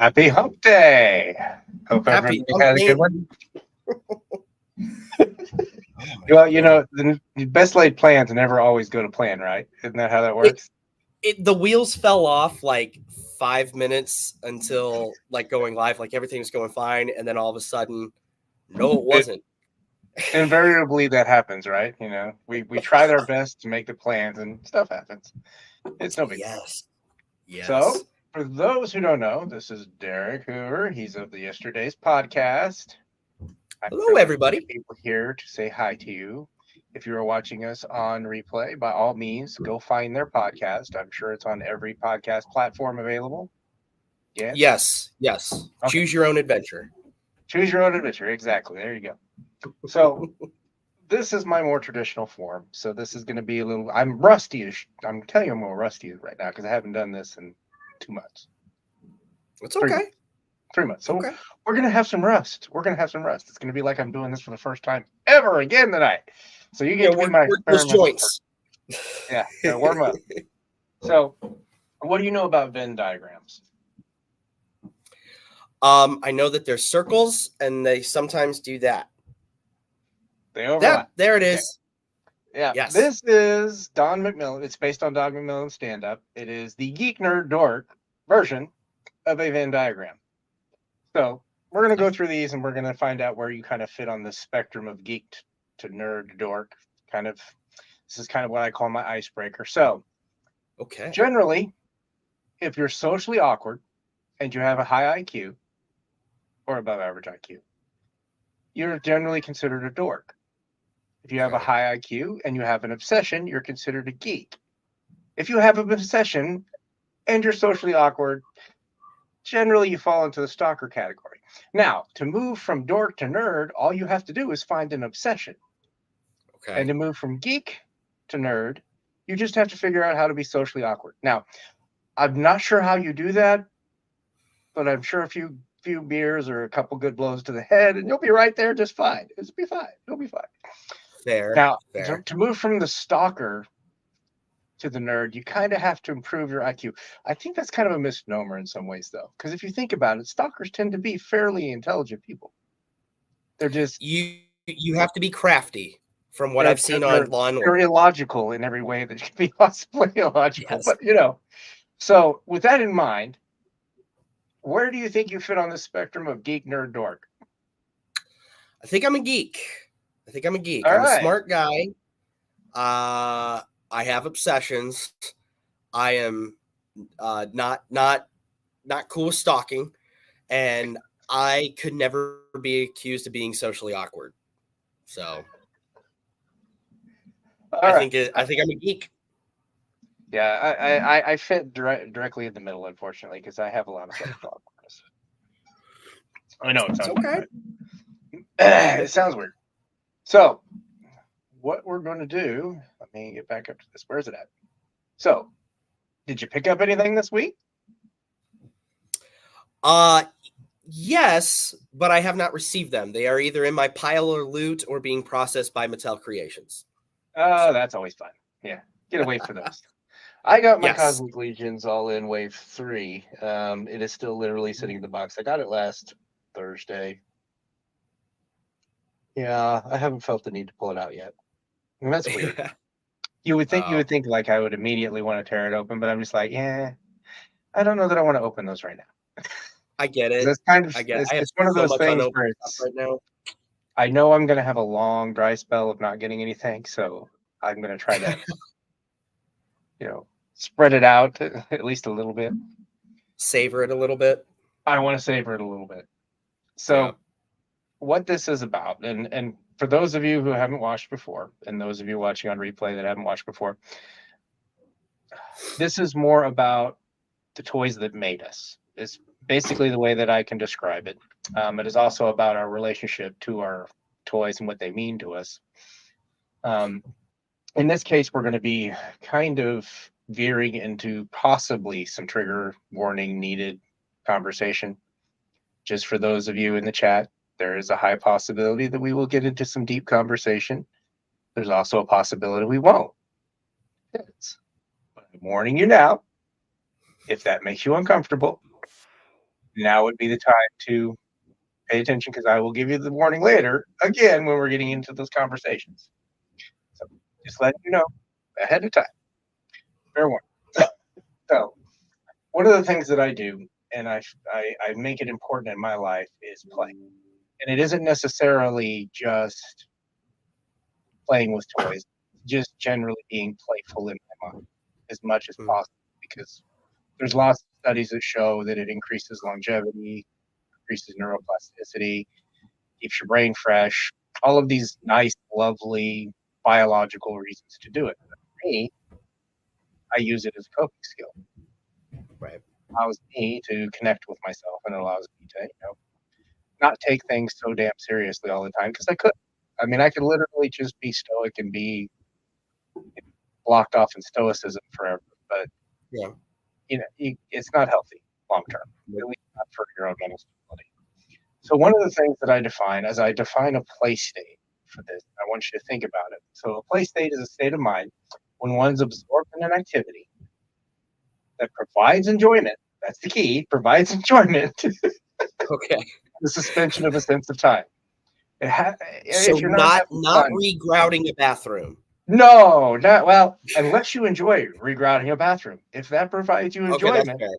Happy Hump Day. Hope everybody had a good one. Well, the best laid plans never always go to plan, right? Isn't that how that works? The wheels fell off like 5 minutes until like going live, like everything was going fine, and then all of a sudden, no, it wasn't. Invariably, that happens, right? We tried our best to make the plans, and stuff happens. It's no big deal. Yes. So, for those who don't know, this is Derek Hoover. He's of the Yesterdaze podcast. Hello, everybody. People here to say hi to you. If you are watching us on replay, by all means, go find their podcast. I'm sure it's on every podcast platform available. Yeah. Yes. Okay. Choose your own adventure. Choose your own adventure. Exactly. There you go. So this is my more traditional form. So this is going to be a little. I'm rusty-ish. I'm telling you, I'm a little rusty right now because I haven't done this in 2 months. It's okay. 3 months. So we're going to have some rust. It's going to be like I'm doing this for the first time ever again tonight. So you get to be my those joints. Yeah, warm up. So what do you know about Venn diagrams? I know that there's circles and they sometimes do that. They overlap. There it is. Yeah. Yes. This is Don McMillan. It's based on Don McMillan's stand-up. It is the geek nerd dork version of a Venn diagram. So we're going to go through these and we're going to find out where you kind of fit on the spectrum of geek to nerd dork. This is kind of what I call my icebreaker. So generally, if you're socially awkward and you have a high IQ or above average IQ, you're generally considered a dork. If you have a high IQ and you have an obsession, you're considered a geek. If you have an obsession and you're socially awkward, generally you fall into the stalker category. Now, to move from dork to nerd, all you have to do is find an obsession. Okay. And to move from geek to nerd, you just have to figure out how to be socially awkward. Now, I'm not sure how you do that, but I'm sure a few beers or a couple good blows to the head, and you'll be right there just fine. It'll be fine. You'll be fine. Fair. Now, to move from the stalker to the nerd, you kind of have to improve your IQ. I think that's kind of a misnomer in some ways, though, because if you think about it, stalkers tend to be fairly intelligent people. They're just you have to be crafty. From what I've seen on Law and Order, they're illogical in every way that you can be possibly illogical. Yes. But so with that in mind, where do you think you fit on the spectrum of geek, nerd, dork? I think I'm a geek. I'm right. A smart guy. I have obsessions. I am not cool with stalking, and I could never be accused of being socially awkward. So I think I'm a geek. Yeah, I fit directly in the middle, unfortunately, because I have a lot of social awkwardness. I know it sounds weird. It sounds weird. So, what we're going to do? Let me get back up to this. Where's it at? So, did you pick up anything this week? Yes, but I have not received them. They are either in my pile or loot or being processed by Mattel Creations. Oh, that's always fun. Yeah, get away for those. I got my Cosmic Legions all in wave 3. It is still literally sitting in the box. I got it last Thursday. Yeah, I haven't felt the need to pull it out yet. And that's weird. You would think like I would immediately want to tear it open, but I'm just like, yeah, I don't know that I want to open those right now. I get it. It's kind of it's one of those things where it's right now. I know I'm going to have a long dry spell of not getting anything, so I'm going to try to, spread it out at least a little bit. Savor it a little bit. I want to savor it a little bit. So what this is about, and for those of you who haven't watched before, and those of you watching on replay that haven't watched before, this is more about the toys that made us. It's basically the way that I can describe it. It is also about our relationship to our toys and what they mean to us. In this case, we're going to be kind of veering into possibly some trigger warning needed conversation. Just for those of you in the chat, there is a high possibility that we will get into some deep conversation. There's also a possibility we won't. But I'm warning you now, if that makes you uncomfortable, now would be the time to pay attention, because I will give you the warning later again when we're getting into those conversations. So just letting you know ahead of time. Fair warning. So one of the things that I do, and I make it important in my life, is play. And it isn't necessarily just playing with toys, just generally being playful in my mind as much as possible, because there's lots of studies that show that it increases longevity, increases neuroplasticity, keeps your brain fresh, all of these nice, lovely biological reasons to do it. But for me, I use it as a coping skill. Right. It allows me to connect with myself, and it allows me to, not take things so damn seriously all the time, because I could. I mean, I could literally just be stoic and be blocked off in stoicism forever. But Yeah. it's not healthy long term, at least not for your own mental stability. So one of the things that I define a play state for this, I want you to think about it. So a play state is a state of mind when one's absorbed in an activity that provides enjoyment. That's the key, provides enjoyment. Okay. The suspension of a sense of time. So if you're not fun, regrouting a bathroom. no, not well, unless you enjoy regrouting a bathroom. If that provides you Okay, that's enjoyment, fair.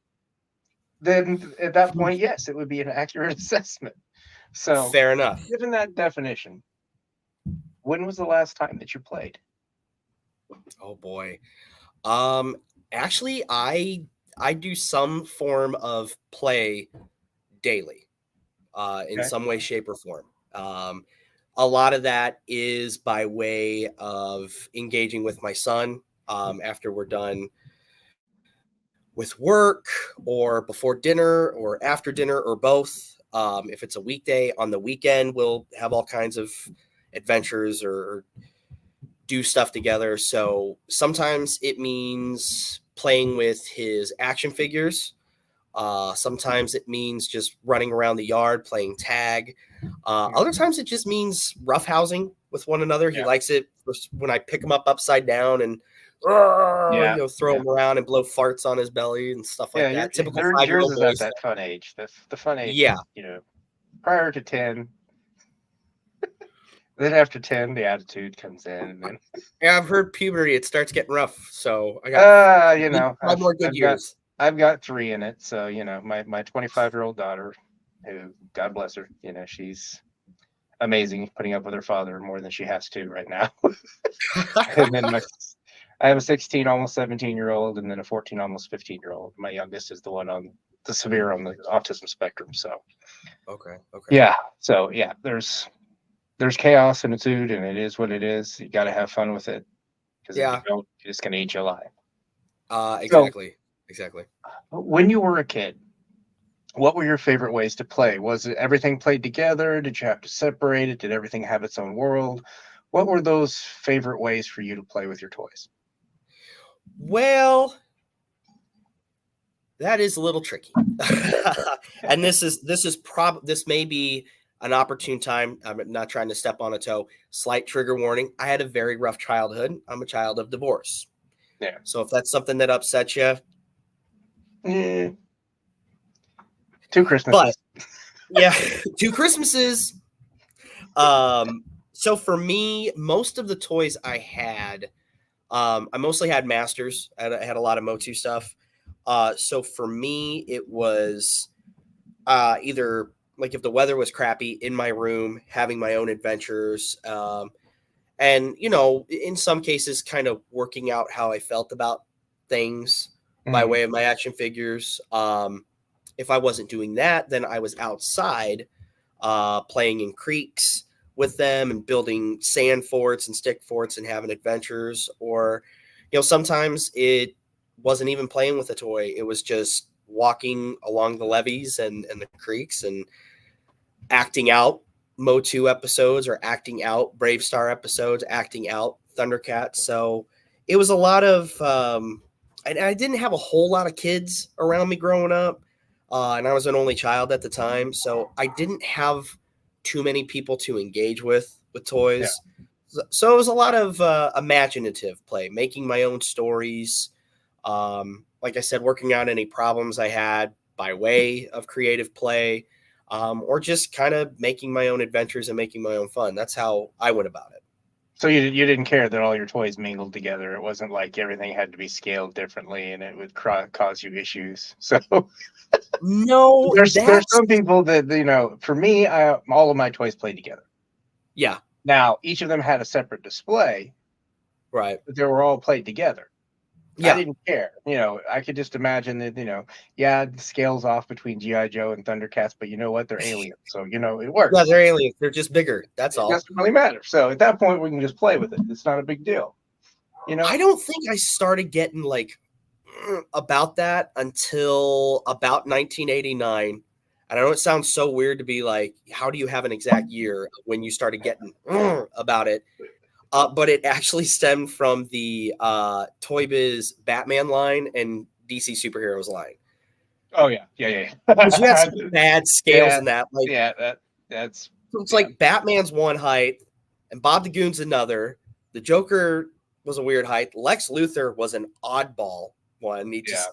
then at that point, yes, it would be an accurate assessment. So, Fair enough. given that definition, when was the last time that you played? Oh boy. Actually, I do some form of play daily, in Okay. some way, shape, or form. A lot of that is by way of engaging with my son after we're done with work, or before dinner, or after dinner, or both. If it's a weekday, on the weekend, we'll have all kinds of adventures or do stuff together. So sometimes it means playing with his action figures. Sometimes it means just running around the yard playing tag. Other times it just means roughhousing with one another. He likes it when I pick him up upside down and throw him around and blow farts on his belly and stuff like that. Typical 5-year-old yours is boy at stuff. that fun age. The fun age, Yeah. is, prior to 10. Then after 10, the attitude comes in. And then, Yeah, I've heard puberty, it starts getting rough. So I got 5 more good years. I've got 3 in it. So, my 25-year-old daughter, who, God bless her, she's amazing, putting up with her father more than she has to right now. And then I have a 16, almost 17-year-old, and then a 14, almost 15-year-old. My youngest is the one on the severe on the autism spectrum. So, okay. Yeah. So, yeah, there's chaos and ensued, and it is what it is. You got to have fun with it, because if you don't, it's going to eat you alive. Exactly. When you were a kid, what were your favorite ways to play? Was it everything played together? Did you have to separate it? Did everything have its own world? What were those favorite ways for you to play with your toys? Well, that is a little tricky. And this may be an opportune time. I'm not trying to step on a toe. Slight trigger warning. I had a very rough childhood. I'm a child of divorce. Yeah. So if that's something that upsets you. 2 Christmases. But yeah, 2 Christmases. So for me, most of the toys I had, I mostly had masters. I had a lot of Motu stuff. So for me, it was either like if the weather was crappy, in my room, having my own adventures. And, in some cases, kind of working out how I felt about things by way of my action figures. If I wasn't doing that, then I was outside playing in creeks with them and building sand forts and stick forts and having adventures. Or, sometimes it wasn't even playing with a toy. It was just walking along the levees and the creeks and acting out Motu episodes, or acting out Brave Star episodes, acting out Thundercats. So it was a lot of, and I didn't have a whole lot of kids around me growing up. And I was an only child at the time. So I didn't have too many people to engage with toys. Yeah. So it was a lot of imaginative play, making my own stories. Like I said, working out any problems I had, by way of creative play, or just kind of making my own adventures and making my own fun. That's how I went about it. So you didn't care that all your toys mingled together. It wasn't like everything had to be scaled differently and it would cause you issues. So No, there's some people that, you know, for me, all of my toys played together. Yeah. Now each of them had a separate display, Right. but they were all played together. Yeah. I didn't care. You know, I could just imagine that, you know, yeah, the scales off between G.I. Joe and Thundercats, but you know what? They're aliens. So, you know, it works. Yeah, they're aliens. They're just bigger. That's It all. doesn't really matter. So at that point, we can just play with it. It's not a big deal. You know? I don't think I started getting like about that until about 1989. And I know it sounds so weird to be like, how do you have an exact year when you started getting about it? But it actually stemmed from the Toy Biz Batman line and DC Superheroes line. Oh yeah, yeah. Because you had some bad scales in that. Like, that's. It's like Batman's one height, and Bob the Goon's another. The Joker was a weird height. Lex Luthor was an oddball one. He just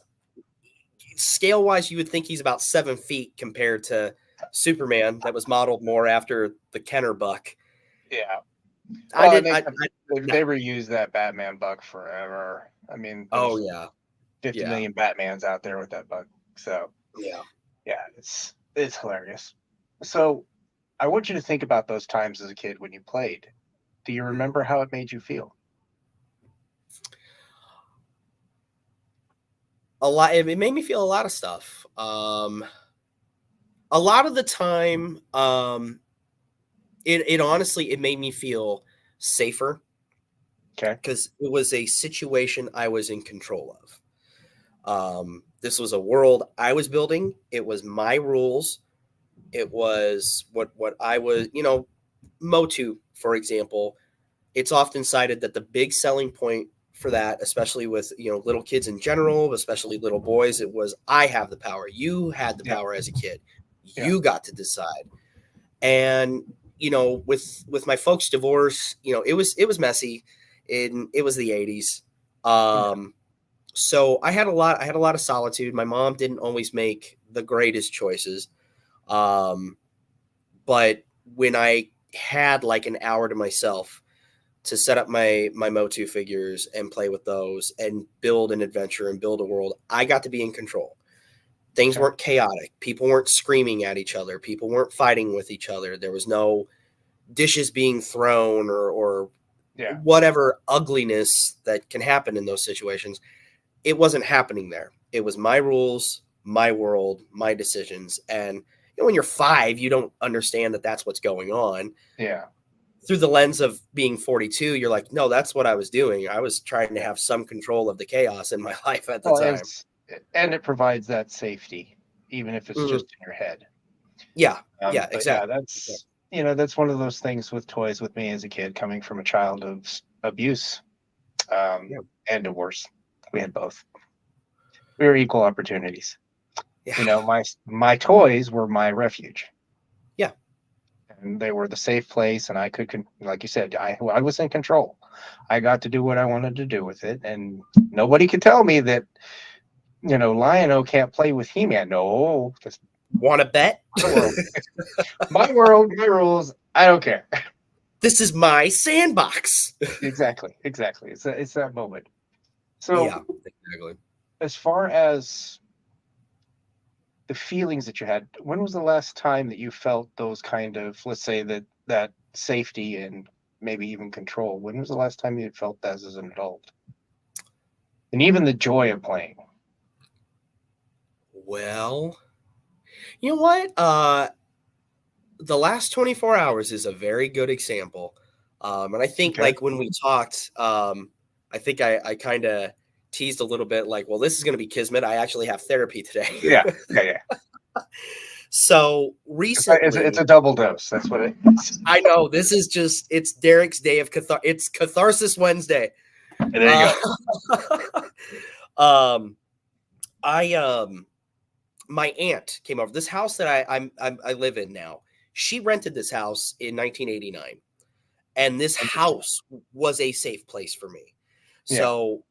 scale wise, you would think he's about 7 feet compared to Superman, that was modeled more after the Kenner Buck. Yeah. Well, they reused that Batman buck forever. I mean, 50 million Batmans out there with that buck. So yeah, it's hilarious. So I want you to think about those times as a kid when you played. Do you remember how it made you feel? A lot. It made me feel a lot of stuff. A lot of the time, it honestly, it made me feel safer. Okay. Because it was a situation I was in control of. This was a world I was building. It was my rules. It was what I was, you know, Motu, for example. It's often cited that the big selling point for that, especially with, you know, little kids in general, especially little boys, it was, I have the power. You had the power as a kid. You got to decide. And, you know, with my folks' divorce, you know, it was messy. It was the 80s. So I had a lot of solitude. My mom didn't always make the greatest choices. But when I had like an hour to myself to set up my Motu figures and play with those and build an adventure and build a world, I got to be in control. Things weren't chaotic. People weren't screaming at each other. People weren't fighting with each other. There was no dishes being thrown or whatever ugliness that can happen in those situations. It wasn't happening there. It was my rules, my world, my decisions. And you know, when you're 5, you don't understand that that's what's going on. Yeah. Through the lens of being 42, you're like, no, that's what I was doing. I was trying to have some control of the chaos in my life at the time. And it provides that safety, even if it's just in your head. Yeah. Exactly. Yeah, that's, you know, that's one of those things with toys with me as a kid, coming from a child of abuse and divorce. We had both. We were equal opportunities. Yeah. You know, my toys were my refuge. Yeah. And they were the safe place, and I could, like you said, I was in control. I got to do what I wanted to do with it, and nobody could tell me that, you know, Lion-O can't play with He-Man. No. Want to bet? My world, my rules. I don't care. This is my sandbox. Exactly. It's that moment. So, yeah, exactly. As far as the feelings that you had, when was the last time that you felt those kind of, let's say that safety and maybe even control? When was the last time you felt that as an adult? And even the joy of playing? Well, you know what? The last 24 hours is a very good example. And I think like when we talked, I think I kind of teased a little bit like, well, this is going to be kismet. I actually have therapy today. Yeah. So recently, it's a double dose. That's what it is. I know. This is just, it's Derek's day of it's Catharsis Wednesday. There you go. My aunt came over this house that I live in now. She rented this house in 1989, and this house was a safe place for me. So,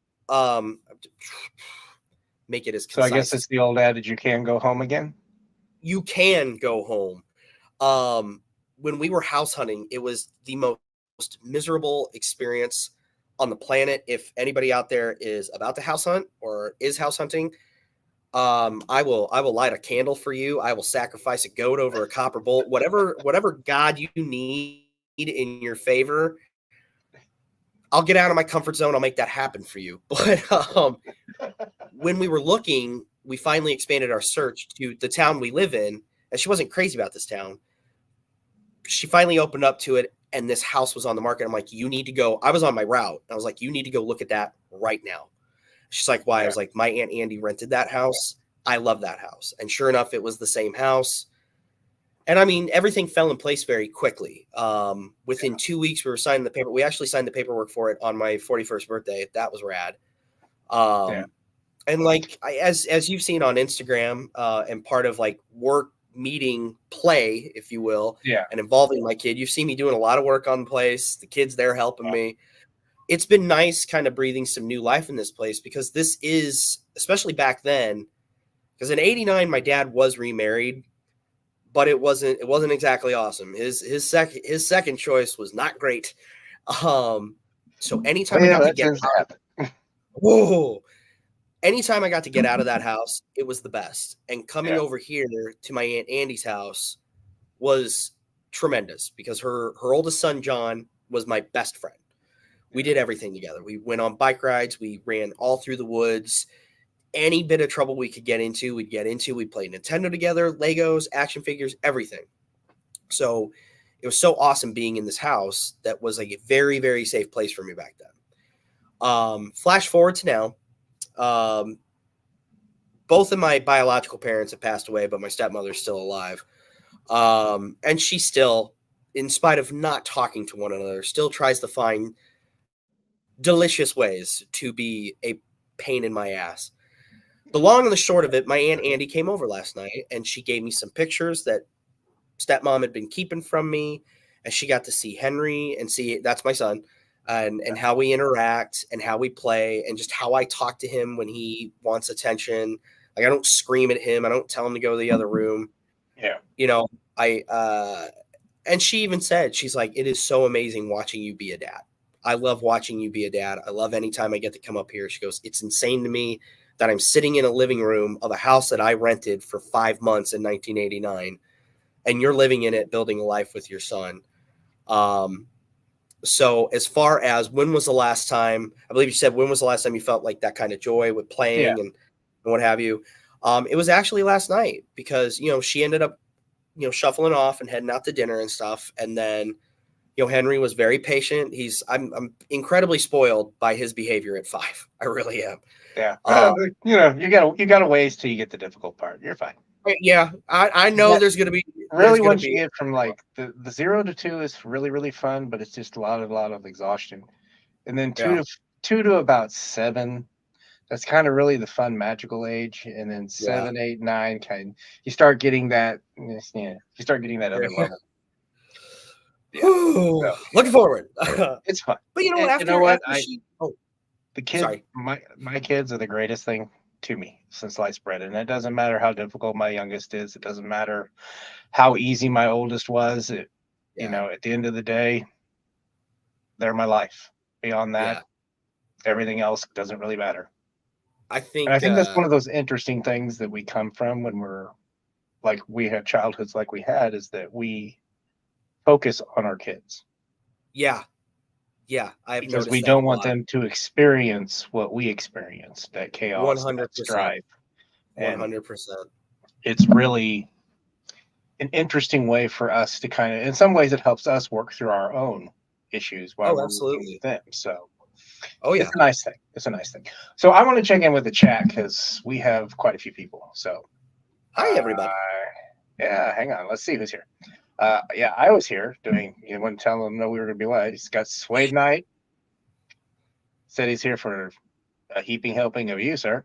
make it as So I concise. guess it's the old adage, you can go home again. You can go home. When we were house hunting, it was the most miserable experience on the planet. If anybody out there is about to house hunt or is house hunting, I will light a candle for you. I will sacrifice a goat over a copper bolt, whatever God you need in your favor. I'll get out of my comfort zone. I'll make that happen for you. But when we were looking, we finally expanded our search to the town we live in, and she wasn't crazy about this town. She finally opened up to it, and this house was on the market. I'm like, you need to go. I was on my route. I was like, you need to go look at that right now. She's like, why? I was like, my Aunt Andy rented that house. I love that house. And sure enough, it was the same house. And I mean, everything fell in place very quickly. Within 2 weeks, we were signing the paper. We actually signed the paperwork for it on my 41st birthday. That was rad. And like, as you've seen on Instagram, and part of like work meeting play, if you will, and involving my kid, you've seen me doing a lot of work on the place. The kids there helping me. It's been nice kind of breathing some new life in this place, because this is, especially back then, because in '89 my dad was remarried, but it wasn't exactly awesome. His second choice was not great. So anytime I got to get out, anytime I got to get out of that house, it was the best. And coming over here to my Aunt Andy's house was tremendous, because her oldest son John was my best friend. We did everything together. We went on bike rides. We ran all through the woods. Any bit of trouble we could get into, we'd get into. We played Nintendo together, Legos, action figures, everything. So it was so awesome being in this house that was like a very, very safe place for me back then. Flash forward to now. Both of my biological parents have passed away, but my stepmother's still alive. And she still, in spite of not talking to one another, still tries to find delicious ways to be a pain in my ass. The long and the short of it, my Aunt Andy came over last night, and she gave me some pictures that stepmom had been keeping from me, and she got to see Henry and see, that's my son, and how we interact and how we play and just how I talk to him when he wants attention. Like, I don't scream at him. I don't tell him to go to the other room. You know, and she even said, she's like, it is so amazing watching you be a dad. I love watching you be a dad. I love anytime I get to come up here. She goes, it's insane to me that I'm sitting in a living room of a house that I rented for 5 months in 1989, and you're living in it, building a life with your son. So as far as when was the last time, I believe you said, when was the last time you felt like that kind of joy with playing and what have you? It was actually last night, because, she ended up, shuffling off and heading out to dinner and stuff. And then, Henry was very patient. I'm incredibly spoiled by his behavior at 5. I really am. You got a ways till you get the difficult part. You're fine. Yeah, I know there's going to be really, once you get from like the 0 to 2 is really, really fun, but it's just a lot of exhaustion. And then 2 to about 7, that's kind of really the fun magical age. And then 7, 8, 9, you start getting that. You start getting that other level. Looking forward. It's fun. But you know what? The kids, sorry. My kids are the greatest thing to me since sliced bread, and it doesn't matter how difficult my youngest is. It doesn't matter how easy my oldest was. At the end of the day, they're my life. Beyond that, everything else doesn't really matter. I think that's one of those interesting things that we come from when we had childhoods like we had, is that we focus on our kids. Because we don't want them to experience what we experienced, that chaos, 100%. that strife. 100%. It's really an interesting way for us to kind of, in some ways, it helps us work through our own issues while we're working with them. So, it's a nice thing. It's a nice thing. So, I want to check in with the chat, because we have quite a few people. So, hi everybody. Hang on. Let's see who's here. I was here doing. You wouldn't tell him, no, we were going to be live. He's got Suede Knight. Said he's here for a heaping helping of you, sir.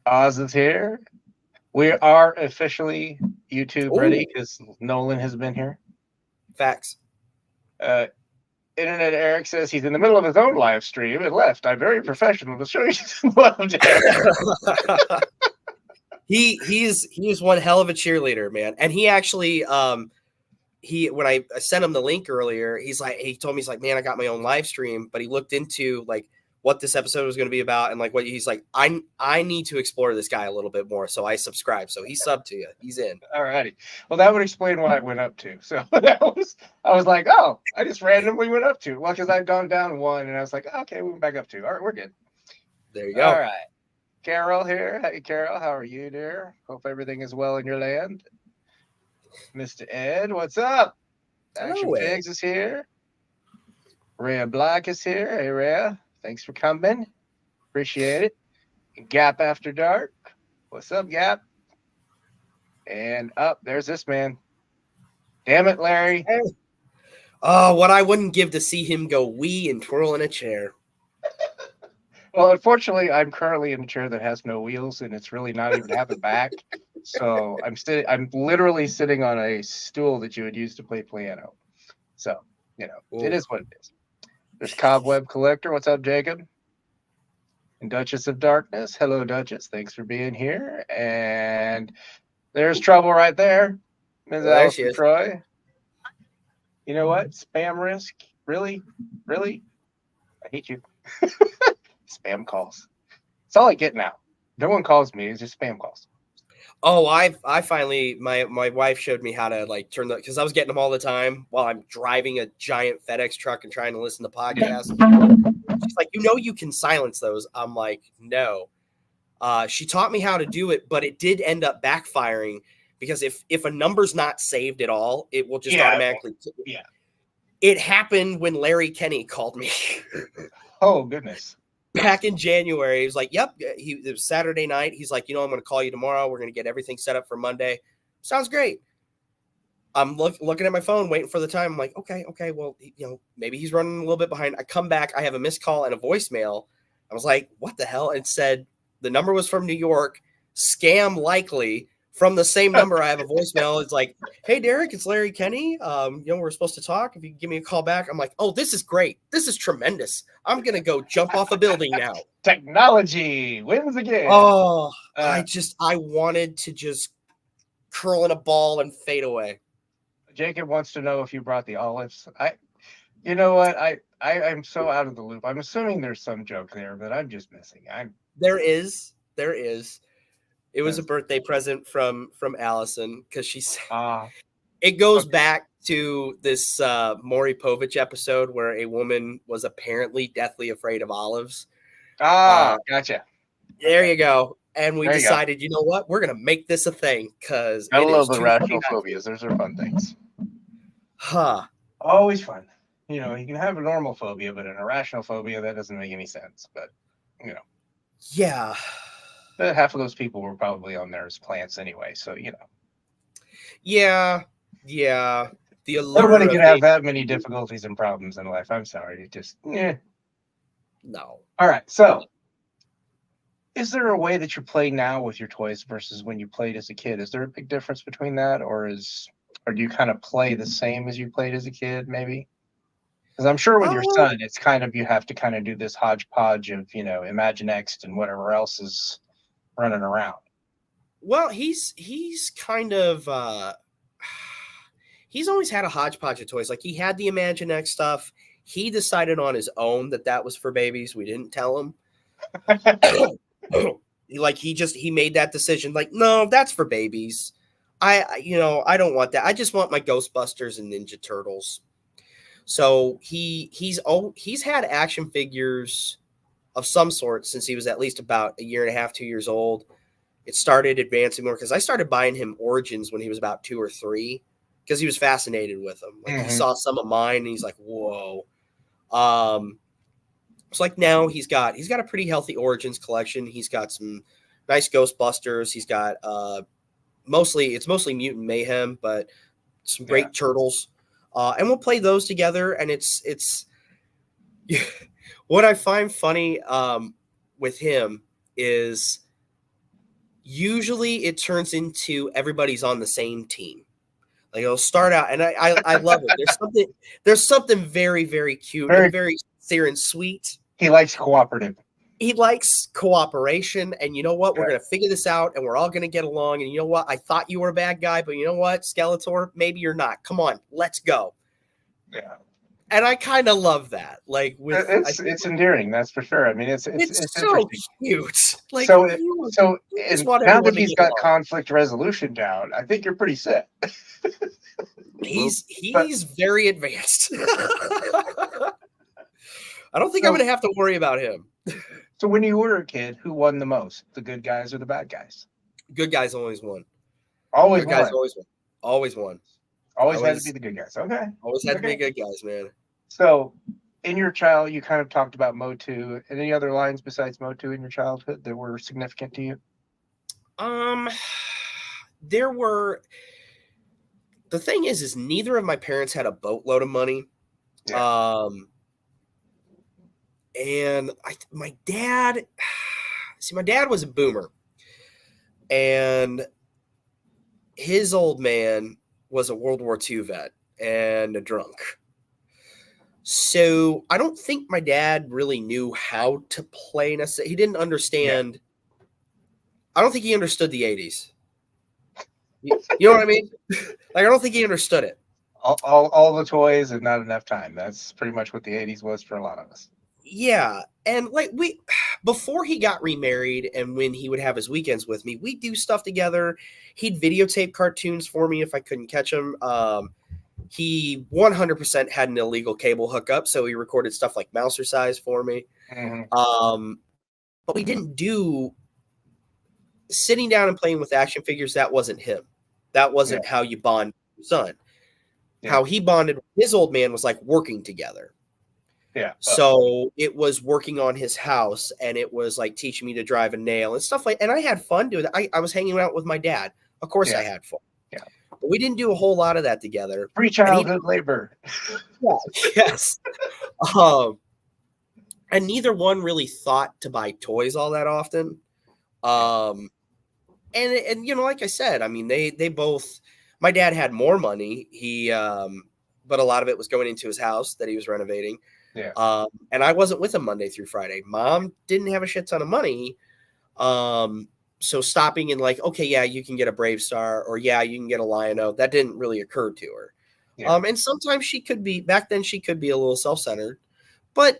Oz is here. We are officially YouTube ready, because Nolan has been here. Facts. Internet Eric says he's in the middle of his own live stream and left. I'm very professional to show you some love, Derek. He is one hell of a cheerleader, man. And he actually when I sent him the link earlier, he told me, he's like, man, I got my own live stream, but he looked into like what this episode was going to be about, and like what he's like, I need to explore this guy a little bit more, so I subscribed. So he subbed to you. He's in. All righty. Well, that would explain what I went up to. So I was like, oh, I just randomly went up to. Well, because I'd gone down one, and I was like, okay, we went back up to. All right, we're good. There you go. All right. Carol here. Hey, Carol, how are you, dear? Hope everything is well in your land. Mr. Ed, what's up? Action Figs is here. Rhea Black is here. Hey, Rhea. Thanks for coming. Appreciate it. Gap After Dark. What's up, Gap? And up, there's this man. Damn it, Larry. Hey. Oh, what I wouldn't give to see him go wee and twirl in a chair. Well, unfortunately, I'm currently in a chair that has no wheels, and it's really not even have a back. So I'm literally sitting on a stool that you would use to play piano. So, you know, Ooh. It is what it is. There's Cobweb Collector. What's up, Jacob? And Duchess of Darkness. Hello, Duchess. Thanks for being here. And there's trouble right there. Ms. Allison Troy. You know what? Spam risk? Really? Really? I hate you. Spam calls. That's all I get now. No one calls me. It's just spam calls. Oh, I finally, my wife showed me how to like turn because I was getting them all the time while I'm driving a giant FedEx truck and trying to listen to podcasts. She's like, you can silence those. I'm like, no. She taught me how to do it, but it did end up backfiring because if a number's not saved at all, it will just automatically. Yeah. It happened when Larry Kenny called me. Oh, goodness. Back in January, he was like, yep, it was Saturday night. He's like, I'm going to call you tomorrow. We're going to get everything set up for Monday. Sounds great. I'm looking at my phone, waiting for the time. I'm like, okay. Well, maybe he's running a little bit behind. I come back. I have a missed call and a voicemail. I was like, what the hell? It said the number was from New York, scam likely. From the same number, I have a voicemail. It's like, hey, Derek, it's Larry Kenny. We're supposed to talk. If you give me a call back, I'm like, oh, this is great. This is tremendous. I'm going to go jump off a building now. Technology wins again. Oh, I wanted to just curl in a ball and fade away. Jacob wants to know if you brought the olives. You know what? I'm so out of the loop. I'm assuming there's some joke there, but I'm just missing. There is. It was a birthday present from Allison because she said it goes back to this Maury Povich episode where a woman was apparently deathly afraid of olives. Gotcha. There you go. And we decided, you know what? We're going to make this a thing because I love the rational phobias. Those are fun things. Huh. Always fun. You can have a normal phobia, but an irrational phobia, that doesn't make any sense. But, Yeah. Half of those people were probably on there as plants anyway, so Yeah. Nobody can have that many difficulties and problems in life. I'm sorry, No. All right, so is there a way that you play now with your toys versus when you played as a kid? Is there a big difference between that, or do you kind of play the same as you played as a kid, maybe? Because I'm sure with your son, it's kind of you have to kind of do this hodgepodge of Imaginext and whatever else is running around. Well, he's kind of he's always had a hodgepodge of toys. Like he had the Imaginext stuff. He decided on his own that was for babies. We didn't tell him. Like he made that decision. Like, no, that's for babies. I don't want that. I just want my Ghostbusters and Ninja Turtles. So he's had action figures of some sort since he was at least about a year and a half, 2 years old. It started advancing more because I started buying him Origins when he was about 2 or 3 because he was fascinated with them. Like he saw some of mine and he's like, whoa. It's like now he's got a pretty healthy Origins collection. He's got some nice Ghostbusters. He's got mostly Mutant Mayhem, but some great turtles. And we'll play those together. And it's what I find funny with him is usually it turns into everybody's on the same team. Like it'll start out, and I love it. There's something very, very cute and very sincere and sweet. He likes cooperative. He likes cooperation, and you know what? We're Yeah. gonna figure this out, and we're all gonna get along. And you know what? I thought you were a bad guy, but you know what, Skeletor, maybe you're not. Come on, let's go. Yeah. And I kind of love that. Like with it's endearing, that's for sure. I mean, it's so interesting. cute. Like So just and want now everyone that to he's get got along. conflict resolution down, I think you're pretty set. He's But- very advanced. I don't think I'm gonna have to worry about him. So when you were a kid, who won the most, the good guys or the bad guys? Good guys always won. Always Good guys won. always won. Always won. Always had to be the good guys. Okay. Always had to be good guys, man. So in your child, you kind of talked about Motu. Any other lines besides Motu in your childhood that were significant to you? There were. The thing is neither of my parents had a boatload of money. Yeah. And my dad was a boomer, and his old man was a World War II vet and a drunk. So I don't think my dad really knew how to play necessarily. He didn't understand. Yeah. I don't think he understood the 80s. You know what I mean? Like, I don't think he understood it. All the toys and not enough time. That's pretty much what the 80s was for a lot of us. Yeah. And like before he got remarried and when he would have his weekends with me, we'd do stuff together. He'd videotape cartoons for me if I couldn't catch him. He 100% had an illegal cable hookup, so he recorded stuff like Mousercise for me. Mm-hmm. But we didn't do sitting down and playing with action figures. That wasn't him. That wasn't how you bond with your son. Yeah. How he bonded with his old man was like working together. Yeah. So it was working on his house, and it was like teaching me to drive a nail and stuff like. And I had fun doing that. I was hanging out with my dad. Of course, I had fun. Yeah. But we didn't do a whole lot of that together. Free childhood labor. Yeah. Yes. And neither one really thought to buy toys all that often. And you know, like I said, I mean, they both. My dad had more money. But a lot of it was going into his house that he was renovating. Yeah. And I wasn't with him Monday through Friday. Mom didn't have a shit ton of money. So stopping and like, okay, yeah, you can get a Brave Star, or yeah, you can get a Lion-O. That didn't really occur to her. Yeah. And sometimes back then she could be a little self-centered, but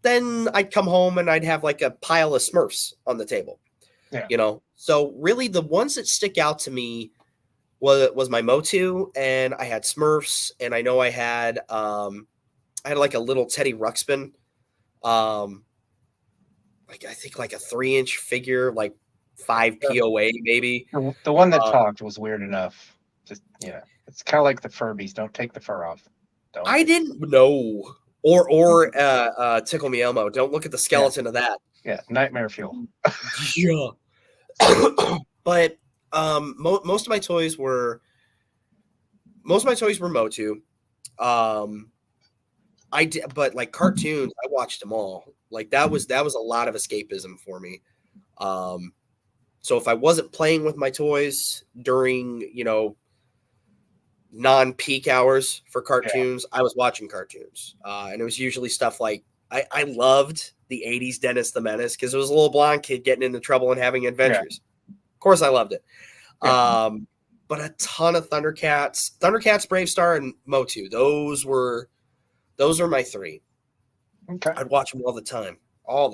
then I'd come home and I'd have like a pile of Smurfs on the table. Yeah. You know, so really the ones that stick out to me was my Motu, and I had Smurfs, and I know I had like a little Teddy Ruxpin, like I think like a 3-inch figure, like 5 POA maybe. The one that talked was weird enough. Just it's kind of like the Furbies. Don't take the fur off. I didn't know. Or Tickle Me Elmo. Don't look at the skeleton of that. Yeah, nightmare fuel. Yeah. But most of my toys were Motu. I did, but like cartoons, I watched them all. Like that was a lot of escapism for me. So if I wasn't playing with my toys during, non-peak hours for cartoons, I was watching cartoons. And it was usually stuff like I loved the 80s Dennis the Menace because it was a little blonde kid getting into trouble and having adventures. Yeah. Of course I loved it. Yeah. But a ton of Thundercats, Brave Star, and Motu. Those were my 3. Okay. I'd watch them all the time.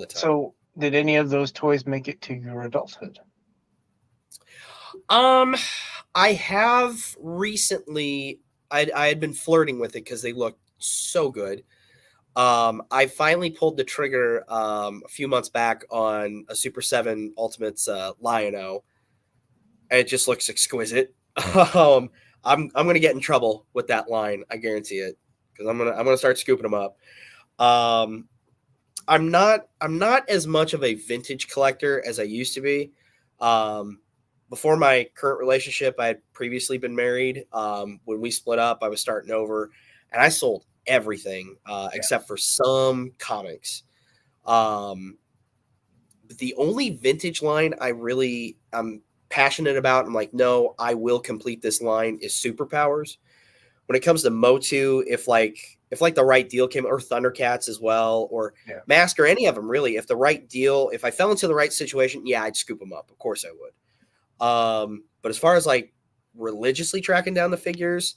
So did any of those toys make it to your adulthood? I have recently, I had been flirting with it because they looked so good. I finally pulled the trigger a few months back on a Super 7 Ultimates Lion-O. And it just looks exquisite. I'm gonna get in trouble with that line, I guarantee it, because I'm gonna start scooping them up. I'm not as much of a vintage collector as I used to be. Before my current relationship, I had previously been married. When we split up, I was starting over, and I sold everything except for some comics. But the only vintage line I really passionate about, I'm like, no, I will complete this line, is superpowers. When it comes to Motu, if the right deal came, or Thundercats as well, or Yeah. Mask, or any of them really, if the right deal, if I fell into the right situation, yeah, I'd scoop them up. Of course I would. But as far as like religiously tracking down the figures,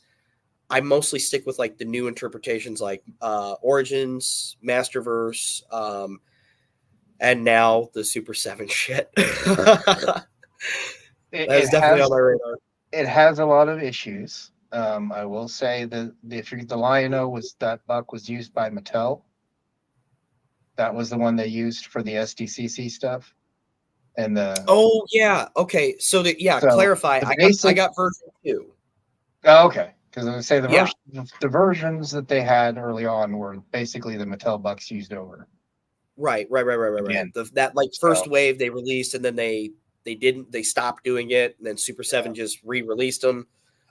I mostly stick with like the new interpretations, like Origins, Masterverse, and now the Super 7 shit. That It was definitely on has my radar. it has a lot of issues. I will say that if you the Lion-O was that buck was used by Mattel. That was the one they used for the SDCC stuff. And Oh yeah, okay. So so clarify. the I basic got version 2. okay. Because I would say Yeah, the versions that they had early on were basically the Mattel bucks used over right. again. That like So first wave they released, and then they stopped doing it, and then Super 7 just re-released them.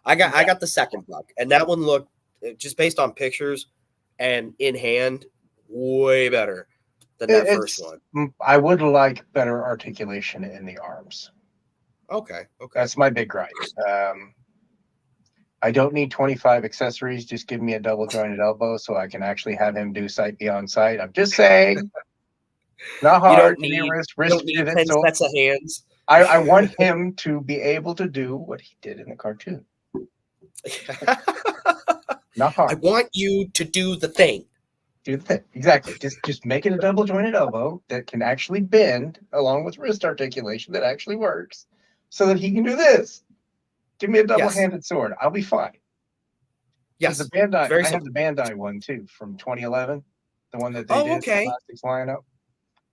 I yeah, got the second buck, and that one looked, just based on pictures and in hand, way better than that first it's one. I would like better articulation in the arms. Okay. That's my big gripe. I don't need 25 accessories. Just give me a double jointed elbow so I can actually have him do sight beyond sight. I'm just saying, not You hard. don't Give me a need wrist pivot. 10 So sets of hands. I want him to be able to do what he did in the cartoon. Not I hard. want you to do the thing. Do the thing. Exactly. Just make it a double jointed elbow that can actually bend along with wrist articulation that actually works so that he can do this. Give me a double handed sword. I'll be fine. Because Yes. the Bandai, Very I have simple. the Bandai one too from 2011, the one that they Oh, did okay. plastics lineup.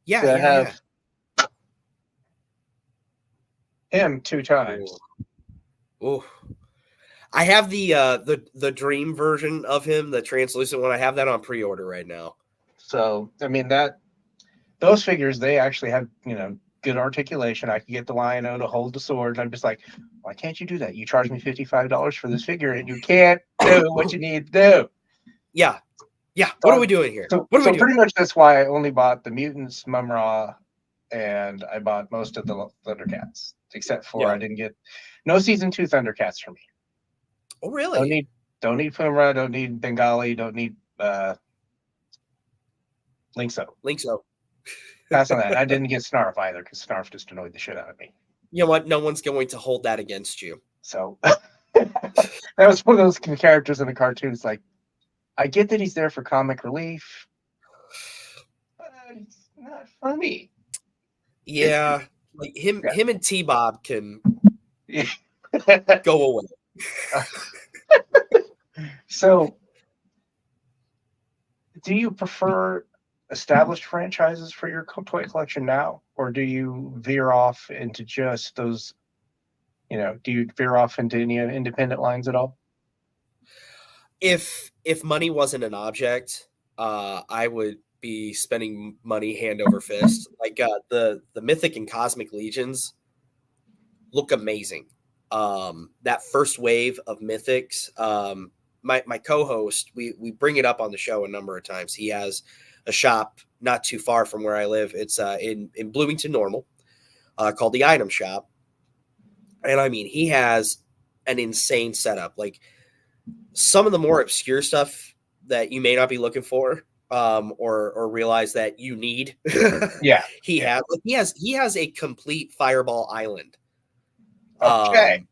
Yeah, So I yeah, have yeah. him 2 times. Ooh. I have the dream version of him, the translucent one. I have that on pre-order right now. So I mean those figures they actually have good articulation. I can get the Lion-O to hold the sword. And I'm just like, why can't you do that? You charge me $55 for this figure, and you can't do what you need to do. Yeah. What are we doing here? So What are we doing? pretty much that's why I only bought the Mutants, Mumra, and I bought most of the Thundercats, except for I didn't get no season 2 Thundercats for me. Oh, really? Don't need Fumra, don't need Bengali, don't need Linkso. Pass on that. I didn't get Snarf either because Snarf just annoyed the shit out of me. You know what? No one's going to hold that against you. So that was one of those characters in the cartoon. It's like, I get that he's there for comic relief, but it's not funny. Yeah, like him and T-Bob can Yeah. go away. So, do you prefer established franchises for your toy collection now, or do you veer off into just those? Do you veer off into any independent lines at all? If money wasn't an object, I would be spending money hand over fist. Like the Mythic and Cosmic Legions look amazing. That first wave of Mythics, my co-host, we bring it up on the show a number of times. He has a shop not too far from where I live. It's in Bloomington Normal, called the Item Shop. And I mean, he has an insane setup. Like some of the more obscure stuff that you may not be looking for, or realize that you need. Yeah, he has a complete Fireball Island. Okay.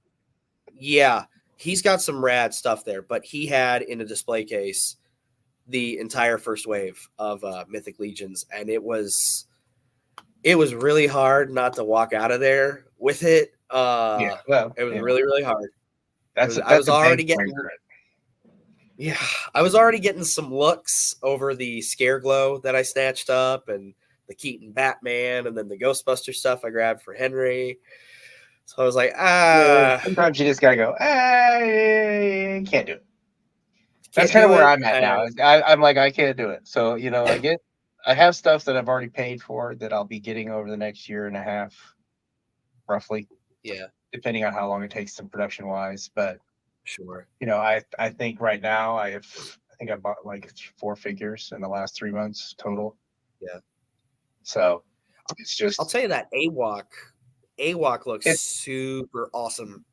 Yeah, he's got some rad stuff there, but he had in a display case the entire first wave of Mythic Legions, and it was really hard not to walk out of there with it. Yeah. Well, it was really, really hard. That's I was a big already getting regret. Yeah, I was already getting some looks over the Scare Glow that I snatched up, and the Keaton Batman, and then the Ghostbuster stuff I grabbed for Henry. So I was like, Sometimes you just gotta go. Can't do it. That's can't kind of do where it. I'm at now. I'm like, I can't do it. So I have stuff that I've already paid for that I'll be getting over the next year and a half, roughly. Yeah, Depending on how long it takes them production wise. But sure. I think right now I think I bought like 4 figures in the last 3 months total. Yeah. So it's just I'll tell you that AWOC AWOC looks It's super awesome.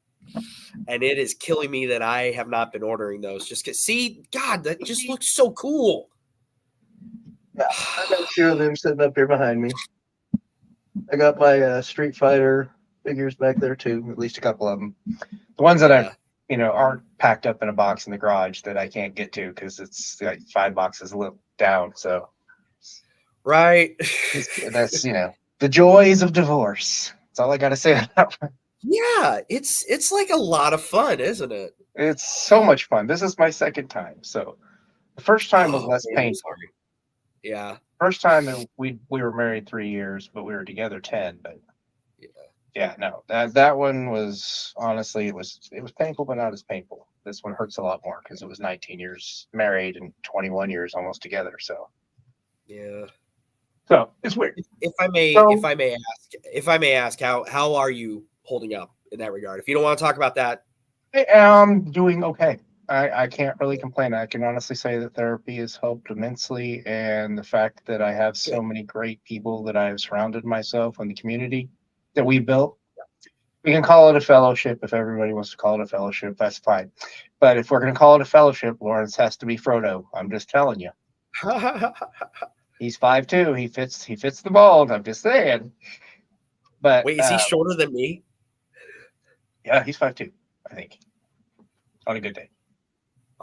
And it is killing me that I have not been ordering those. Just see, God, that just looks so cool. yeah, I got 2 of them sitting up here behind me. I got my Street Fighter figures back there too, at least a couple of them. The ones that I, aren't packed up in a box in the garage that I can't get to because it's like 5 boxes down. So, right, that's the joys of divorce. That's all I got to say about it. Yeah, it's like a lot of fun, isn't it? It's so much fun. This is my second time, so the first time was less man, I'm painful. sorry. Yeah, First time we were married 3 years, but we were together 10. But yeah, no, that one was honestly it was painful, but not as painful. This one hurts a lot more because it was 19 years married and 21 years almost together. So yeah. so it's weird. If I may, So, if I may ask, how are you holding up in that regard? If you don't want to talk about that, I am doing okay. I can't really complain. I can honestly say that therapy has helped immensely, and the fact that I have so many great people that I have surrounded myself in the community that we built. We can call it a fellowship if everybody wants to call it a fellowship. That's fine. But if we're going to call it a fellowship, Lawrence has to be Frodo. I'm just telling you. He's 5'2". He fits the mold. I'm just saying. But wait, is he shorter than me? Yeah, he's 5'2", I think, on a good day.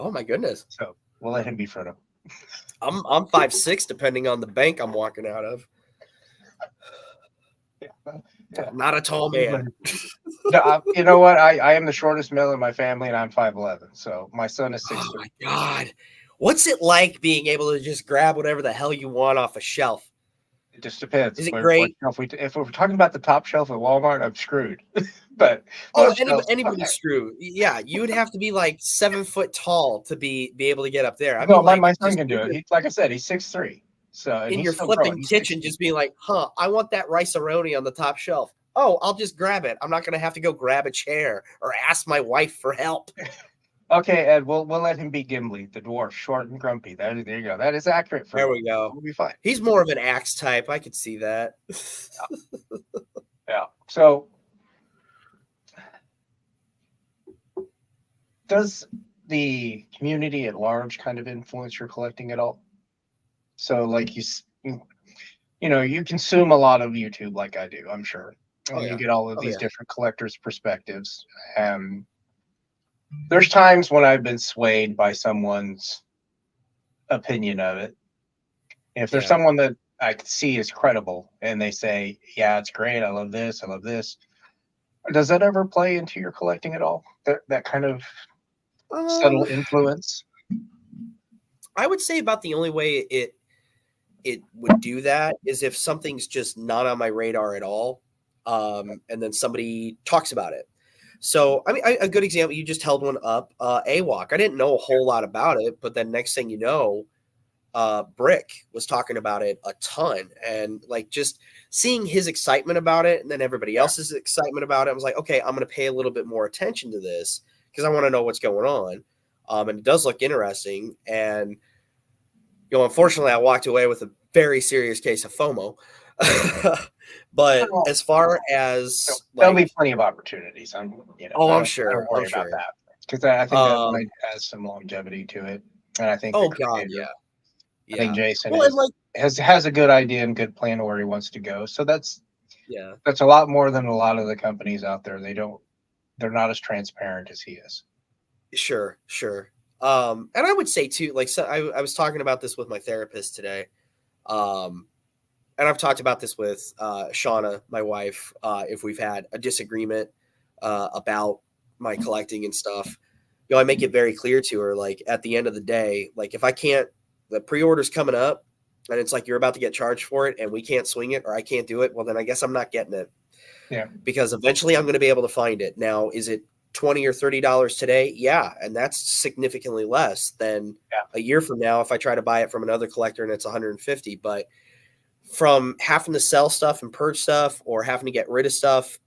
Oh my goodness! So we'll let him be Frodo. I'm 5'6", depending on the bank I'm walking out of. Yeah. Not a tall man. No, you know what? I am the shortest male in my family, and I'm 5'11". So my son is 6'3". Oh my God. What's it like being able to just grab whatever the hell you want off a shelf? It just depends. Is it great? If we're talking about the top shelf at Walmart, I'm screwed. But anybody's screwed. Yeah, you would have to be like 7 foot tall to be able to get up there. I no, mean, like, my son can do it. Like I said, he's 6'3". So and in he's your still flipping growing. kitchen, just being like, I want that rice-a-roni on the top shelf. Oh, I'll just grab it. I'm not going to have to go grab a chair or ask my wife for help. Okay, Ed, we'll let him be Gimli, the dwarf, short and grumpy. There you go. That is accurate for There him. we go. We'll be fine. He's more of an axe type. I could see that. Yeah. So does the community at large kind of influence your collecting at all? So like you consume a lot of YouTube like I do, I'm sure. And you get all of these different collectors' perspectives. There's times when I've been swayed by someone's opinion of it. If there's someone that I can see is credible and they say, yeah, it's great, I love this, does that ever play into your collecting at all? That kind of subtle influence? I would say about the only way it would do that is if something's just not on my radar at all, and then somebody talks about it. So, I mean, a good example, you just held one up, AWOC. I didn't know a whole lot about it, but then next thing you know, Brick was talking about it a ton, and like just seeing his excitement about it and then everybody else's excitement about it, I was like, okay, I'm going to pay a little bit more attention to this because I want to know what's going on. And it does look interesting. And, unfortunately I walked away with a very serious case of FOMO. But as far as there'll be plenty of opportunities. I'm sure. Don't worry about that because I think that might add some longevity to it. And I think I think Jason has a good idea and good plan of where he wants to go. So that's a lot more than a lot of the companies out there. They're not as transparent as he is. Sure. And I would say too, like, so I was talking about this with my therapist today. And I've talked about this with Shauna, my wife, if we've had a disagreement about my collecting and stuff. I make it very clear to her, like, at the end of the day, like, if I can't, the pre-order's coming up and it's like you're about to get charged for it and we can't swing it or I can't do it, well, then I guess I'm not getting it. Yeah. Because eventually I'm going to be able to find it. Now, is it $20 or $30 today? Yeah. And that's significantly less than a year from now if I try to buy it from another collector and it's $150. But from having to sell stuff and purge stuff or having to get rid of stuff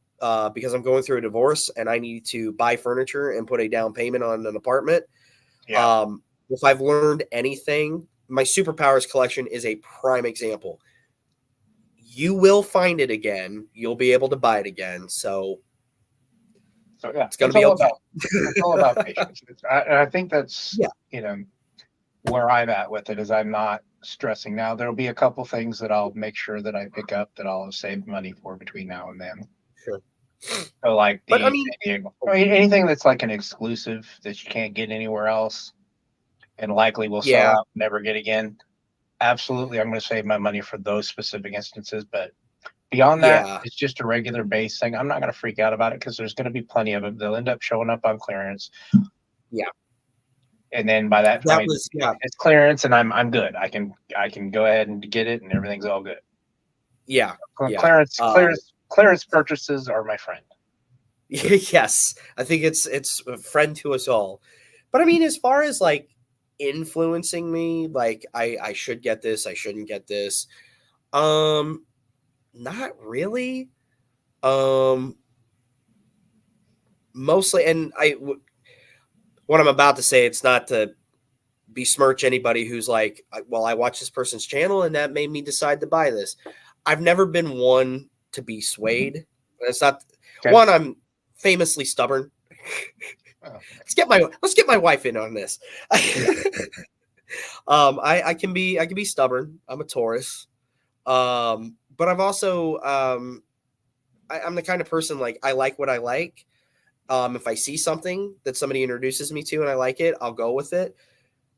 because I'm going through a divorce and I need to buy furniture and put a down payment on an apartment. If I've learned anything, my Superpowers collection is a prime example. you will find it again. You'll be able to buy it again. So yeah, it's going to be okay. It's all about patience. I think that's, where I'm at with it is I'm not stressing. Now, there'll be a couple things that I'll make sure that I pick up that I'll save money for between now and then. Sure. So like But anything that's like an exclusive that you can't get anywhere else and likely will sell out, never get again. Absolutely, I'm going to save my money for those specific instances. But beyond that, it's just a regular base thing. I'm not going to freak out about it because there's going to be plenty of them. They'll end up showing up on clearance. Yeah. And then by that time, it's clearance, and I'm good. I can go ahead and get it, and everything's all good. Yeah. Clearance purchases are my friend. Yes, I think it's a friend to us all. But I mean, as far as like influencing me, like I should get this, I shouldn't get this. Not really. Mostly, and what I'm about to say, it's not to besmirch anybody who's like, well, I watched this person's channel and that made me decide to buy this. I've never been one to be swayed. It's not one. I'm famously stubborn. Let's get my wife in on this. I can be stubborn. I'm a Taurus. But I've also I'm the kind of person, like, I like what I like. If I see something that somebody introduces me to and I like it, I'll go with it.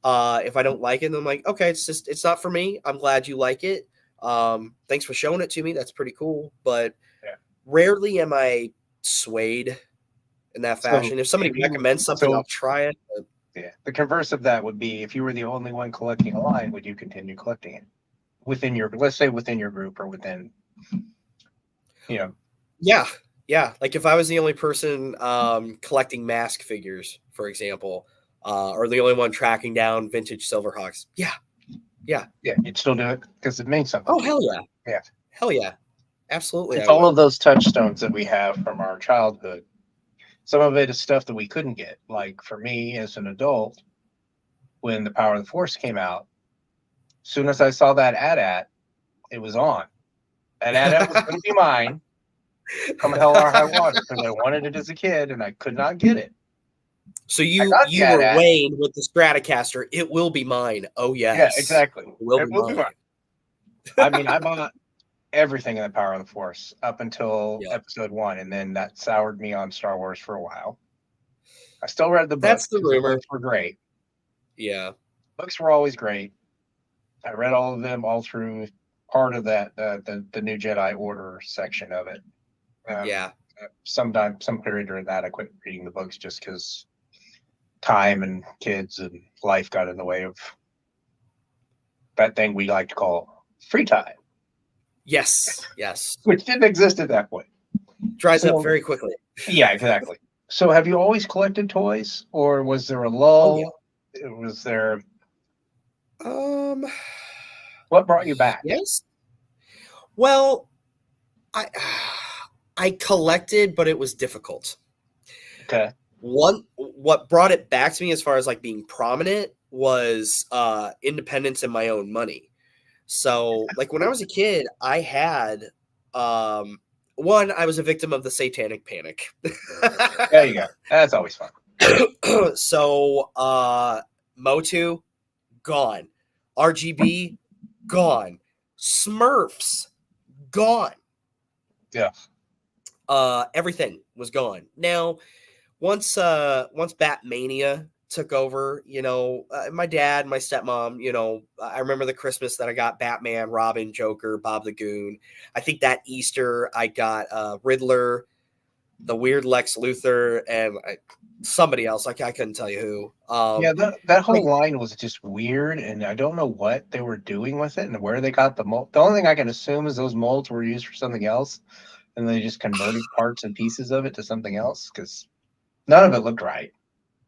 If I don't like it, then I'm like, okay, it's not for me. I'm glad you like it. Thanks for showing it to me. That's pretty cool. But rarely am I swayed in that fashion. If somebody recommends something, I'll try it. But... Yeah. The converse of that would be, if you were the only one collecting a line, would you continue collecting it within your, let's say within your group or within, Yeah. Like if I was the only person collecting mask figures, for example, or the only one tracking down vintage Silverhawks. Yeah. You'd still do it because it means something. Oh, hell yeah. Yeah. Hell yeah. Absolutely. It's all of those touchstones that we have from our childhood. Some of it is stuff that we couldn't get. Like for me as an adult, when the Power of the Force came out, as soon as I saw that AT-AT, it was on. That AT-AT was going to be mine. Come hell or high water, because I wanted it as a kid and I could not get it. So you were Wayne with the Stratocaster. It will be mine. Oh yes. Yeah, exactly. It will be mine. I mean, I bought everything in the Power of the Force up until episode 1, and then that soured me on Star Wars for a while. I still read the books. That's the rumor. The books were great. Yeah. Books were always great. I read all of them all through part of that the New Jedi Order section of it. Some period during that I quit reading the books just because time and kids and life got in the way of that thing we like to call free time. Yes. Which didn't exist at that point. Dries up very quickly. Yeah, exactly. So have you always collected toys, or was there a lull? Was there... What brought you back? Yes. Well, I collected, but it was difficult. Okay. What brought it back to me as far as like being prominent was independence and my own money. So like when I was a kid, I had I was a victim of the satanic panic. There you go. That's always fun. So Motu, gone. RGB, gone. Smurfs, gone. Yeah. Everything was gone. Now, once Batmania took over, my dad, my stepmom, I remember the Christmas that I got Batman, Robin, Joker, Bob the Goon. I think that Easter I got Riddler, the weird Lex Luthor, and somebody else. I couldn't tell you who. That whole line was just weird, and I don't know what they were doing with it and where they got the mold. The only thing I can assume is those molds were used for something else, and they just converted parts and pieces of it to something else, because none of it looked right.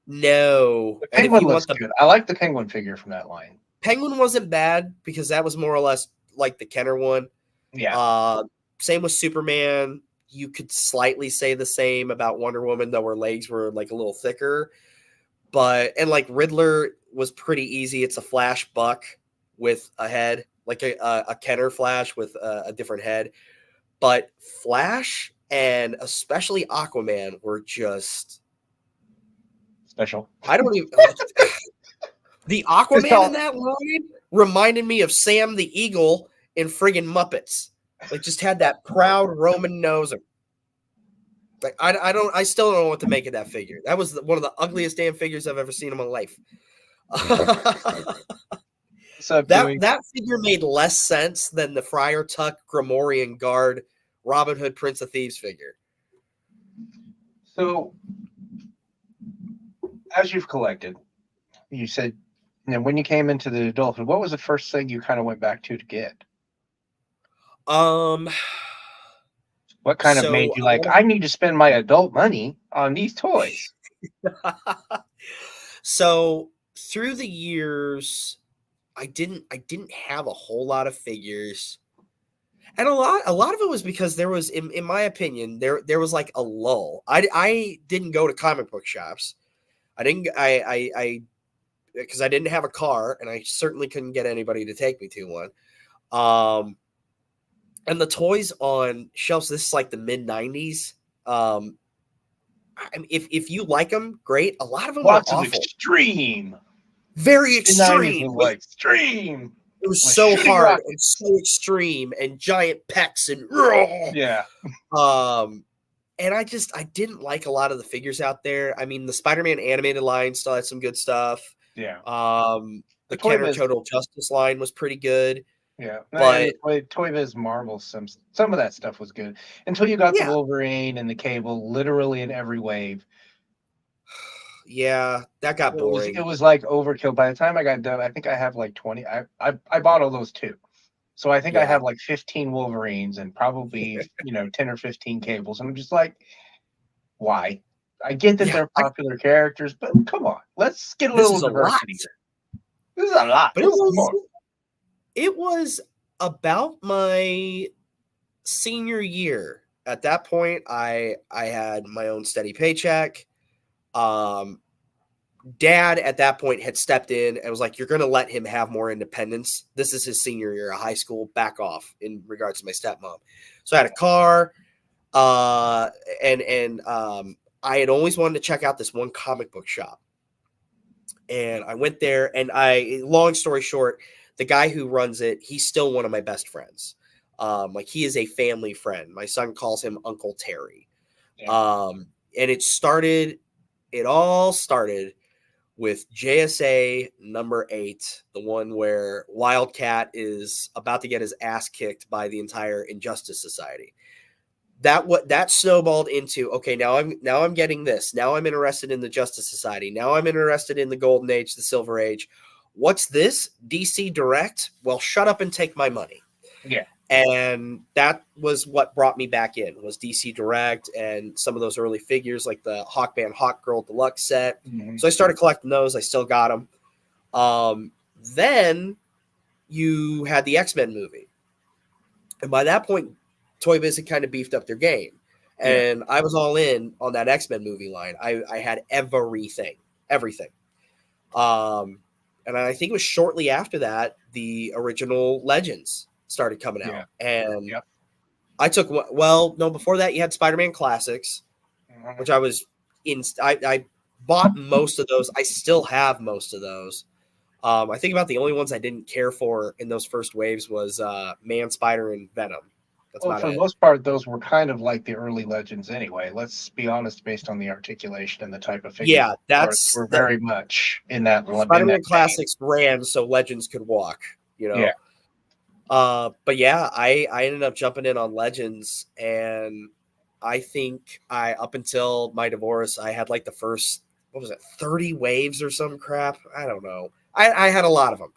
No. The Penguin looks good. I like the Penguin figure from that line. Penguin wasn't bad because that was more or less like the Kenner one. Yeah. Same with Superman. You could slightly say the same about Wonder Woman, though her legs were like a little thicker. And like Riddler was pretty easy. It's a Flash buck with a head. like a Kenner Flash with a different head. But Flash and especially Aquaman were just Special. I don't even the Aquaman in that line reminded me of Sam the Eagle in friggin' Muppets. Like just had that proud Roman nose. Like I still don't know what to make of that figure. That was one of the ugliest damn figures I've ever seen in my life. So that figure made less sense than the Friar Tuck Grimorian Guard Robin Hood Prince of Thieves figure. So as you've collected, you said, when you came into the adulthood, what was the first thing you kind of went back to get? What kind of made you like, I need to spend my adult money on these toys? So through the years, I didn't have a whole lot of figures. And a lot of it was because there was, in my opinion, there was like a lull. I didn't go to comic book shops. I because I didn't have a car, and I certainly couldn't get anybody to take me to one. And the toys on shelves, this is like the mid '90s. I mean, if you like them, great. A lot of them Lots are of awful, extreme, very extreme. Like extreme. It was so hard and so extreme, and giant pecs and yeah. And I didn't like a lot of the figures out there. I mean, the Spider-Man animated line still had some good stuff. Yeah. The Kenner Total Justice line was pretty good. Yeah, but ToyViz Marvel, some of that stuff was good until you got the Wolverine and the Cable, literally in every wave. Yeah, that got boring. It was like overkill. By the time I got done, I think I have like 20. I bought all those too, so I think I have like 15 Wolverines and probably 10 or 15 Cables, and I'm just like, why? I get that they're popular characters, but come on, let's get a little diversity here. This is a lot. But it was about my senior year. At that point, I had my own steady paycheck. Dad at that point had stepped in and was like, "You're going to let him have more independence. This is his senior year of high school. Back off," in regards to my stepmom. So I had a car, and I had always wanted to check out this one comic book shop. And I went there, and long story short, the guy who runs it, he's still one of my best friends. Like he is a family friend. My son calls him Uncle Terry. Yeah. And it all started with JSA number 8, the one where Wildcat is about to get his ass kicked by the entire Injustice Society. That snowballed into, okay, now I'm getting this. Now I'm interested in the Justice Society. Now I'm interested in the Golden Age, the Silver Age. What's this? DC Direct? Well, shut up and take my money. Yeah. And that was what brought me back in, was DC Direct and some of those early figures like the Hawkman Hawk Girl Deluxe set. Mm-hmm. So I started collecting those. I still got them. Then you had the X-Men movie. And by that point, ToyViz had kind of beefed up their game. And I was all in on that X-Men movie line. I had everything. And I think it was shortly after that, the original Legends started coming out. And I took, before that you had Spider-Man Classics, which I was in. I bought most of those. I still have most of those. I think about the only ones I didn't care for in those first waves was Man, Spider, and Venom. Well, for the most part, those were kind of like the early Legends anyway. Let's be honest, based on the articulation and the type of figure. Yeah, we're very much in that. Spider-Man Classics ran so Legends could walk, Yeah. But yeah, I ended up jumping in on Legends, and I think up until my divorce, I had like the first, 30 waves or some crap. I don't know. I had a lot of them.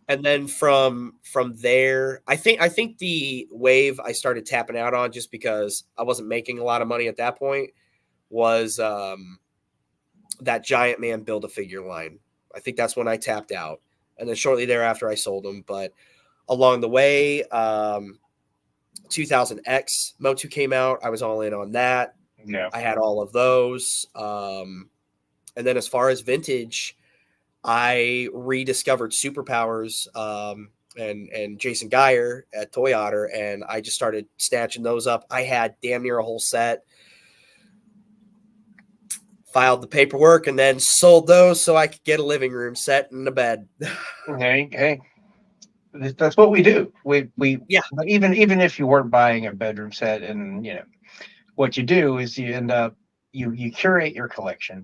And then from there, I think the wave I started tapping out on, just because I wasn't making a lot of money at that point, was that Giant Man Build-A-Figure line. I think that's when I tapped out. And then shortly thereafter, I sold them. But along the way, 2000X Motu came out. I was all in on that. Yeah. I had all of those. And then as far as vintage, I rediscovered Superpowers and Jason Geyer at Toy Otter, and I just started snatching those up. I had damn near a whole set. Filed the paperwork and then sold those so I could get a living room set and a bed. Hey, that's what we do. Yeah. But even if you weren't buying a bedroom set, and what you do is you end up you curate your collection,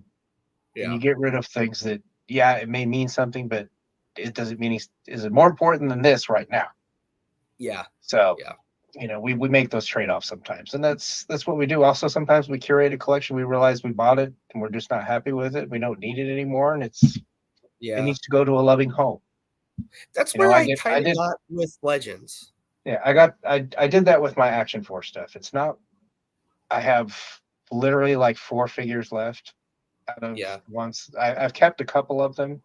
and Yeah. you get rid of things that, yeah, it may mean something, but it doesn't mean is it more important than this right now. Yeah. So Yeah. we make those trade-offs sometimes, and that's what we do. Also, sometimes we curate a collection, we realize we bought it and we're just not happy with it, we don't need it anymore, and it Yeah. needs to go to a loving home. That's where I I did kind I of did got with Legends. yeah, I did that with my Action Force stuff. It's not, I have literally like 4 figures left out of Yeah. ones. I've kept a couple of them,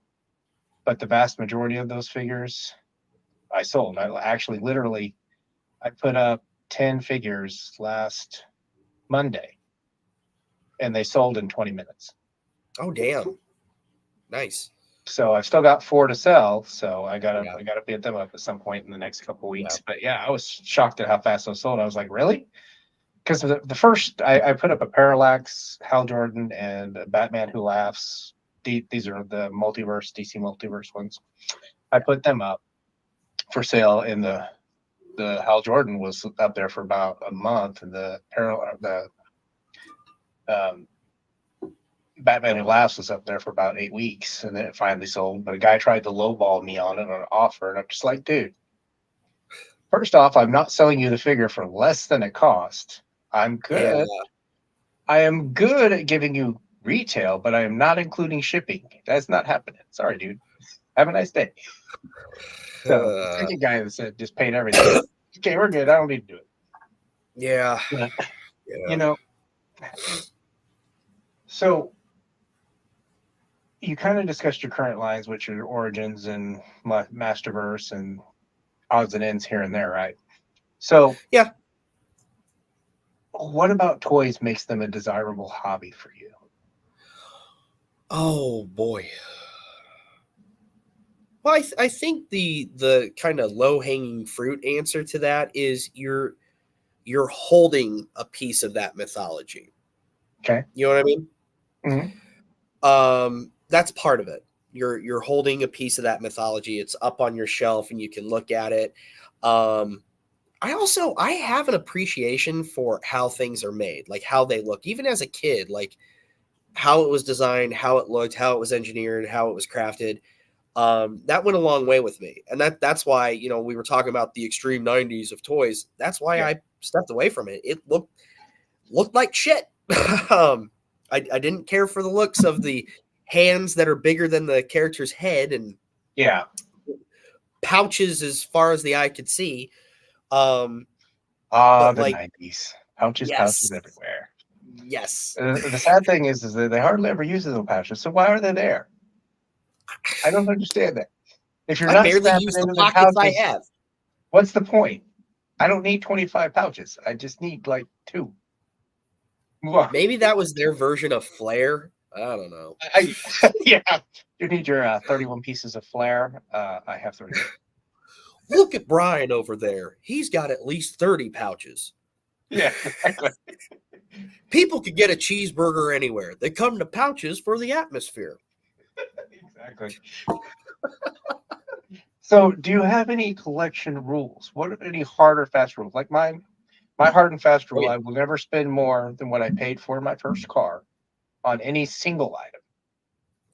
but the vast majority of those figures I sold. I actually literally I put up 10 figures last Monday, and they sold in 20 minutes. Oh, damn. Nice. So I've still got 4 to sell. So I Yeah. gotta bid them up at some point in the next couple weeks. Yeah. But yeah, I was shocked at how fast those sold. I was like, really? Because the first I put up a Parallax, Hal Jordan, and a Batman Who Laughs. These are the multiverse, DC multiverse ones. I put them up for sale, and the Hal Jordan was up there for about a month, and the um, Batman Who Laughs was up there for about 8 weeks, and then it finally sold. But a guy tried to lowball me on it on an offer, and I'm just like, dude, first off, I'm not selling you the figure for less than it cost. I'm Yeah. good. I am good at giving you retail, but I am not including shipping. That's not happening. Sorry, dude. Have a nice day. So the second guy that said just paid everything. Okay, we're good. I don't need to do it. Yeah. But, Yeah. So you kind of discussed your current lines, which are Origins and Masterverse and odds and ends here and there, right? So Yeah. what about toys makes them a desirable hobby for you? Oh boy. Well, I think the kind of low hanging fruit answer to that is you're holding a piece of that mythology. Okay. You know what I mean? Mm-hmm. That's part of it. You're holding a piece of that mythology. It's up on your shelf and you can look at it. I have an appreciation for how things are made, like how they look, even as a kid, like how it was designed, how it looked, how it was engineered, how it was crafted. That went a long way with me. And that's why, we were talking about the extreme 90s of toys. That's why I stepped away from it. It looked like shit. I didn't care for the looks of the hands that are bigger than the character's head and pouches as far as the eye could see. The But 90s. Pouches everywhere. Yes. The sad thing is that they hardly ever use those pouches. So why are they there? I don't understand that. If you're I not barely strapping use the into the pockets I pouches, have. what's the point? I don't need 25 pouches. I just need like 2. Maybe that was their version of flair. I don't know. Yeah, you need your 31 pieces of flair. I have 31. Look at Brian over there. He's got at least 30 pouches. Yeah, exactly. People could get a cheeseburger anywhere. They come to pouches for the atmosphere. Exactly. So, do you have any collection rules? What are any hard or fast rules? Like my hard and fast rule, I will never spend more than what I paid for my first car on any single item.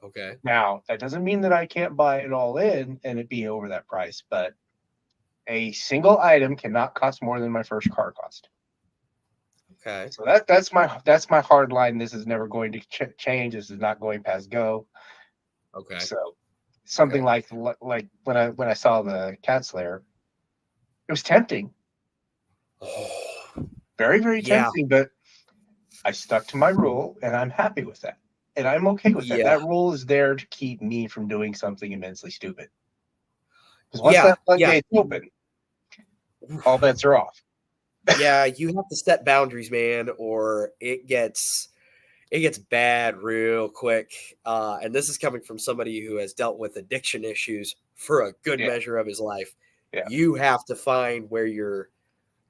Okay. Now, that doesn't mean that I can't buy it all in and it be over that price, but a single item cannot cost more than my first car cost. Okay. So that's my hard line. This is never going to change. This is not going past go. Okay. So something like when I saw the Cat Slayer, it was tempting. Oh, Very, very tempting, but I stuck to my rule and I'm happy with that. And I'm okay with that. Yeah. That rule is there to keep me from doing something immensely stupid. Because once that floodgate's open, all bets are off. Yeah, you have to set boundaries, man, or it gets it gets bad real quick. And this is coming from somebody who has dealt with addiction issues for a good Yeah. measure of his life. Yeah. You have to find where your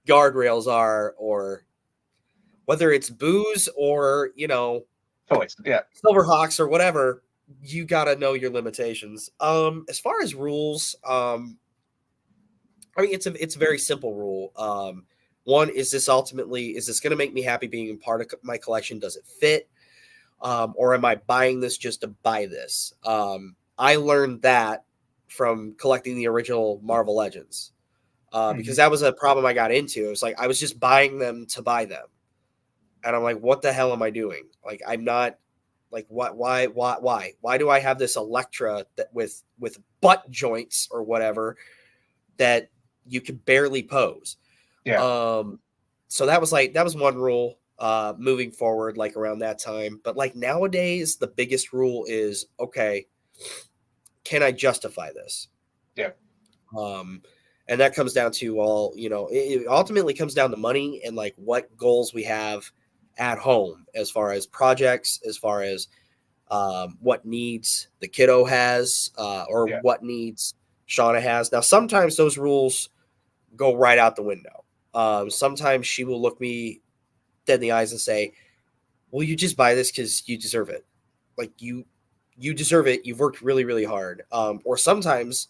guardrails are, or whether it's booze or, Toys. Yeah. Silverhawks or whatever, you got to know your limitations. As far as rules, I mean, it's a very simple rule. One, is this going to make me happy being in part of my collection? Does it fit? Or am I buying this just to buy this? I learned that from collecting the original Marvel Legends, because that was a problem I got into. It was like I was just buying them to buy them, and I'm like, what the hell am I doing? Like, I'm not like, why do I have this Electra that with butt joints or whatever that you can barely pose? Yeah. So that was one rule moving forward, like around that time. But like nowadays, the biggest rule is, okay, can I justify this? Yeah. And that comes down to it ultimately comes down to money and like what goals we have at home, as far as projects, as far as what needs the kiddo has, or Yeah. what needs Shauna has. Now, sometimes those rules go right out the window. Sometimes she will look me dead in the eyes and say, "Well, you just buy this because you deserve it. Like you deserve it. You've worked really, really hard." Or sometimes,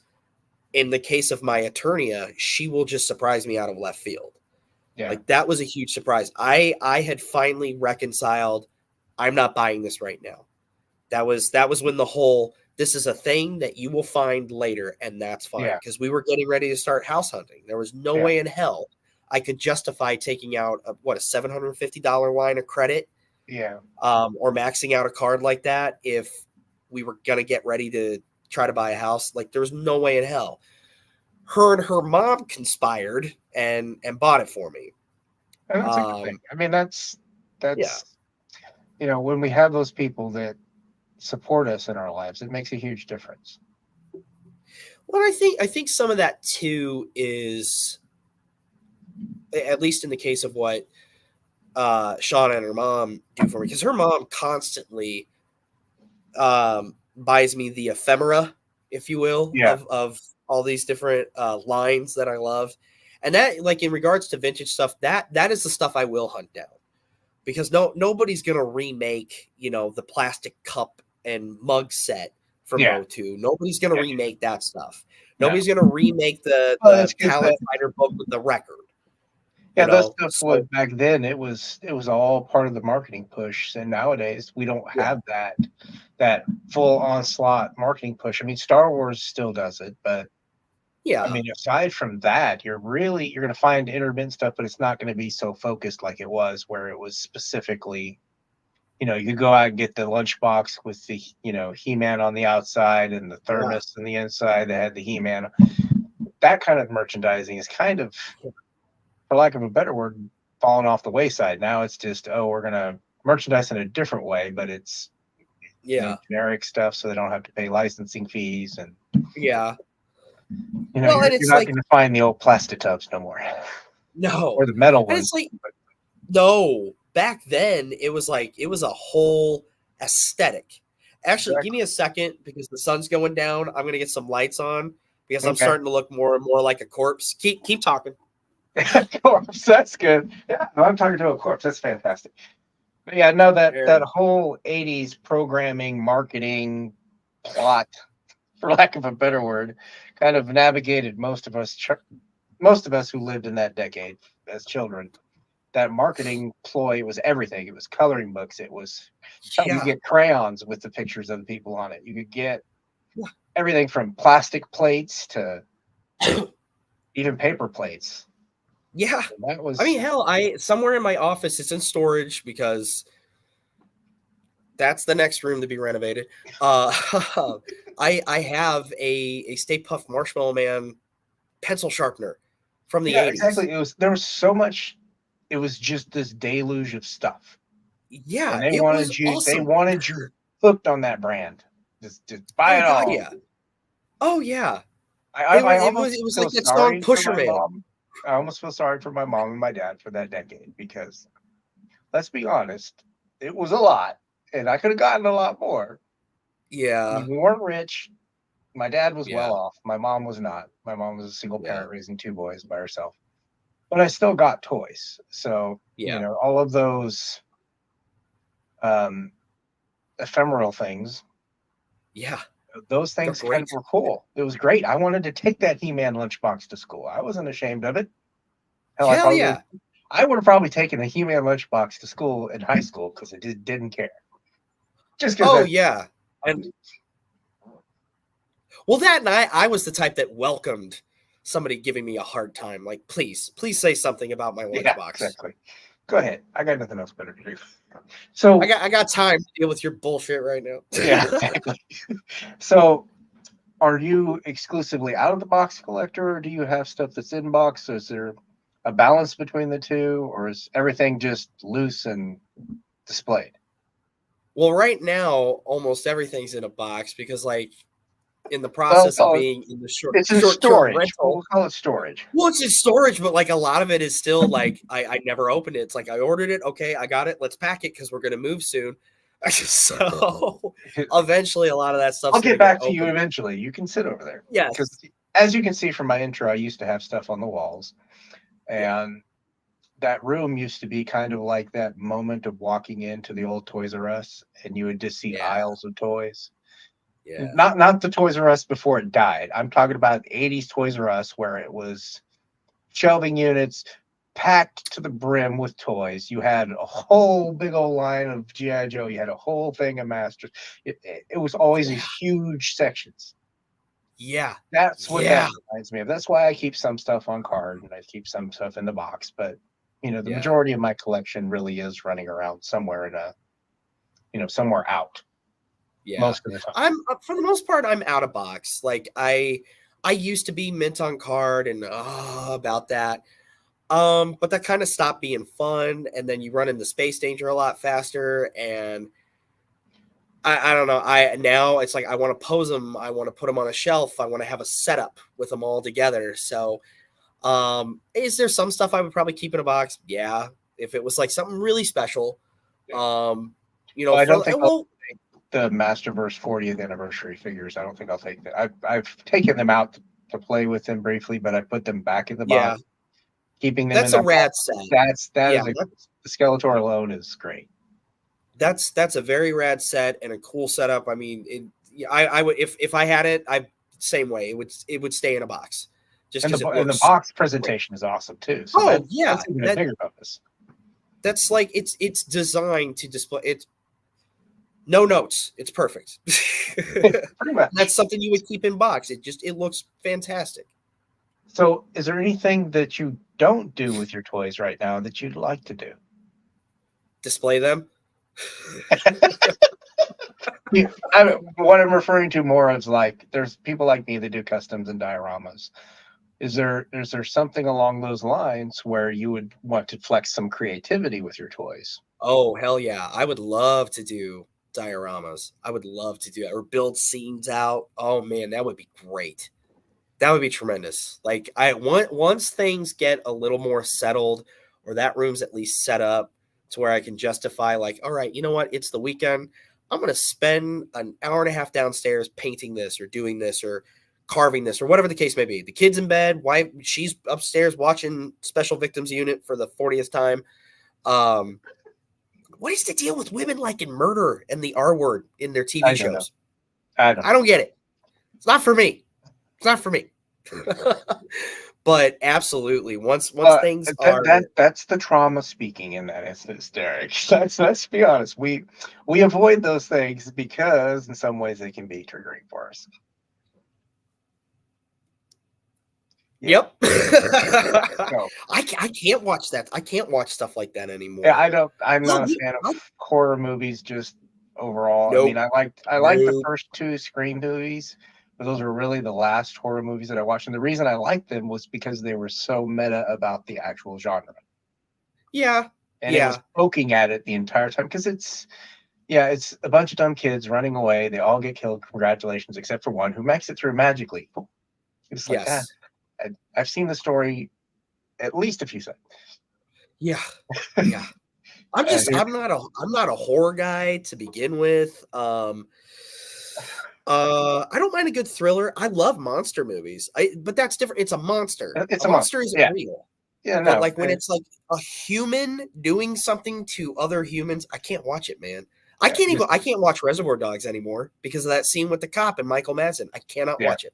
in the case of my Eternia, she will just surprise me out of left field. Yeah. Like that was a huge surprise. I had finally reconciled. I'm not buying this right now. That was when the whole, this is a thing that you will find later, and that's fine. Yeah. Because we were getting ready to start house hunting. There was no way in hell I could justify taking out a $750 line of credit, Yeah. or maxing out a card like that if we were gonna get ready to try to buy a house. Like there was no way in hell. Her and her mom conspired and bought it for me. And that's a good thing. I mean, that's Yeah. When we have those people that support us in our lives, it makes a huge difference. Well, I think some of that too is, at least in the case of what Shauna and her mom do for me, because her mom constantly buys me the ephemera, if you will, of all these different lines that I love. And that, like, in regards to vintage stuff, that is the stuff I will hunt down, because nobody's gonna remake, the plastic cup and mug set from Motu. Nobody's gonna remake that stuff. Nobody's gonna remake the Palette Fighter book with the record. Yeah, that stuff was back then. It was all part of the marketing push, and nowadays we don't have that full onslaught marketing push. I mean, Star Wars still does it, but I mean, aside from that, you're going to find intermittent stuff, but it's not going to be so focused like it was, where it was specifically, you go out and get the lunchbox with the He-Man on the outside and the thermos on the inside that had the He-Man. That kind of merchandising is kind of, for lack of a better word, fallen off the wayside. Now it's just, we're going to merchandise in a different way, but it's generic stuff, so they don't have to pay licensing fees. And well, you're not going to find the old plastic tubs no more. No. Or the metal ones. And it's like, no, back then it was a whole aesthetic. Actually, give me a second, because the sun's going down. I'm going to get some lights on, because I'm starting to look more and more like a corpse. Keep talking. Corpse, that's good. Yeah, I'm talking to a corpse. That's fantastic. But yeah, no, that whole 80s programming, marketing plot, for lack of a better word, kind of navigated most of us who lived in that decade as children. That marketing ploy was everything. It was coloring books. It was, you get crayons with the pictures of the people on it. You could get everything from plastic plates to even paper plates. Yeah. That was, I mean, hell, somewhere in my office, it's in storage, because that's the next room to be renovated. I have a Stay Puft Marshmallow Man pencil sharpener from the 80s. Exactly. There was so much. It was just this deluge of stuff. Yeah, and they wanted you. Awesome. They wanted you hooked on that brand. Just buy it all. Yeah. Oh yeah. It was like that song Pusher Man. I almost feel sorry for my mom and my dad for that decade, because let's be honest, it was a lot. and I could have gotten a lot more. Yeah. We weren't rich. My dad was Yeah. well off. My mom was not. My mom was a single parent Yeah. raising 2 boys by herself. But I still got toys. So, Yeah. all of those ephemeral things, Yeah. those They're things kind of great. were cool. It was great. I wanted to take that He-Man lunchbox to school. I wasn't ashamed of it. Hell, Hell yeah. I would have probably taken a He-Man lunchbox to school in high school because I didn't care. Just because. Oh yeah. And well, that and I was the type that welcomed somebody giving me a hard time. Like, please say something about my Yeah, lunchbox. exactly. Go ahead. I got nothing else better to do. So I got time to deal with your bullshit right now. yeah, exactly. So are you exclusively out of the box collector, or do you have stuff that's in box? Is there a balance between the two, or is everything just loose and displayed? Well, right now, almost everything's in a box because, like, in the Well, process of being in the it's in short-term storage. rental. We'll call it storage. Well, it's in storage, but like a lot of it is still like I never opened it. It's like I ordered it, okay, I got it. Let's pack it because we're gonna move soon. So eventually, a lot of that stuff's I'll gonna get back to opened. you eventually. You can sit over there. Yes. Because as you can see from my intro, I used to have stuff on the walls, and that room used to be kind of like that moment of walking into the old Toys R Us, and you would just see Yeah. aisles of toys. Yeah. Not the Toys R Us before it died. I'm talking about 80s Toys R Us where it was shelving units packed to the brim with toys. You had a whole big old line of G.I. Joe. You had a whole thing of Masters. It was always Yeah. these huge sections. Yeah. That's what Yeah. that reminds me of. That's why I keep some stuff on card and I keep some stuff in the box. But the Yeah. majority of my collection really is running around somewhere in somewhere out. Yeah. Most of the time. I'm for the most part, I'm out of box. Like I used to be mint on card and about that. But that kind of stopped being fun, and then you run into space danger a lot faster, and I don't know. Now it's like I want to pose them, I want to put them on a shelf, I want to have a setup with them all together. So, is there some stuff I would probably keep in a box? Yeah, if it was like something really special. I don't think I'll take the Masterverse 40th anniversary figures. I don't think I'll take that. I've taken them out to play with them briefly, but I put them back in the box. Keeping them that's in a rad set. The Skeletor alone is great. That's a very rad set and a cool setup. I mean, I would if I had it, same way. It would stay in a box. Just because the box presentation is awesome too. So that's even a bigger bonus. That's like it's designed to display it's no notes. It's perfect. Pretty much. That's something you would keep in box. It looks fantastic. So is there anything that you don't do with your toys right now that you'd like to do? Display them? What I'm referring to more is like there's people like me that do customs and dioramas. Is there something along those lines where you would want to flex some creativity with your toys? Oh, hell yeah. I would love to do dioramas. I would love to do that or build scenes out. Oh man, that would be great. That would be tremendous. Like once things get a little more settled or that room's at least set up to where I can justify like, all right, you know what? It's the weekend. I'm going to spend an hour and a half downstairs painting this or doing this or carving this or whatever the case may be. The kid's in bed. Wife, she's upstairs watching Special Victims Unit for the 40th time. What is the deal with women liking murder and the R word in their TV shows? I don't get it. It's not for me. It's not for me. But absolutely, once things are that's the trauma speaking in that instance, Derek. Let's be honest. We avoid those things because in some ways they can be triggering for us. Yeah. Yep. So, I can't watch that. I can't watch stuff like that anymore. Yeah, I'm not a fan of horror movies just overall. Nope. I mean, I like the first 2 Scream movies, but those were really the last horror movies that I watched. And the reason I liked them was because they were so meta about the actual genre. Yeah. And it was poking at it the entire time because it's a bunch of dumb kids running away. They all get killed. Congratulations, except for one who makes it through magically. It's like that. I've seen the story at least a few times. Yeah. Yeah. I'm not a horror guy to begin with. I don't mind a good thriller. I love monster movies. But that's different. It's a monster. It's A a monster. monster isn't Yeah. real. Yeah, But no. like when it's like a human doing something to other humans, I can't watch it, man. I can't watch Reservoir Dogs anymore because of that scene with the cop and Michael Madsen. I cannot watch it.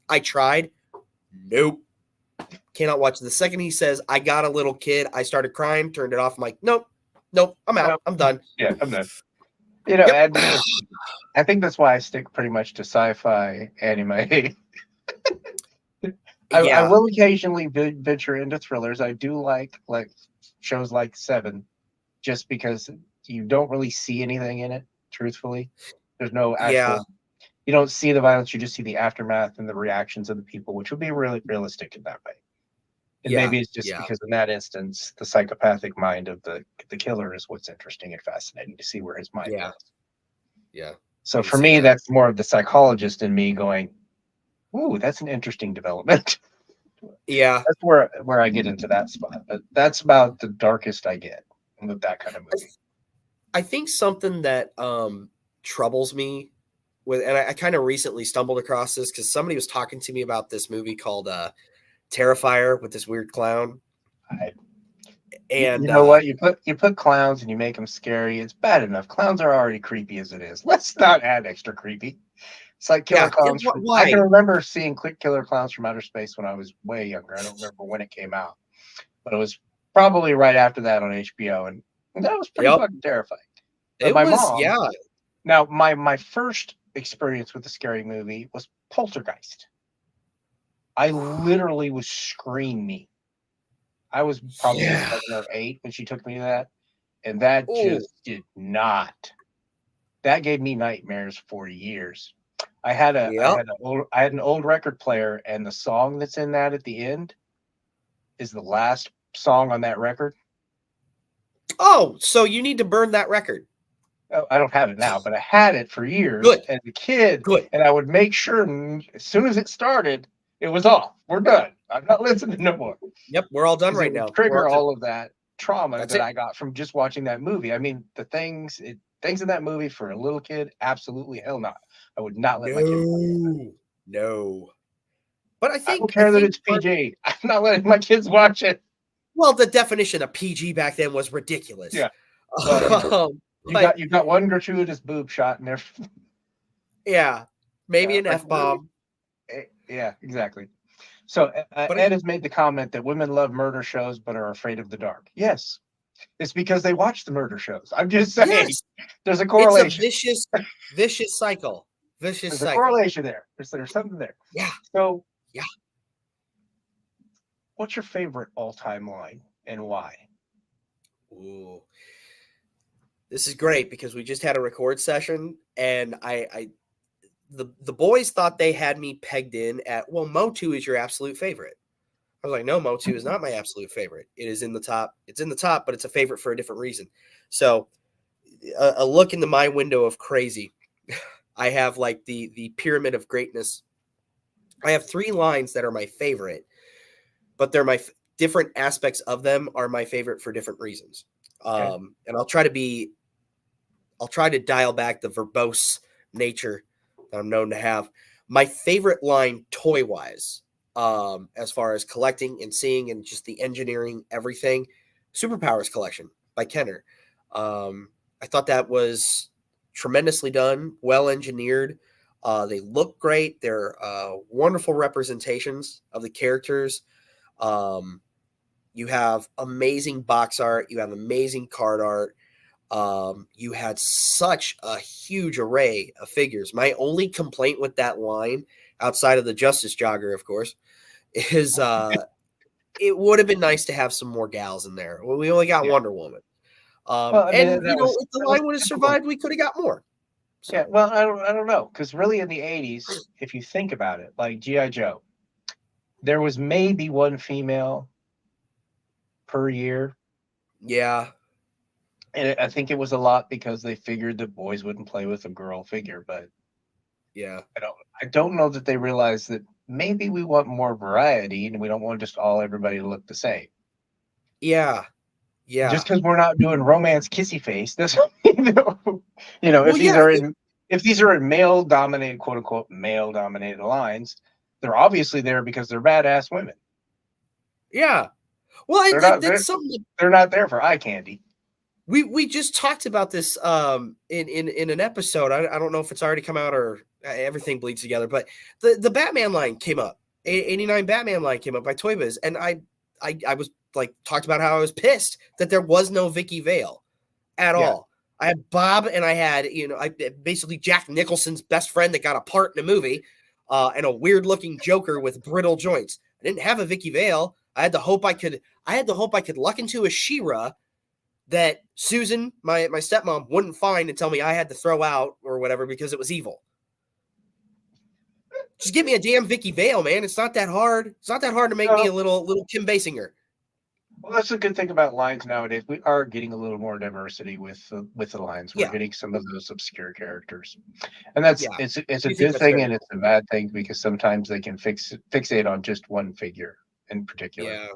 I tried. Nope. Cannot watch it. The second he says, I got a little kid, I started crying, turned it off. I'm like, nope, I'm out. I'm done. Yeah, I'm done. You know, Yep. I think that's why I stick pretty much to sci-fi anime. I will occasionally venture into thrillers. I do like shows like Seven, just because you don't really see anything in it. Truthfully, there's no actual. You don't see the violence. You just see the aftermath and the reactions of the people, which would be really realistic in that way. And maybe it's just because in that instance, the psychopathic mind of the killer is what's interesting and fascinating to see where his mind goes. Yeah. So for me, that's more of the psychologist in me going, ooh, that's an interesting development. Yeah. That's where I get into that spot. But that's about the darkest I get with that kind of movie. I think something that troubles me and I kind of recently stumbled across this because somebody was talking to me about this movie called Terrifier with this weird clown. And you know what? You put clowns and you make them scary. It's bad enough. Clowns are already creepy as it is. Let's not add extra creepy. It's like killer clowns. I can remember seeing Killer Clowns from Outer Space when I was way younger. I don't remember when it came out, but it was probably right after that on HBO, and that was pretty fucking terrifying. But my mom, Now, my first experience with a scary movie was Poltergeist. I literally was screaming. I was probably 7 or 8 when she took me to that, and that just did not. That gave me nightmares for years. I had an old record player, and the song that's in that at the end is the last song on that record. Oh, so you need to burn that record. Oh, I don't have it now, but I had it for years as a kid. And I would make sure as soon as it started, it was off. We're done. I'm not listening no more. Yep, we're all done right now. Trigger all of that trauma that I got from just watching that movie. I mean, the things in that movie for a little kid, absolutely hell not. I would not let my kid watch it. No. But I don't care that it's PG. I'm not letting my kids watch it. Well, the definition of PG back then was ridiculous. Yeah. You got one gratuitous boob shot in there. Yeah. Maybe an F-bomb. Yeah, exactly. So Ed has made the comment that women love murder shows but are afraid of the dark. Yes. It's because they watch the murder shows. I'm just saying there's a correlation. It's a vicious cycle. There's a correlation there. There's something there. Yeah. So what's your favorite all-time line and why? Ooh. This is great because we just had a record session and the boys thought they had me pegged in at, well, Motu is your absolute favorite. I was like, no, Motu is not my absolute favorite. It is in the top. It's in the top, but it's a favorite for a different reason. So a look into my window of crazy. I have like the pyramid of greatness. I have 3 lines that are my favorite, but they're my different aspects of them are my favorite for different reasons. And I'll try to dial back the verbose nature that I'm known to have. My favorite line toy-wise, as far as collecting and seeing and just the engineering, everything, Superpowers Collection by Kenner. I thought that was tremendously done, well engineered. They look great. They're wonderful representations of the characters. You have amazing box art. You have amazing card art. You had such a huge array of figures. My only complaint with that line, outside of the Justice Jogger, of course, is it would have been nice to have some more gals in there. Well, we only got Wonder Woman. If the line would have survived, we could have got more. So. Yeah, well, I don't know, because really in the 80s, if you think about it, like G.I. Joe, there was maybe one female per year. Yeah. And I think it was a lot because they figured that boys wouldn't play with a girl figure, but I don't know that they realized that maybe we want more variety and we don't want just everybody to look the same. Yeah. Yeah. Just because we're not doing romance kissy face doesn't mean Well, yeah. if these are in male dominated, quote unquote, male dominated lines, they're obviously there because they're badass women. Yeah. Well, that's something that they're not there for eye candy. we just talked about this in an episode. I don't know if it's already come out or everything bleeds together, but the Batman line came up. 89 Batman line came up by ToyBiz, and I was like talked about how I was pissed that there was no Vicky Vale at all. I had Bob, and I had basically Jack Nicholson's best friend that got a part in a movie, and a weird looking Joker with brittle joints. I didn't have a Vicky Vale. I had the hope I could luck into a She-Ra that Susan, my stepmom, wouldn't find and tell me I had to throw out or whatever because it was evil. Just give me a damn Vicky Vale, man. It's not that hard. It's not that hard to make me a little Kim Basinger. Well, that's a good thing about lines nowadays. We are getting a little more diversity with the lines. We're getting some of those obscure characters, and it's a good thing and it's a bad thing because sometimes they can fixate on just one figure in particular. Yeah.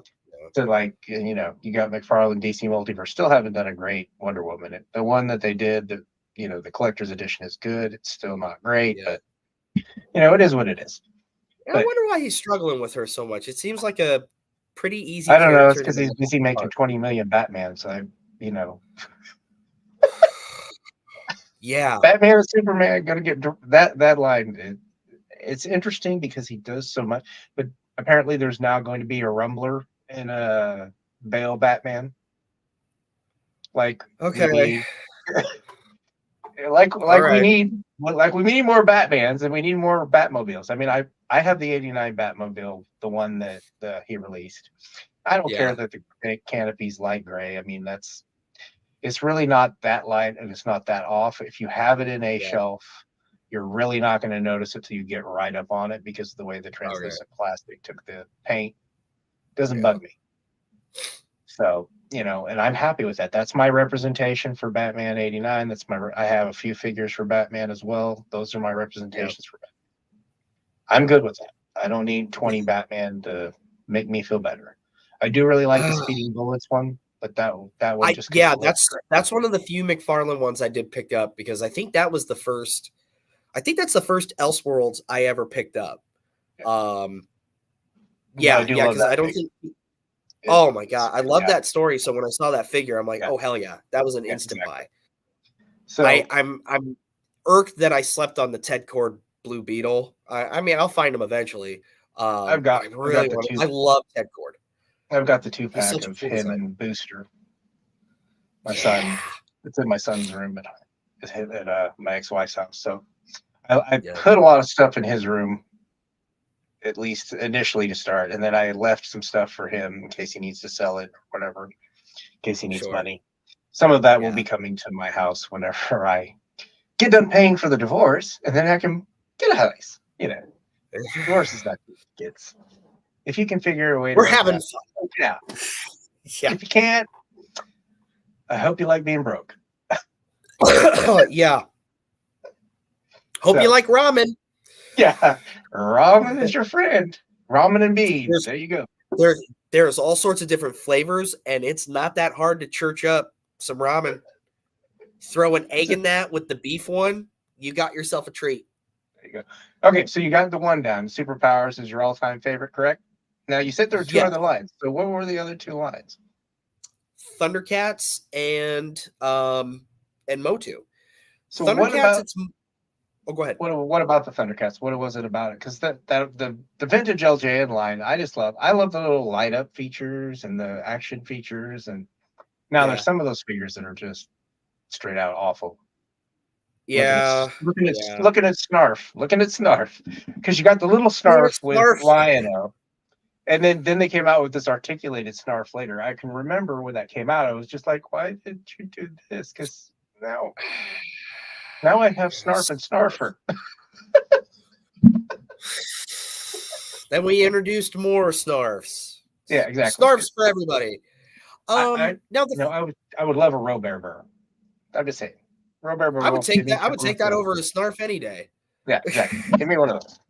So like you got McFarlane DC Multiverse still haven't done a great Wonder Woman. The one that they did, the collector's edition is good. It's still not great, but it is what it is. I wonder why he's struggling with her so much. It seems like a pretty easy. I don't know. It's because he's busy making 20 million Batman. So Yeah, Batman and Superman gonna get that line. It's interesting because he does so much, but apparently there's now going to be a Rumbler in a Bale Batman. Like okay, we need more Batmans and we need more Batmobiles. I mean, I have the '89 Batmobile, the one that he released. I don't care that the canopy's light gray. I mean, it's really not that light and it's not that off. If you have it in a shelf, you're really not going to notice it till you get right up on it because of the way the translucent plastic took the paint. Doesn't bug me. So, and I'm happy with that. That's my representation for Batman '89. I have a few figures for Batman as well. Those are my representations for Batman. I'm good with that. I don't need 20 Batman to make me feel better. I do really like the Speeding Bullets one, but that one just that's one of the few McFarlane ones I did pick up because I think that was the first. I think that's the first Elseworlds I ever picked up. Because I don't think. Oh my god, I love that story. So when I saw that figure, I'm like, oh hell yeah, that was an instant buy. So I'm irked that I slept on the Ted Cord Blue Beetle. I mean, I'll find him eventually. I love Ted Cord. I've got the 2-pack of him and Booster. My son, it's in my son's room at my ex-wife's house. So I put a lot of stuff in his room, at least initially to start, and then I left some stuff for him in case he needs to sell it or whatever, in case he needs money. Some of that will be coming to my house whenever I get done paying for the divorce, and then I can get a house. Divorce is not kids. If you can figure a way, we're having fun. Yeah. If you can't, I hope you like being broke. Yeah. Hope you like ramen. Yeah, ramen is your friend. Ramen and beans. There you go. There's all sorts of different flavors, and it's not that hard to church up some ramen. Throw an egg in that with the beef one. You got yourself a treat. There you go. Okay, so you got the one down. Superpowers is your all-time favorite, correct? Now you said there are two other lines. So what were the other two lines? Thundercats and Motu. So Thundercats, go ahead. What about the Thundercats? What was it about it? Because the vintage LJN line, I love the little light up features and the action features, and now there's some of those figures that are just straight out awful. Yeah. Looking at Snarf, because you got the little Snarf with Lion-O, and then they came out with this articulated Snarf later. I can remember when that came out. I was just like, why did you do this? Because now I have Snarf and Snarfer. Then we introduced more Snarfs. Yeah, exactly. Snarfs for everybody. I would love a Robert. I'm just saying. Robert. I would take that. I would take that over a Snarf any day. Yeah, exactly. Give me one of those.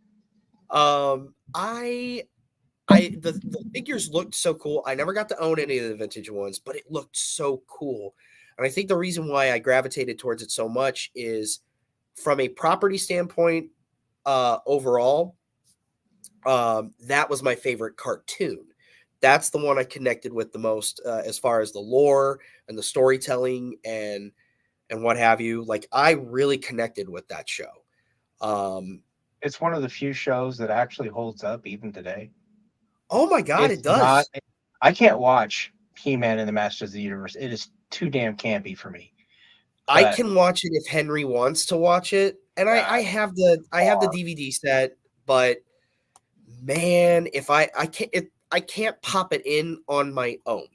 The figures looked so cool. I never got to own any of the vintage ones, but it looked so cool. And I think the reason why I gravitated towards it so much is from a property standpoint, overall, that was my favorite cartoon. That's the one I connected with the most, as far as the lore and the storytelling and what have you. Like, I really connected with that show. It's one of the few shows that actually holds up even today. Oh my God, It's it not. does. I can't watch He-Man and the Masters of the Universe. It is too damn campy for me. I But can watch it if Henry wants to watch it, and I uh, have the DVD set, but man, if I can't pop it in on my own.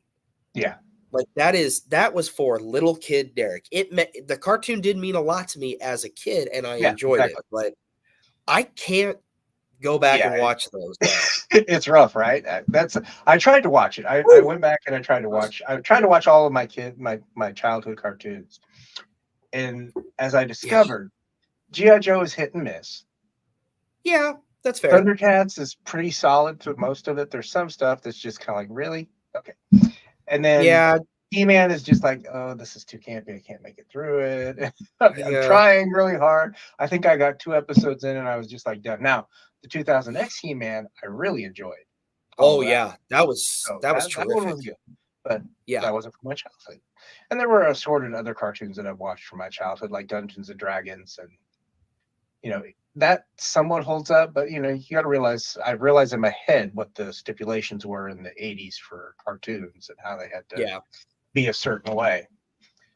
yeah, Like, that was for little kid Derek. The cartoon did mean a lot to me as a kid, and I yeah, enjoyed it, exactly. but I can't go back Yeah, and watch those now. it's rough, right? I tried to watch it. I went back and I tried to watch. I tried to watch all of my childhood cartoons, and as I Yeah, discovered, GI Joe is hit and miss. yeah, that's fair. Thundercats is pretty solid to most of it. There's some stuff that's just kind of like, really? Okay. And then Yeah, He-Man is just like, oh, this is too campy. I can't make it through it. I'm yeah. trying really hard. I think I got 2 episodes in and I was just like done. Now, the 2000X He-Man, I really enjoyed all Oh of that. yeah, that was So that was that one was terrific. good, but Yeah, that wasn't from my childhood. And there were assorted other cartoons that I've watched from my childhood, like Dungeons and Dragons, and you know that somewhat holds up. But you got to realize, I realized in my head what the stipulations were in the '80s for cartoons and how they had to yeah, be a certain way.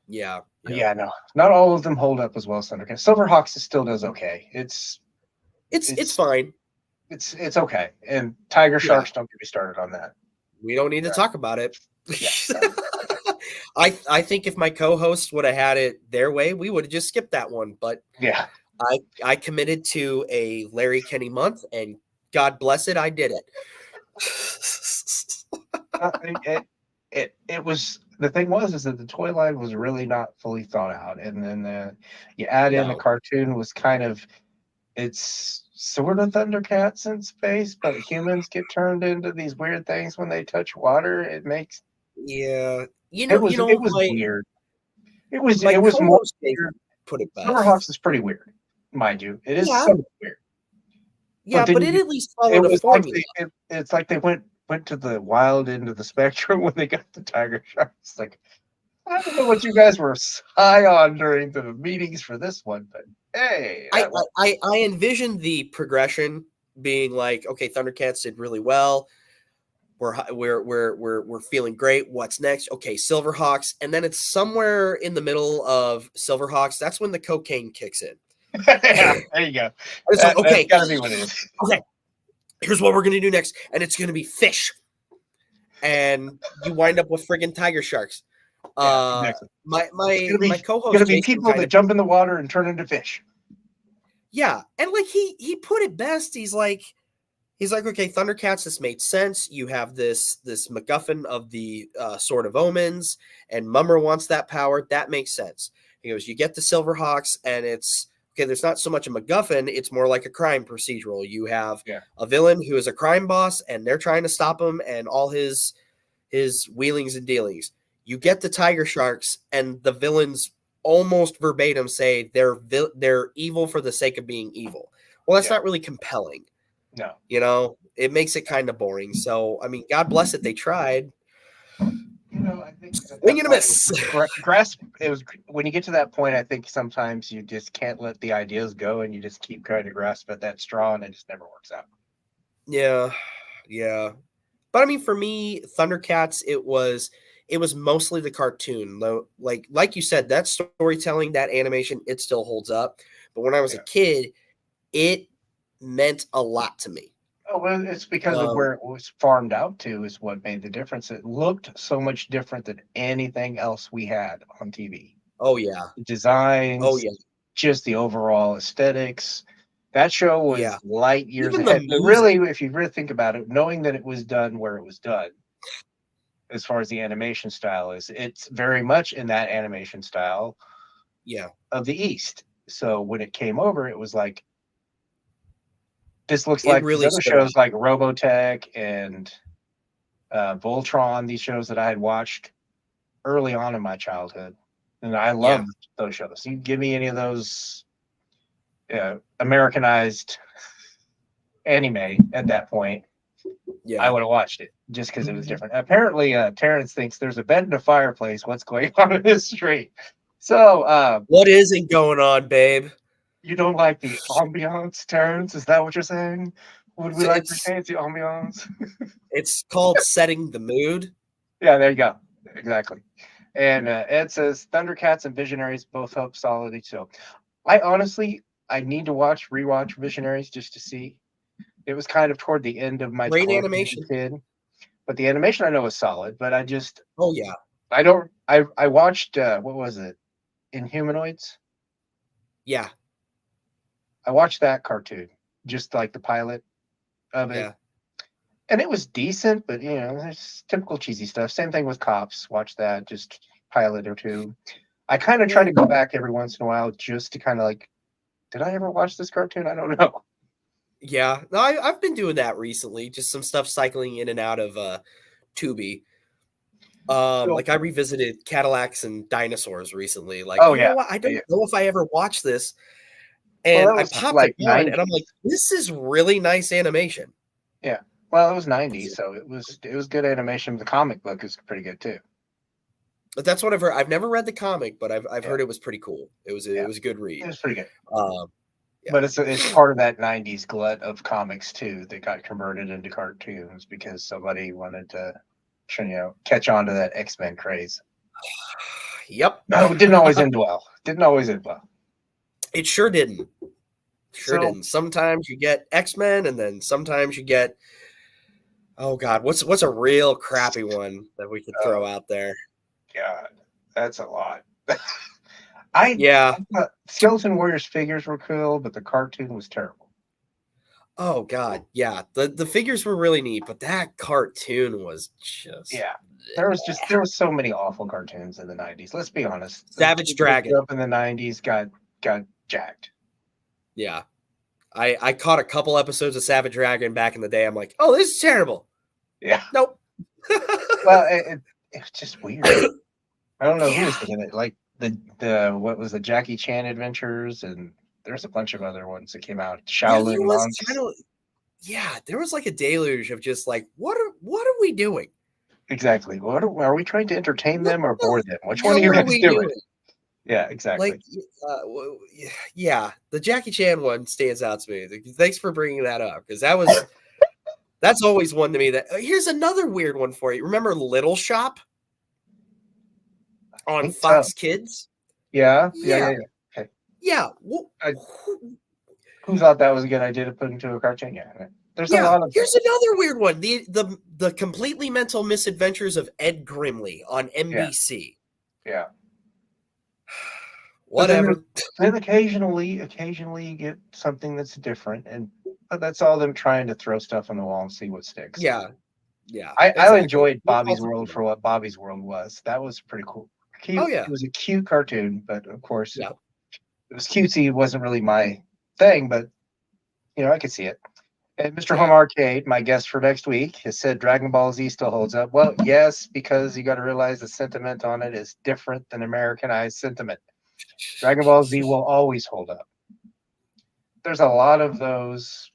yeah, But yeah. yeah, no, not all of them hold up as well as Thundercats. Silverhawks still does okay. It's It's fine. it's okay. And Tiger Yeah, Sharks, don't get me started on that. we don't need to talk about it. Yeah, no, okay. I think if my co-hosts would have had it their way, we would have just skipped that one. But Yeah. I committed to a Larry Kenny month, and God bless it, I did it. It was, the thing was is that the toy line was really not fully thought out, and then you add in the No, cartoon was kind of, it's sort of Thundercats in space, but humans get turned into these weird things when they touch water. It makes yeah, it was weird. my It was more co-host weird. put it Silverhawks best. is pretty weird, mind you. It is Yeah, somewhat weird, but yeah, then but it at least it followed a was like formula. it's like they went to the wild end of the spectrum when they got the tiger sharks. Like, I don't know what you guys were high on during the meetings for this one, but hey, I, that one. I envisioned the progression being like, okay, Thundercats did really well. We're feeling great. What's next? Okay, Silverhawks, and then it's somewhere in the middle of Silverhawks. That's when the cocaine kicks in. Yeah, there you go. It's like, That's okay, got to be what it is. okay, here's what we're gonna do next, and it's gonna be fish, and you wind up with friggin' tiger sharks. Yeah, exactly. My It's my gonna be my it's gonna co-host be Jason people kind that of, jump in the water and turn into fish. yeah, and like he put it best. He's like, okay, Thundercats, this made sense. You have this MacGuffin of the Sword of Omens, and Mummer wants that power. That makes sense. He goes, you get the Silverhawks, and it's okay. There's not so much a MacGuffin; it's more like a crime procedural. You have Yeah, a villain who is a crime boss, and they're trying to stop him, and all his wheelings and dealings. You get the Tiger Sharks, and the villains almost verbatim say they're evil for the sake of being evil. Well, that's yeah, not really compelling. no. It makes it kind of boring. So, I mean, God bless it. They tried. I think at Swing that and a point it was miss. just grasp. It was when you get to that point. I think sometimes you just can't let the ideas go, and you just keep trying to grasp at that straw, and it just never works out. Yeah. Yeah. But I mean, for me, Thundercats, it was mostly the cartoon. Though, like you said, that storytelling, that animation, it still holds up. But when I was a Yeah. kid, it meant a lot to me. Oh, well, it's because of Um, where it was farmed out to is what made the difference. It looked so much different than anything else we had on TV. oh yeah. The Oh designs, yeah. just the overall aesthetics. That show Yeah. was light years Even the ahead. But music. really, if you really think about it, knowing that it was done where it was done, as far as the animation style is, it's very much in that animation style Yeah. of the East. So when it came over, it was like this looks It like these really other stood out. shows like Robotech and Voltron, these shows that I had watched early on in my childhood. And I loved those shows. You give me any of those Americanized anime at that point, I Yeah. would have watched it just because it was different. Apparently, Terrence thinks there's a bed in a fireplace. What's going on in this street? So, What isn't going on, babe? you don't like the ambiance, Terrence? Is that what you're saying? Would we like to It's change the ambiance? it's called setting the mood. Yeah, there you go. Exactly. And Ed says Thundercats and Visionaries both hope solidly. So, I need to rewatch Visionaries just to see. It was kind of toward the end of my Great tour as animation. a kid, but the animation I know is solid. But Oh yeah. I don't. I watched what was it? Inhumanoids. Yeah. I watched that cartoon, just like the pilot of it, Yeah. and it was decent. But there's typical cheesy stuff. Same thing with Cops. Watch that, just pilot or two. I kind of try to go back every once in a while just to kind of like, did I ever watch this cartoon? I don't know. Yeah. No, I've been doing that recently. Just some stuff cycling in and out of Tubi. Like I revisited Cadillacs and Dinosaurs recently. Like, Oh you know yeah, what? I don't yeah. know if I ever watched this. Well, And that I was popped it like on and I'm 90s. like, this is really nice animation. Yeah. Well, it was 90s, so it was good animation. The comic book is pretty good too. But that's what I've heard. I've never read the comic, but I've Yeah. heard it was pretty cool. It was Yeah. a good read. It was pretty good. Yeah. But it's part of that 90s glut of comics too that got converted into cartoons because somebody wanted to catch on to that X-Men craze. Yep. No, it didn't always end well. It sure didn't. Sure So, didn't. Sometimes you get X-Men and then sometimes you get, oh God, what's a real crappy one that we could throw out there? God, that's a lot. Yeah. I thought Skeleton Warriors figures were cool, but the cartoon was terrible. Oh God. Yeah. The figures were really neat, but that cartoon was just Yeah. There was so many awful cartoons in the 90s. Let's be honest. The Savage kids that grew Dragon. up in the 90s got jacked. Yeah. I caught a couple episodes of Savage Dragon back in the day. I'm like, oh, this is terrible. Yeah. Nope. Well, it's just weird. I don't know who was thinking it. Like the what was the Jackie Chan Adventures, and there's a bunch of other ones that came out. Shaolin Monks. There was like a deluge of just like, what are we doing? Exactly. Are we trying to entertain them or bore them? Which one What are you are guys we doing? doing? Yeah, exactly. Like, yeah, the Jackie Chan one stands out to me. Thanks for bringing that up because that's always one to me. That here's another weird one for you. Remember Little Shop on Fox Kids? Yeah. Okay. Yeah. Who thought that was a good idea to put into a cartoon? Yeah. There's a lot of. Here's another weird one. The completely mental misadventures of Ed Grimley on NBC. Yeah. Whatever. Then occasionally you get something that's different, but that's all them trying to throw stuff on the wall and see what sticks. Yeah. I enjoyed Bobby's World for what Bobby's World was. That was pretty cool. Cute. Oh yeah. It was a cute cartoon, but of course it was cutesy. It wasn't really my thing, but I could see it. And Mr. Home Arcade, my guest for next week, has said Dragon Ball Z still holds up. Well, yes, because you got to realize the sentiment on it is different than Americanized sentiment. Dragon Ball Z will always hold up. There's a lot of those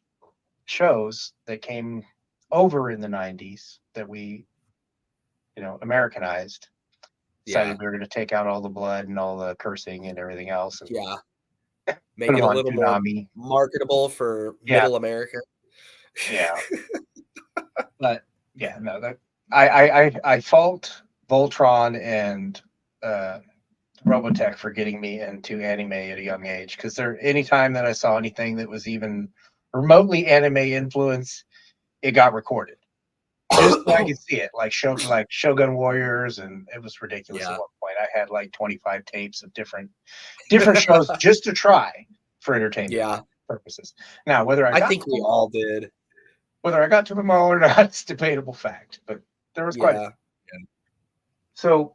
shows that came over in the 90s that we, Americanized. Decided we were going to take out all the blood and all the cursing and everything else. And make it a little more marketable for middle America. Yeah. But no, that I fault Voltron and Robotech for getting me into anime at a young age, because anytime that I saw anything that was even remotely anime influence, it got recorded. Just so I could see it, like Shogun Warriors, and it was ridiculous. At one point, I had like 25 tapes of different shows just to try for entertainment purposes. Now, I think we all did. Whether I got to them all or not, it's a debatable fact, but there was quite a few. So,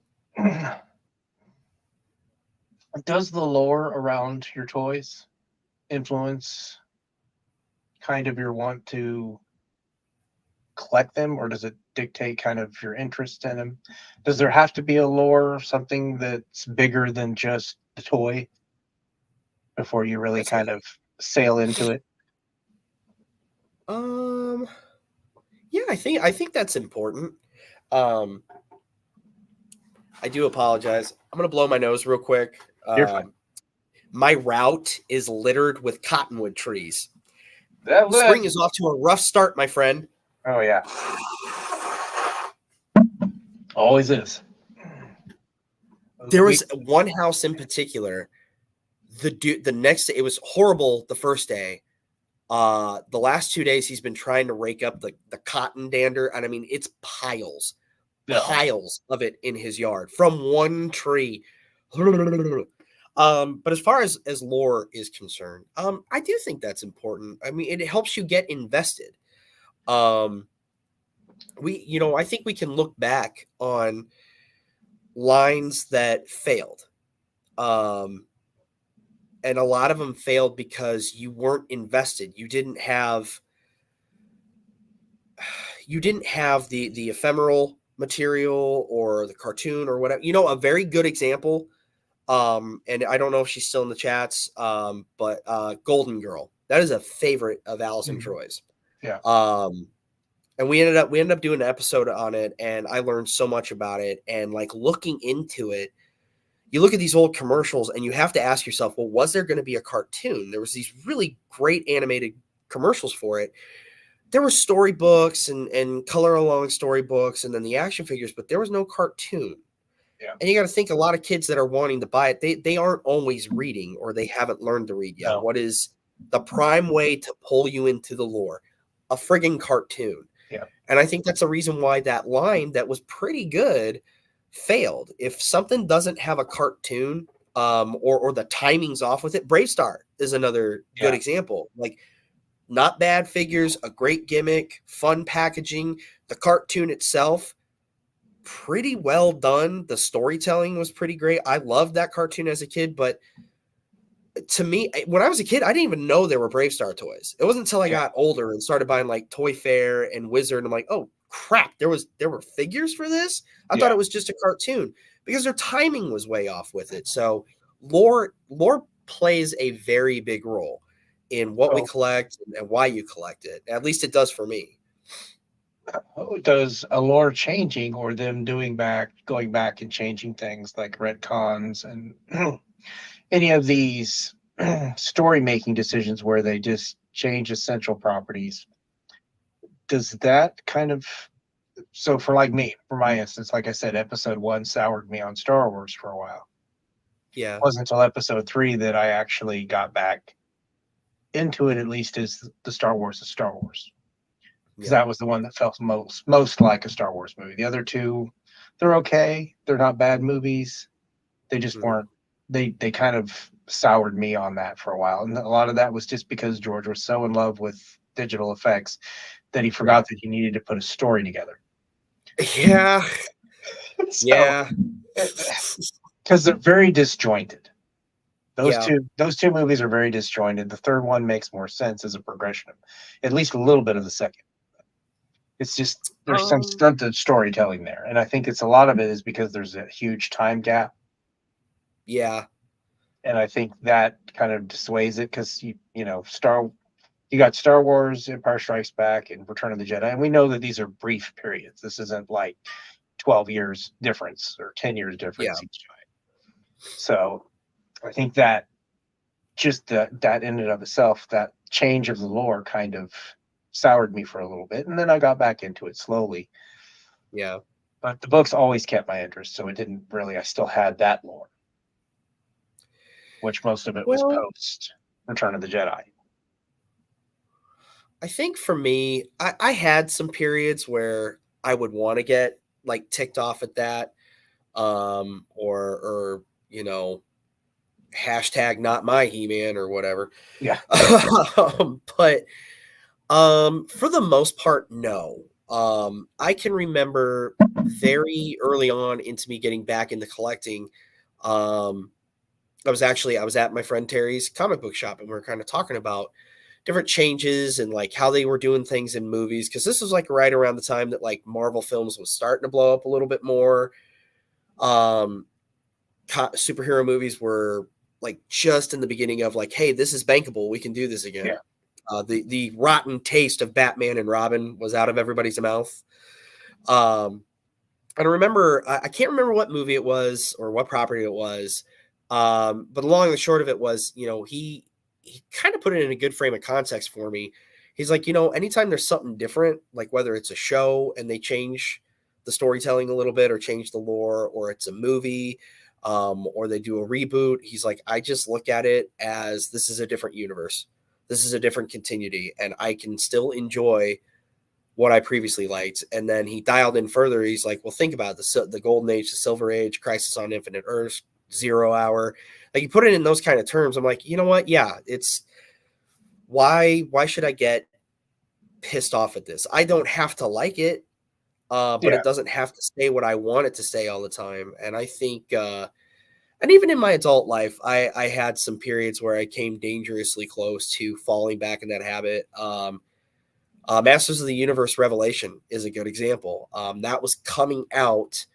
does the lore around your toys influence kind of your want to collect them, or does it dictate kind of your interest in them? Does there have to be a lore, something that's bigger than just the toy before you really That's a, kind of sail into it? um, yeah, I think that's important. Um, I do apologize. I'm gonna blow my nose real quick. You're fine. My route is littered with cottonwood trees. That Spring list. is off to a rough start, my friend. Oh yeah, always is. There We was one house in particular. The next day, it was horrible the first day. The last 2 days he's been trying to rake up the cotton dander, and I mean it's no. piles of it in his yard from one tree. But as far as lore is concerned, I do think that's important. I mean, it helps you get invested. Um, I think we can look back on lines that failed. Um, and a lot of them failed because you weren't invested. You didn't have the ephemeral material or the cartoon or whatever. A very good example. And I don't know if she's still in the chats, but Golden Girl. That is a favorite of Allison Mhm. Troy's. Yeah. And we ended up doing an episode on it, and I learned so much about it. And like looking into it, you look at these old commercials and you have to ask yourself, well, was there going to be a cartoon? There was these really great animated commercials for it. There were storybooks and color along storybooks and then the action figures, but there was no cartoon. Yeah. And you got to think a lot of kids that are wanting to buy it, they aren't always reading or they haven't learned to read yet. No. What is the prime way to pull you into the lore? A friggin' cartoon. Yeah. And I think that's the reason why that line that was pretty good failed. If something doesn't have a cartoon, or the timing's off with it, Brave Star is another good Yeah. example. Like not bad figures, a great gimmick, fun packaging, the cartoon itself pretty well done. The storytelling was pretty great. I loved that cartoon as a kid, but to me, when I was a kid, I didn't even know there were Brave Star toys. It wasn't until I Yeah. got older and started buying like Toy Fair and Wizard. And I'm like, oh crap, there were figures for this. I thought Yeah. it was just a cartoon because their timing was way off with it. So lore plays a very big role in what we So, collect and why you collect it. At least it does for me. does a lore changing or them going back and changing things like retcons and any of these story making decisions where they just change essential properties? Does that kind of, so for like me, for my instance, like I said, episode one soured me on Star Wars for a while. Yeah. It wasn't until episode three that I actually got back into it, at least as the Star Wars is Star Wars. Because Yeah. that was the one that felt most like a Star Wars movie. The other two, they're okay. They're not bad movies. They just weren't. They kind of soured me on that for a while, and a lot of that was just because George was so in love with digital effects that he forgot that he needed to put a story together. Yeah. So, Yeah. because they're very disjointed. Those Yeah. two movies are very disjointed. The third one makes more sense as a progression of at least a little bit of the second. It's just there's some Um, stunted storytelling there, and I think it's a lot of it is because there's a huge time gap, yeah. and I think that kind of dissuades it because you got Star Wars, Empire Strikes Back, and Return of the Jedi, and we know that these are brief periods. This isn't like 12 years difference or 10 years Yeah. difference each time. So I think that just that in and of itself, that change of the lore kind of soured me for a little bit, and then I got back into it slowly. Yeah. But the books always kept my interest, so it didn't really. I still had that lore, which most of it was Well, post Return of the Jedi. I think for me, I had some periods where I would want to get like ticked off at that, or hashtag not my He-Man or whatever. Yeah, But for the most part, no. I can remember very early on into me getting back into collecting. I was at my friend Terry's comic book shop, and we were kind of talking about different changes and like how they were doing things in movies. Cause this was like right around the time that like Marvel films was starting to blow up a little bit more. Superhero movies were like just in the beginning of like, hey, this is bankable. We can do this again. Yeah. The rotten taste of Batman and Robin was out of everybody's mouth. And I remember, I can't remember what movie it was or what property it was. But long and the short of it was, he kind of put it in a good frame of context for me. He's like, anytime there's something different, like whether it's a show and they change the storytelling a little bit or change the lore, or it's a movie, or they do a reboot, he's like, I just look at it as this is a different universe. This is a different continuity, and I can still enjoy what I previously liked. And then he dialed in further. He's like, well, think about the golden age, the silver age, Crisis on Infinite Earths, 0 Hour. Like, you put it in those kind of terms. I'm like, you know what? Yeah, it's why should I get pissed off at this? I don't have to like it, but Yeah. it doesn't have to stay what I want it to stay all the time. And I think, and even in my adult life, I had some periods where I came dangerously close to falling back in that habit. Masters of the Universe Revelation is a good example. That was coming out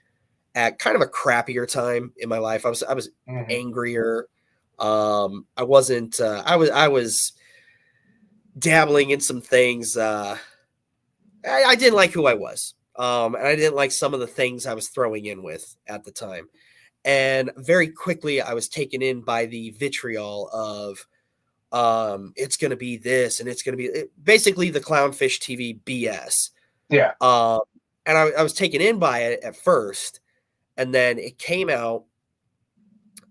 at kind of a crappier time in my life. I was angrier. I wasn't. I was dabbling in some things. I didn't like who I was, and I didn't like some of the things I was throwing in with at the time. And very quickly, I was taken in by the vitriol of it's going to be this and it's going to be basically the Clownfish TV BS. Yeah. And I was taken in by it at first, and then it came out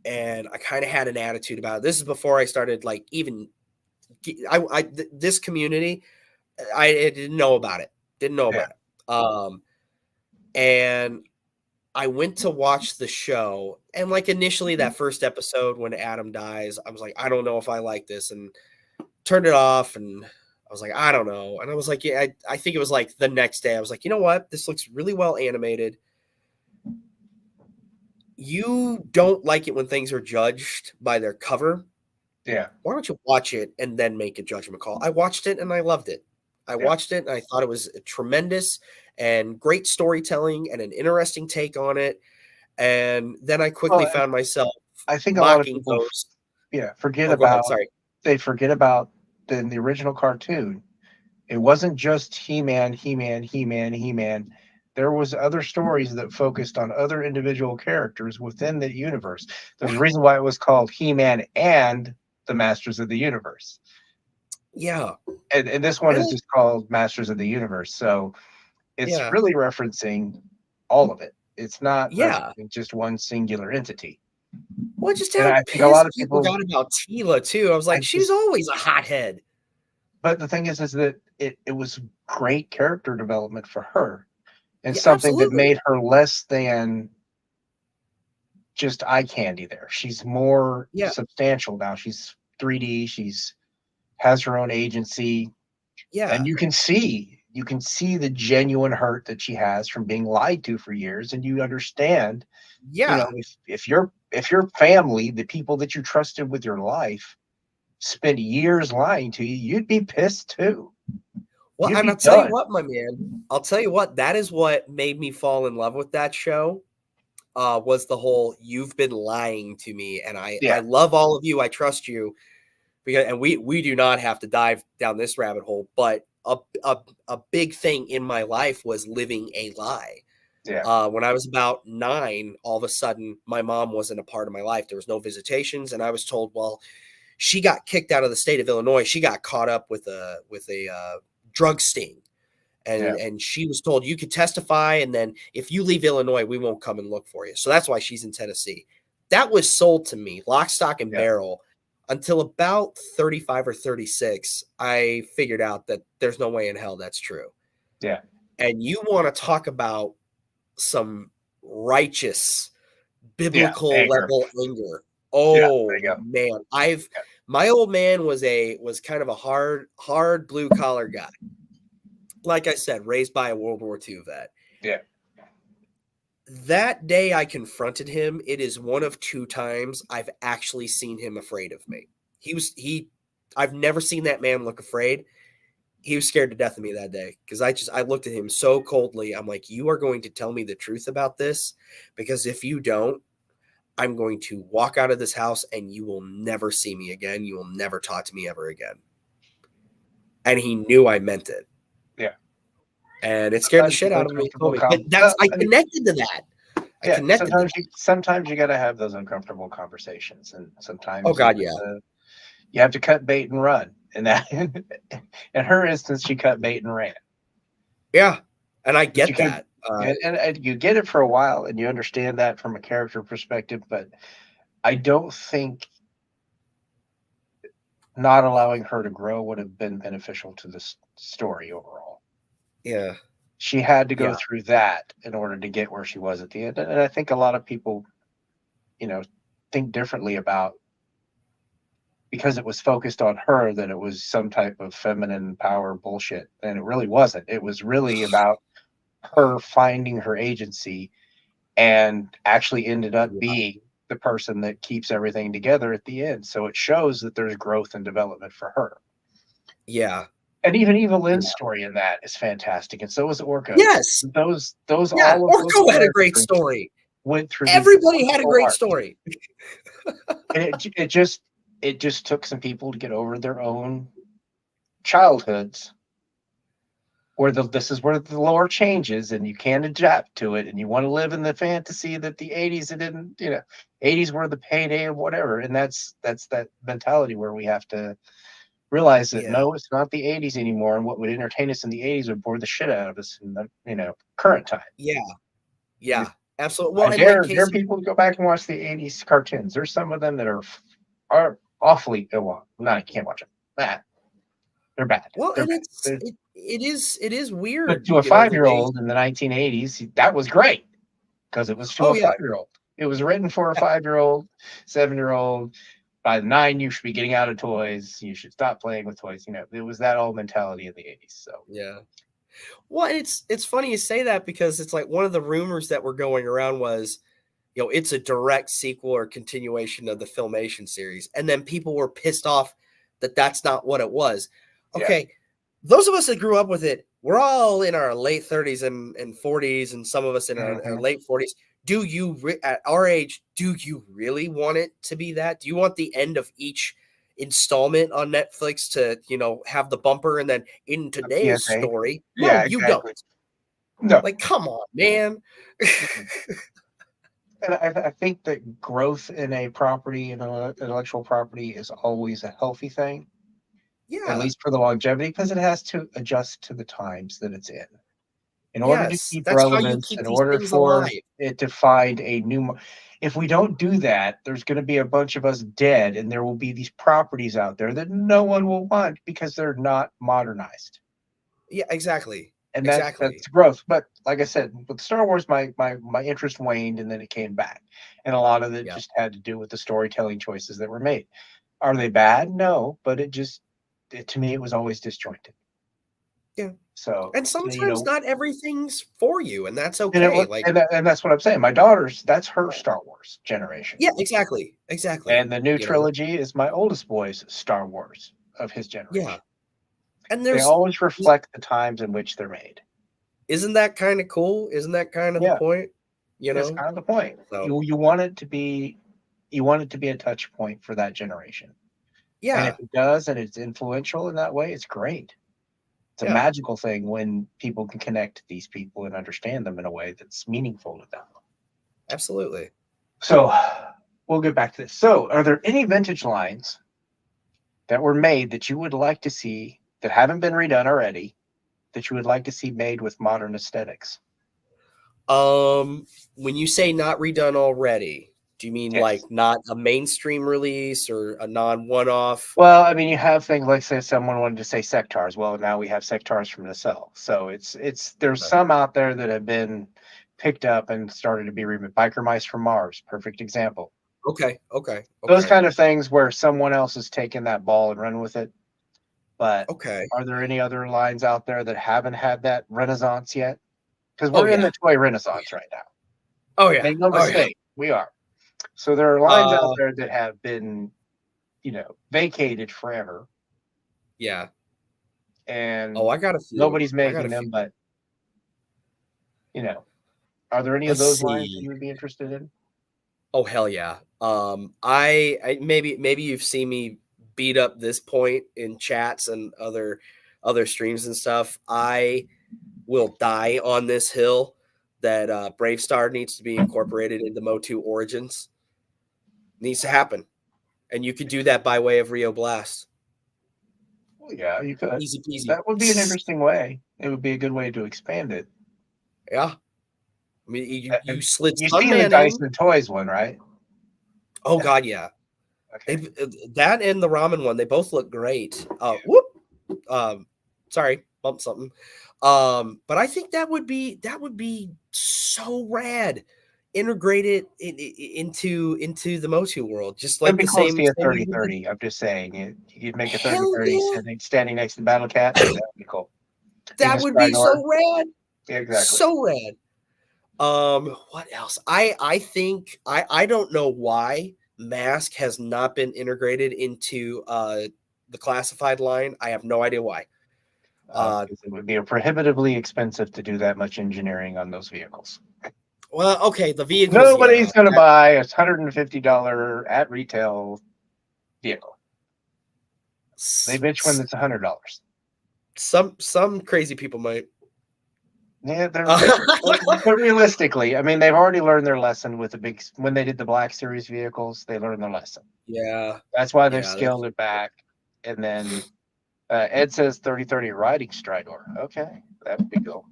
and I kind of had an attitude about it. This is before I started like even this community. I didn't know about it. And I went to watch the show, and like initially that first episode when Adam dies, I was like, I don't know if I like this, and turned it off. And I was like, I don't know. And I was like, yeah, I think it was like the next day. I was like, you know what? This looks really well animated. You don't like it when things are judged by their cover. Yeah. Why don't you watch it and then make a judgment call? I watched it and I loved it. I watched it and I thought it was tremendous and great storytelling and an interesting take on it. And then I quickly found myself I think a lot of mocking people those. forget Oh, go ahead. about Sorry. they forget about the original cartoon. It wasn't just He-Man, He-Man, He-Man, He-Man. There was other stories that focused on other individual characters within the universe. There's a reason why it was called He-Man and the Masters of the Universe. Yeah. And this one is just called Masters of the Universe. So it's really referencing all of it. It's not referencing just one singular entity. Well, just And how I think a pissed lot of people got about Tila too. I was like, she was always a hothead. But the thing is that it was great character development for her, and Yeah, something that absolutely. made her less than just eye candy there. She's more substantial now. She's 3D. She's has her own agency. Yeah. And you can see the genuine hurt that she has from being lied to for years, and you understand. Yeah. You know, if your family, the people that you trusted with your life, spent years lying to you, you'd be pissed too. Well, and I'll tell you what, my man, I'll tell you what, that is what made me fall in love with that show, was the whole, you've been lying to me. And I love all of you. I trust you. And we do not have to dive down this rabbit hole, but a big thing in my life was living a lie. Yeah. When I was about 9, all of a sudden my mom wasn't a part of my life. There was no visitations. And I was told, well, she got kicked out of the state of Illinois. She got caught up with a drug sting. And she was told, you could testify. And then if you leave Illinois, we won't come and look for you. So that's why she's in Tennessee. That was sold to me, lock, stock, and barrel. Until about 35 or 36, I figured out that there's no way in hell that's true. Yeah. And you want to talk about some righteous, biblical level anger. Oh, man. My old man was kind of a hard blue collar guy. Like I said, raised by a World War II vet. Yeah. That day I confronted him, it is one of 2 times I've actually seen him afraid of me. I've never seen that man look afraid. He was scared to death of me that day because I looked at him so coldly. I'm like, you are going to tell me the truth about this, because if you don't, I'm going to walk out of this house and you will never see me again. You will never talk to me ever again. And he knew I meant it. Yeah. And it scared the shit out of me. I connected to that. Sometimes you got to have those uncomfortable conversations, and sometimes oh god, you have to cut bait and run. And that, in her instance, she cut bait and ran. Yeah, and I get that. And you get it for a while, and you understand that from a character perspective. But I don't think not allowing her to grow would have been beneficial to this story overall. Yeah. She had to go through that in order to get where she was at the end. And I think a lot of people, think differently about, because it was focused on her, that it was some type of feminine power bullshit. And it really wasn't. It was really about her finding her agency, and actually ended up being the person that keeps everything together at the end. So it shows that there's growth and development for her. Yeah. And even Evelyn's story in that is fantastic, and so was Orko. Yes, Orko had a great story. Went through. Everybody had a great story. And it just took some people to get over their own childhoods, where this is where the lore changes, and you can't adapt to it, and you want to live in the fantasy that the 80s, it didn't, 80s were the payday of whatever, and that's that mentality where we have to realize that no, it's not the 80s anymore, and what would entertain us in the 80s would bore the shit out of us in the current time. Yeah, absolutely. Well, I dare people to go back and watch the 80s cartoons. There's some of them that are awfully ill. No, I can't watch them. They're bad. Well, They're and bad. it is weird. But to a 5-year-old in the 1980s, that was great, because it was to a 5-year-old. It was written for a 5-year-old, 7-year-old. By 9, you should be getting out of toys. You should stop playing with toys. It was that old mentality in the 80s. So yeah. Well, it's funny you say that, because it's like one of the rumors that were going around was, it's a direct sequel or continuation of the Filmation series, and then people were pissed off that that's not what it was. Okay, those of us that grew up with it, we're all in our late 30s and 40s, and some of us in our late 40s. Do you, at our age, do you really want it to be that? Do you want the end of each installment on Netflix to, have the bumper and then in today's story? No, you don't. No. Like, come on, man. And I think that growth in a property, in intellectual property, is always a healthy thing. Yeah. At least for the longevity, because it has to adjust to the times that it's in. In order to keep relevance, in order for it to find a new. If we don't do that, there's going to be a bunch of us dead, and there will be these properties out there that no one will want because they're not modernized. Yeah, exactly. And that's growth. But like I said, with Star Wars, my interest waned, and then it came back. And a lot of it just had to do with the storytelling choices that were made. Are they bad? No, but to me, it was always disjointed. Yeah. So, and sometimes not everything's for you, and that's okay. And that's what I'm saying. My daughter's, that's her Star Wars generation. Yeah, exactly. And the new trilogy is my oldest boy's Star Wars of his generation. Yeah. And they always reflect the times in which they're made. Isn't that kind of cool? Isn't that kind of the point? That's kind of the point. So, you want it to be a touch point for that generation. Yeah. And if it does, and it's influential in that way, it's great. It's a magical thing when people can connect to these people and understand them in a way that's meaningful to them. Absolutely. So we'll get back to this. So are there any vintage lines that were made that you would like to see that haven't been redone already, that you would like to see made with modern aesthetics? When you say not redone already, do you mean like not a mainstream release or a non-one-off? Well, I mean, you have things like, say, someone wanted to say sectars. Well, now we have sectars from the cell. So there's some out there that have been picked up and started to be remade. Biker Mice from Mars, perfect example. Okay. Those kind of things where someone else has taken that ball and run with it. But are there any other lines out there that haven't had that renaissance yet? Because we're in the toy renaissance right now. Oh, yeah. Make no mistake, we are. So there are lines out there that have been, vacated forever. Yeah. and Oh, I got a few. nobody's I got a making few. them. But are there any of Let's those lines that see. you would be interested in? Oh hell yeah. I maybe you've seen me beat up this point in chats and other streams and stuff. I will die on this hill that Brave Star needs to be incorporated into Motu Origins. Needs to happen. And you could do that by way of Rio Blast. Well, yeah, you could. Easy peasy. That would be an interesting way. It would be a good way to expand it. Yeah. I mean, you And slid you've seen the Sunman in. Dyson Toys one, right? Oh God, yeah. Okay. That and the ramen one, they both look great. Whoop. Sorry, bumped something. But I think that would be so rad. Integrated into the Motu world, just It'd like be the cool to same. see a Same you did. 30-30. I'm just saying, you'd make a Hell 30-30 yeah, standing next to Battle Cat. That would be cool. that would be Stridor. so rad. Yeah, exactly. So rad. What else? I think I don't know why Mask has not been integrated into the classified line. I have no idea why. 'Cause it would be prohibitively expensive to do that much engineering on those vehicles. Well, okay, the vehicles. Nobody's Yeah, going to buy a $150 at retail vehicle. They bitch when it's $100. Some crazy people might. Yeah, but realistically, I mean, they've already learned their lesson with when they did the Black Series vehicles. They learned their lesson. Yeah, That's why they've yeah, scaled it back. And then Ed says 30-30 riding Stridor. Okay, that would be cool.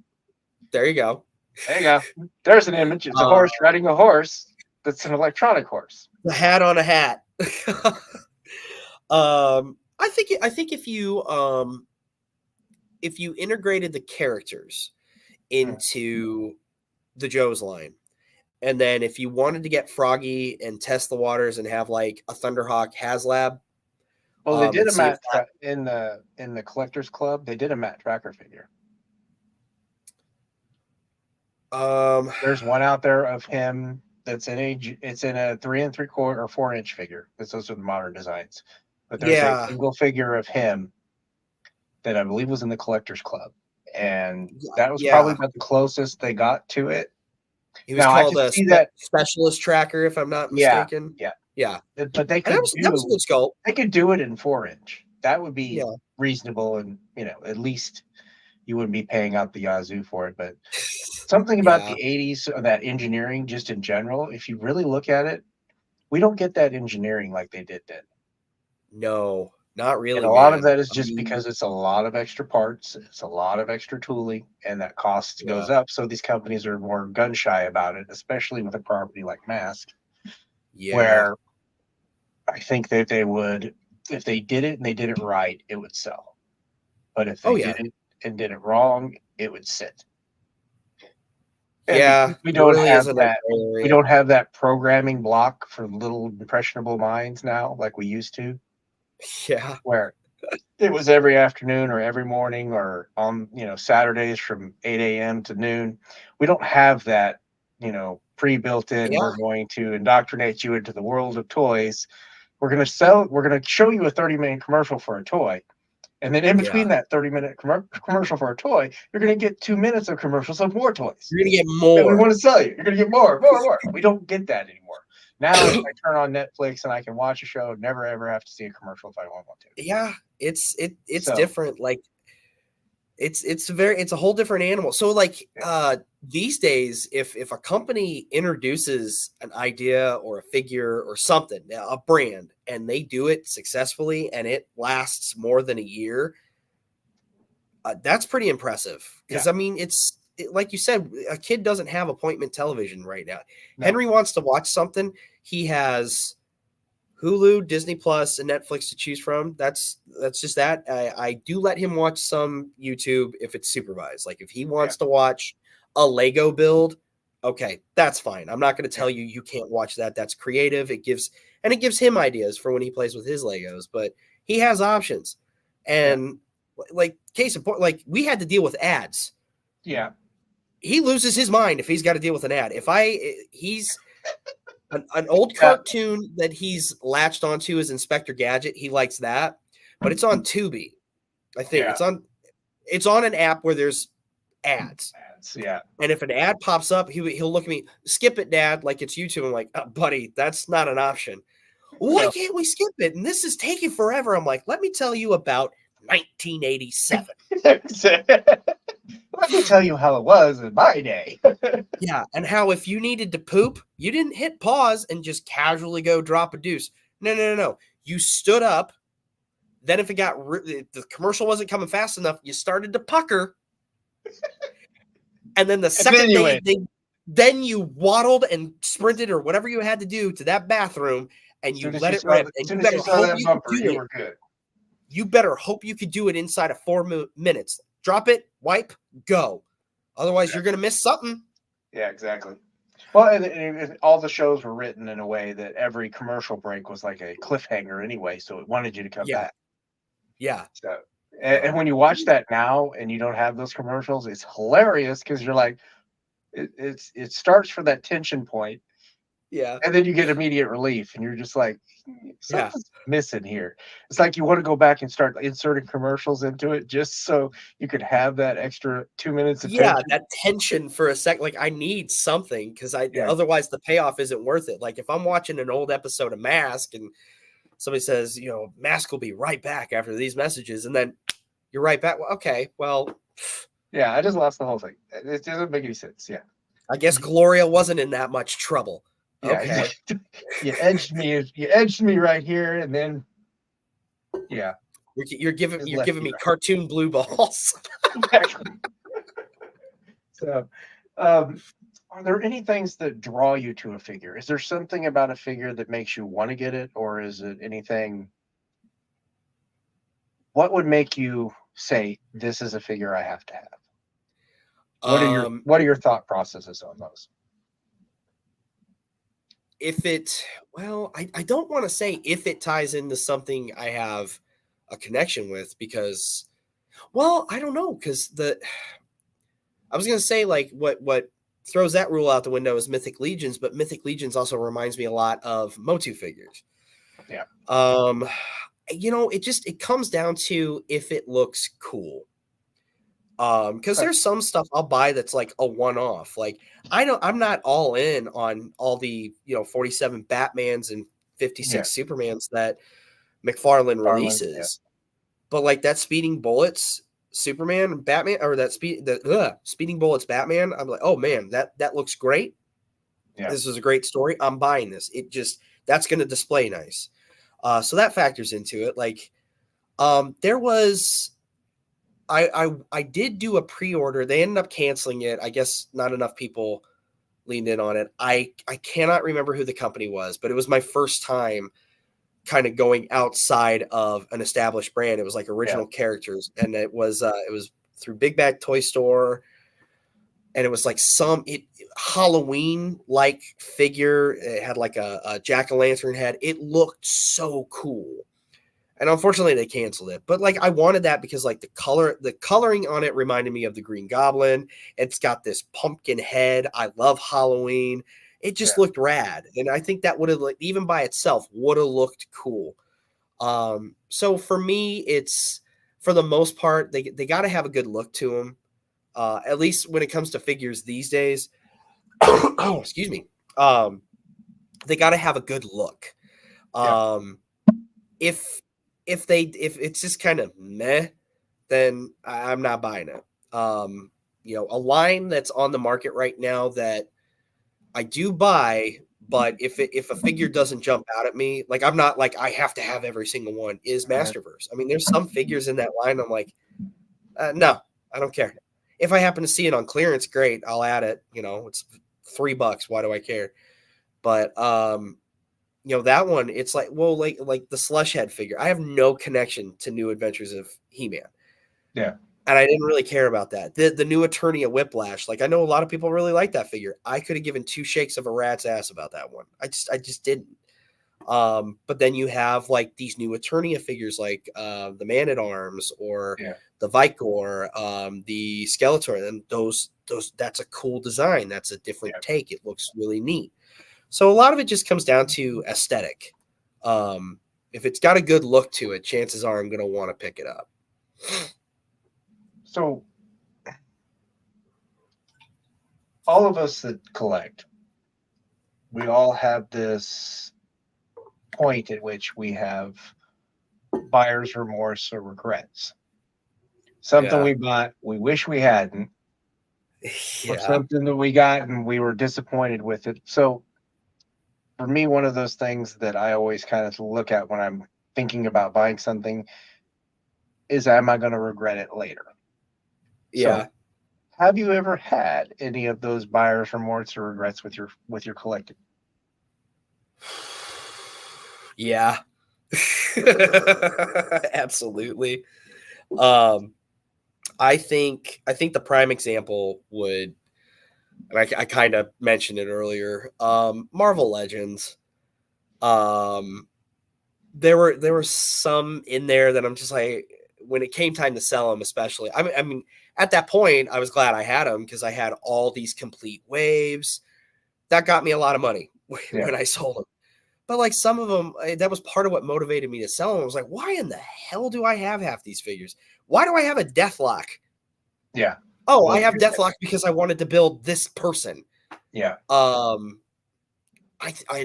there you go. There you go. There's an image. It's a horse riding a horse. That's an electronic horse. The hat on a hat. I think if you integrated the characters into the Joe's line, and then if you wanted to get Froggy and test the waters and have like a Thunderhawk HasLab. Well, they did a Matt in the Collectors Club. They did a Matt Tracker figure. There's one out there of him that's it's in a 3 3/4 or 4-inch figure. Because those are the modern designs. But there's a single figure of him that I believe was in the Collectors Club, and that was probably about the closest they got to it. He was called a specialist tracker, if I'm not mistaken. Yeah. But they could that was a good sculpt. They could do it in 4-inch. That would be reasonable, and at least you wouldn't be paying out the yazoo for it. But something about the 80s, that engineering, just in general, if you really look at it, we don't get that engineering like they did then. No, not really. And a lot of that is just because it's a lot of extra parts, it's a lot of extra tooling, and that cost goes up. So these companies are more gun shy about it, especially with a property like Mask, where I think that they would, if they did it and they did it right, it would sell. But if they did it and did it wrong, it would sit. And we don't have that. We don't have that programming block for little impressionable minds now, like we used to. Yeah, where it was every afternoon or every morning or on Saturdays from 8 a.m. to noon. We don't have that pre-built in. We're going to indoctrinate you into the world of toys. We're going to show you a 30-minute commercial for a toy, and then in between that 30-minute commercial for a toy, you're going to get 2 minutes of commercials of more toys. You're going to get more. And we want to sell you. You're going to get more. We don't get that anymore. Now I turn on Netflix and I can watch a show and never ever have to see a commercial if I want to. Yeah, it's different. Like it's a whole different animal. So like these days, if a company introduces an idea or a figure or something, a brand, and they do it successfully and it lasts more than a year, that's pretty impressive. Because I mean, like you said, a kid doesn't have appointment television right now. No. Henry wants to watch something. He has Hulu, Disney Plus, and Netflix to choose from. That's just that. I do let him watch some YouTube if it's supervised. Like if he wants to watch a Lego build, okay, that's fine. I'm not going to tell you can't watch that. That's creative. It gives him ideas for when he plays with his Legos, but he has options. And like case in point, like we had to deal with ads. Yeah. He loses his mind if he's got to deal with an ad. He's an old cartoon that he's latched onto is Inspector Gadget. He likes that, but it's on Tubi. I think Yeah. it's on an app where there's ads. Yeah. And if an ad pops up, he'll look at me, skip it, Dad, like it's YouTube. I'm like, buddy, that's not an option. Why can't we skip it? And this is taking forever. I'm like, let me tell you about 1987. Let me tell you how it was in my day. Yeah, and how if you needed to poop, you didn't hit pause and just casually go drop a deuce. No. You stood up. Then if it got the commercial wasn't coming fast enough, you started to pucker. And then the second then you waddled and sprinted or whatever you had to do to that bathroom and you let it rip. And you better hope you could do it. Good. You better hope you could do it inside of 4 minutes. Drop it, wipe, go. Otherwise, you're going to miss something. Yeah, exactly. Well, and all the shows were written in a way that every commercial break was like a cliffhanger anyway, so it wanted you to come back. Yeah. So, and when you watch that now and you don't have those commercials, it's hilarious because you're like, it starts for that tension point. Yeah. And then you get immediate relief and you're just like, something's missing here. It's like you want to go back and start inserting commercials into it just so you could have that extra 2 minutes of tension. That tension for a sec. Like I need something because otherwise the payoff isn't worth it. Like if I'm watching an old episode of Mask and somebody says, Mask will be right back after these messages, and then you're right back. Well, okay, well, yeah, I just lost the whole thing. It doesn't make any sense. Yeah, I guess Gloria wasn't in that much trouble. Yeah, okay, you edged me. You edged me right here, and then you're giving me cartoon blue balls. Exactly. So, are there any things that draw you to a figure? Is there something about a figure that makes you want to get it, or is it anything? What would make you say this is a figure I have to have? What are your thought processes on those? I don't want to say if it ties into something I have a connection with because, I don't know because I was going to say like what throws that rule out the window is Mythic Legions, but Mythic Legions also reminds me a lot of Motu figures. Yeah. It comes down to if it looks cool. Because there's some stuff I'll buy that's like a one-off. Like I know I'm not all in on all the 47 Batmans and 56 Supermans that McFarlane releases, but like that Speeding Bullets Superman Batman or that Speeding Bullets Batman, I'm like, oh man, that looks great. Yeah. This is a great story. I'm buying this. That's going to display nice. So that factors into it. Like there was. I did do a pre-order. They ended up canceling it. I guess not enough people leaned in on it. I cannot remember who the company was, but it was my first time kind of going outside of an established brand. It was like original characters, and it was through Big Bad Toy Store, and it was like Halloween like figure. It had like a jack-o'-lantern head. It looked so cool. And unfortunately they canceled it. But like I wanted that because like the coloring on it reminded me of the Green Goblin. It's got this pumpkin head. I love Halloween. It just looked rad. And I think that would have even by itself would have looked cool. So for me, it's for the most part, they got to have a good look to them. At least when it comes to figures these days. Oh, excuse me. They got to have a good look. If it's just kind of meh, then I'm not buying it. A line that's on the market right now that I do buy, but if a figure doesn't jump out at me, like I'm not like I have to have every single one, is Masterverse. I mean, there's some figures in that line I'm like, no, I don't care. If I happen to see it on clearance, great, I'll add it. It's $3. Why do I care? But that one, it's like, well, like the Slush Head figure. I have no connection to New Adventures of He-Man. Yeah. And I didn't really care about that. The new Attorney of Whiplash, like I know a lot of people really like that figure. I could have given 2 shakes of a rat's ass about that one. I just didn't. But then you have like these new Eternia figures like the Man-at-Arms or the Vicor, the Skeletor, and those that's a cool design. That's a different take. It looks really neat. So a lot of it just comes down to aesthetic. If it's got a good look to it, chances are I'm going to want to pick it up. So all of us that collect, we all have this point at which we have buyer's remorse or regrets. Something Yeah. we bought, we wish we hadn't, or Yeah. something that we got and we were disappointed with it. So for me, one of those things that I always kind of look at when I'm thinking about buying something is, am I going to regret it later? So Yeah. have you ever had any of those buyer's remorse or regrets with your collecting? Yeah. Absolutely. Um, I think the prime example would, and I kind of mentioned it earlier. Marvel Legends. Um, there were some in there that I'm just like, when it came time to sell them, especially. I mean, at that point, I was glad I had them because I had all these complete waves. That got me a lot of money Yeah, when I sold them. But like some of them, that was part of what motivated me to sell them. I was like, why in the hell do I have half these figures? Why do I have a Deathlock? yeah. Oh, I Those have are Deathlock because I wanted to build this person. yeah, Um,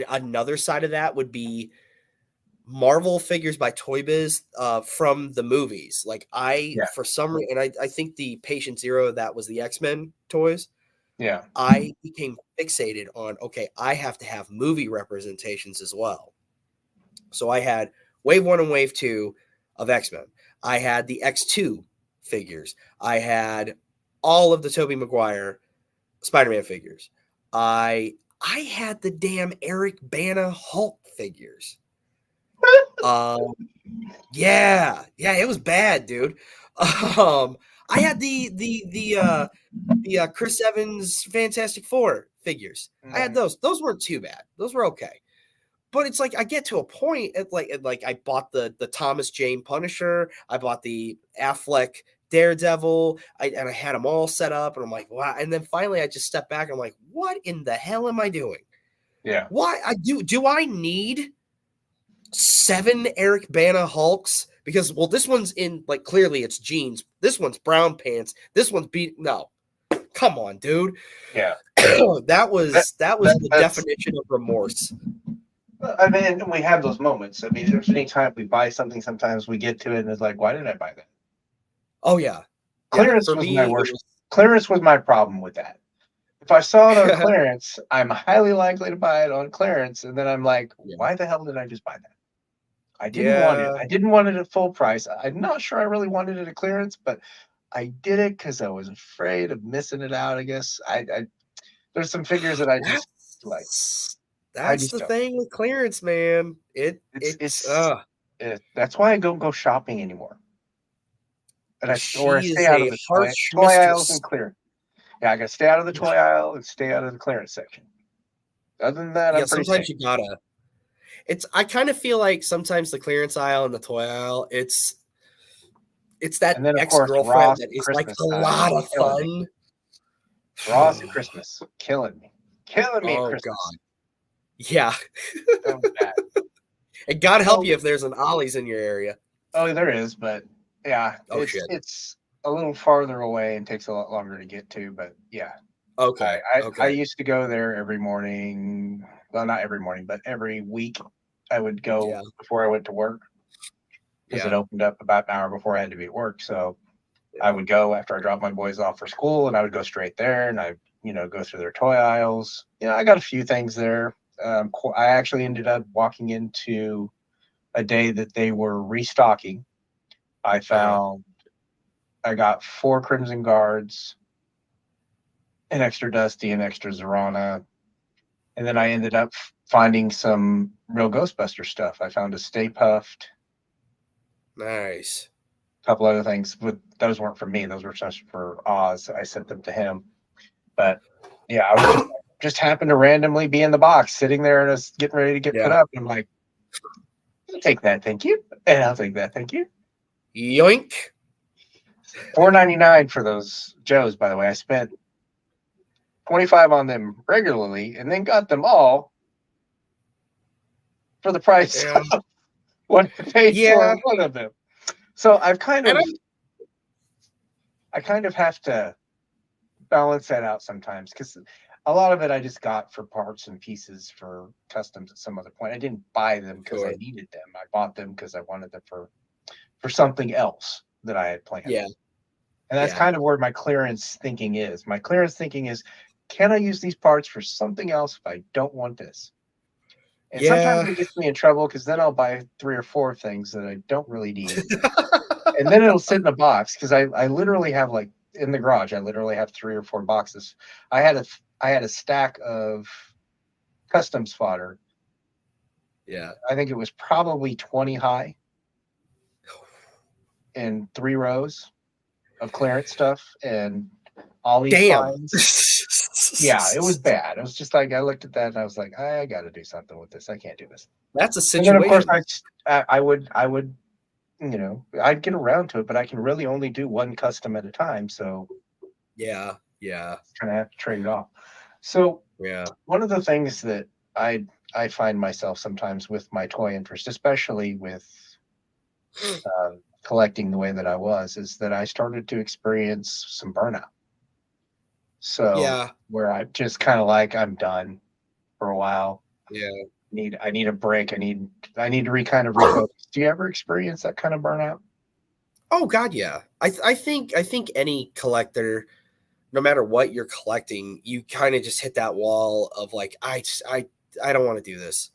another side of that would be Marvel figures by Toy Biz from the movies. Like yeah, for some reason, and I think the Patient Zero of that was the X-Men toys. yeah, I became fixated on, okay, I have to have movie representations as well. So I had Wave 1 and Wave 2 of X-Men. I had the X2 figures. I had all of the Tobey Maguire Spider-Man figures. I had the damn Eric Bana Hulk figures. Um, yeah, it was bad, dude. I had the Chris Evans Fantastic Four figures. I had mhm, those. Those weren't too bad. Those were okay. But it's like I get to a point at like I bought the Thomas Jane Punisher. I bought the Affleck Daredevil. And I had them all set up, and I'm like, wow. And then finally, I just step back. And I'm like, what in the hell am I doing? yeah. Why I do I need 7 Eric Bana Hulks? Because well, this one's in like clearly it's jeans. This one's brown pants. This one's no. Come on, dude. Yeah. that was the That's. definition of remorse. I mean, we have those moments. I mean, there's any time we buy something, sometimes we get to it and it's like, why did I buy that? Oh yeah. Yeah. Clearance For was my me, it worst. was Clearance was my problem with that. If I saw it on clearance, I'm highly likely to buy it on clearance, and then I'm like, yeah. why the hell did I just buy that? I didn't want it. Yeah. I didn't want it at full price. I'm not sure I really wanted it at clearance, but I did it because I was afraid of missing it out. I guess I there's some figures that I just like. That's I that's just the don't. thing with clearance, man. It's that's why I don't go shopping anymore, and I She stay is out of a the harsh toy aisles mistress. and clearance. Yeah, I gotta stay out of the toy aisle and stay out of the clearance section. Other than that, Yeah, I'm pretty safe. sometimes you gotta. I kind of feel like sometimes the clearance aisle and the toy aisle, it's that And then of course ex-girlfriend Ross that at is like Christmas a time, lot of killing me. fun. Ross at Christmas, killing me at Oh Christmas. god. Yeah. That was bad. And God help Oh, you if there's an Ollie's in your area. oh, there is, but yeah, Oh shit. it's a little farther away and takes a lot longer to get to. But yeah, Okay. I Okay. used to go there every morning. Well, not every morning, but every week. I would go Yeah. before I went to work because it Yeah. opened up about an hour before I had to be at work. So I Yeah. would go after I dropped my boys off for school, and I would go straight there, and I, go through their toy aisles. I got a few things there. I actually ended up walking into a day that they were restocking. I Uh-huh. found I got 4 Crimson Guards, an extra Dusty, an extra Zorana, and then I ended up finding some real Ghostbuster stuff. I found a Stay Puffed, Nice. a couple other things, but those weren't for me. Those were just for Oz. I sent them to him. But yeah, I was just happened to randomly be in the box, sitting there and it's getting ready to get Yeah. put up. And I'm like, I'll take that, thank you. And I'll take that, thank you. Yoink. $4.99 for those Joes, by the way. I spent 25 on them regularly and then got them all for the price Yeah. of what I paid for Yeah. one of them. So I've kind And of I kind of have to balance that out sometimes because a lot of it I just got for parts and pieces for customs at some other point. I didn't buy them because I Sure. needed them. I bought them because I wanted them for something else that I had planned. Yeah. And that's Yeah. kind of where my clearance thinking is. My clearance thinking is, can I use these parts for something else if I don't want this? And sometimes Yeah. it gets me in trouble because then I'll buy 3 or 4 things that I don't really need. And then it'll sit in a box because I literally have like in the garage, I literally have 3 or 4 boxes. I had a stack of customs fodder. Yeah. I think it was probably 20 high in 3 rows of clearance stuff and all these Damn. finds. Yeah, it was bad. It was just like I looked at that and I was like, I got to do something with this. I can't do this. That's a And then of course situation. I would I'd get around to it, but I can really only do one custom at a time, so Yeah. Yeah. kind of have to trade it off. So Yeah. one of the things that I find myself sometimes with my toy interest, especially with collecting the way that I was, is that I started to experience some burnout. So Yeah. where I just kind of like I'm done for a while. Yeah. I need a break. I need to kind of refocus. Do you ever experience that kind of burnout? Oh God, yeah. I think any collector, no matter what you're collecting, you kind of just hit that wall of like, I don't want to do this.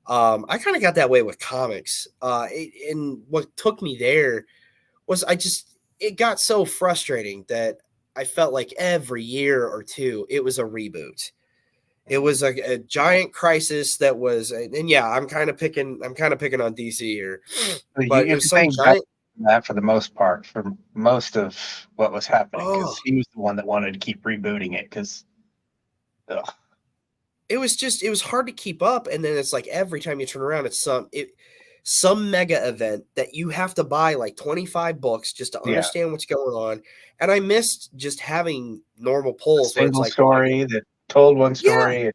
I kind of got that way with comics. And what took me there was it got so frustrating that I felt like every year or two it was a reboot. It was a giant crisis that was, and yeah, I'm kind of picking on DC here, So but you it have was to some thank Ben giant. for that for the most part, for most of what was happening, Oh, because he was the one that wanted to keep rebooting it. Because it was hard to keep up, and then it's like every time you turn around, it's some mega event that you have to buy like 25 books just to yeah, understand what's going on. And I missed just having normal a polls where it's single like, well, story that told one yeah, story.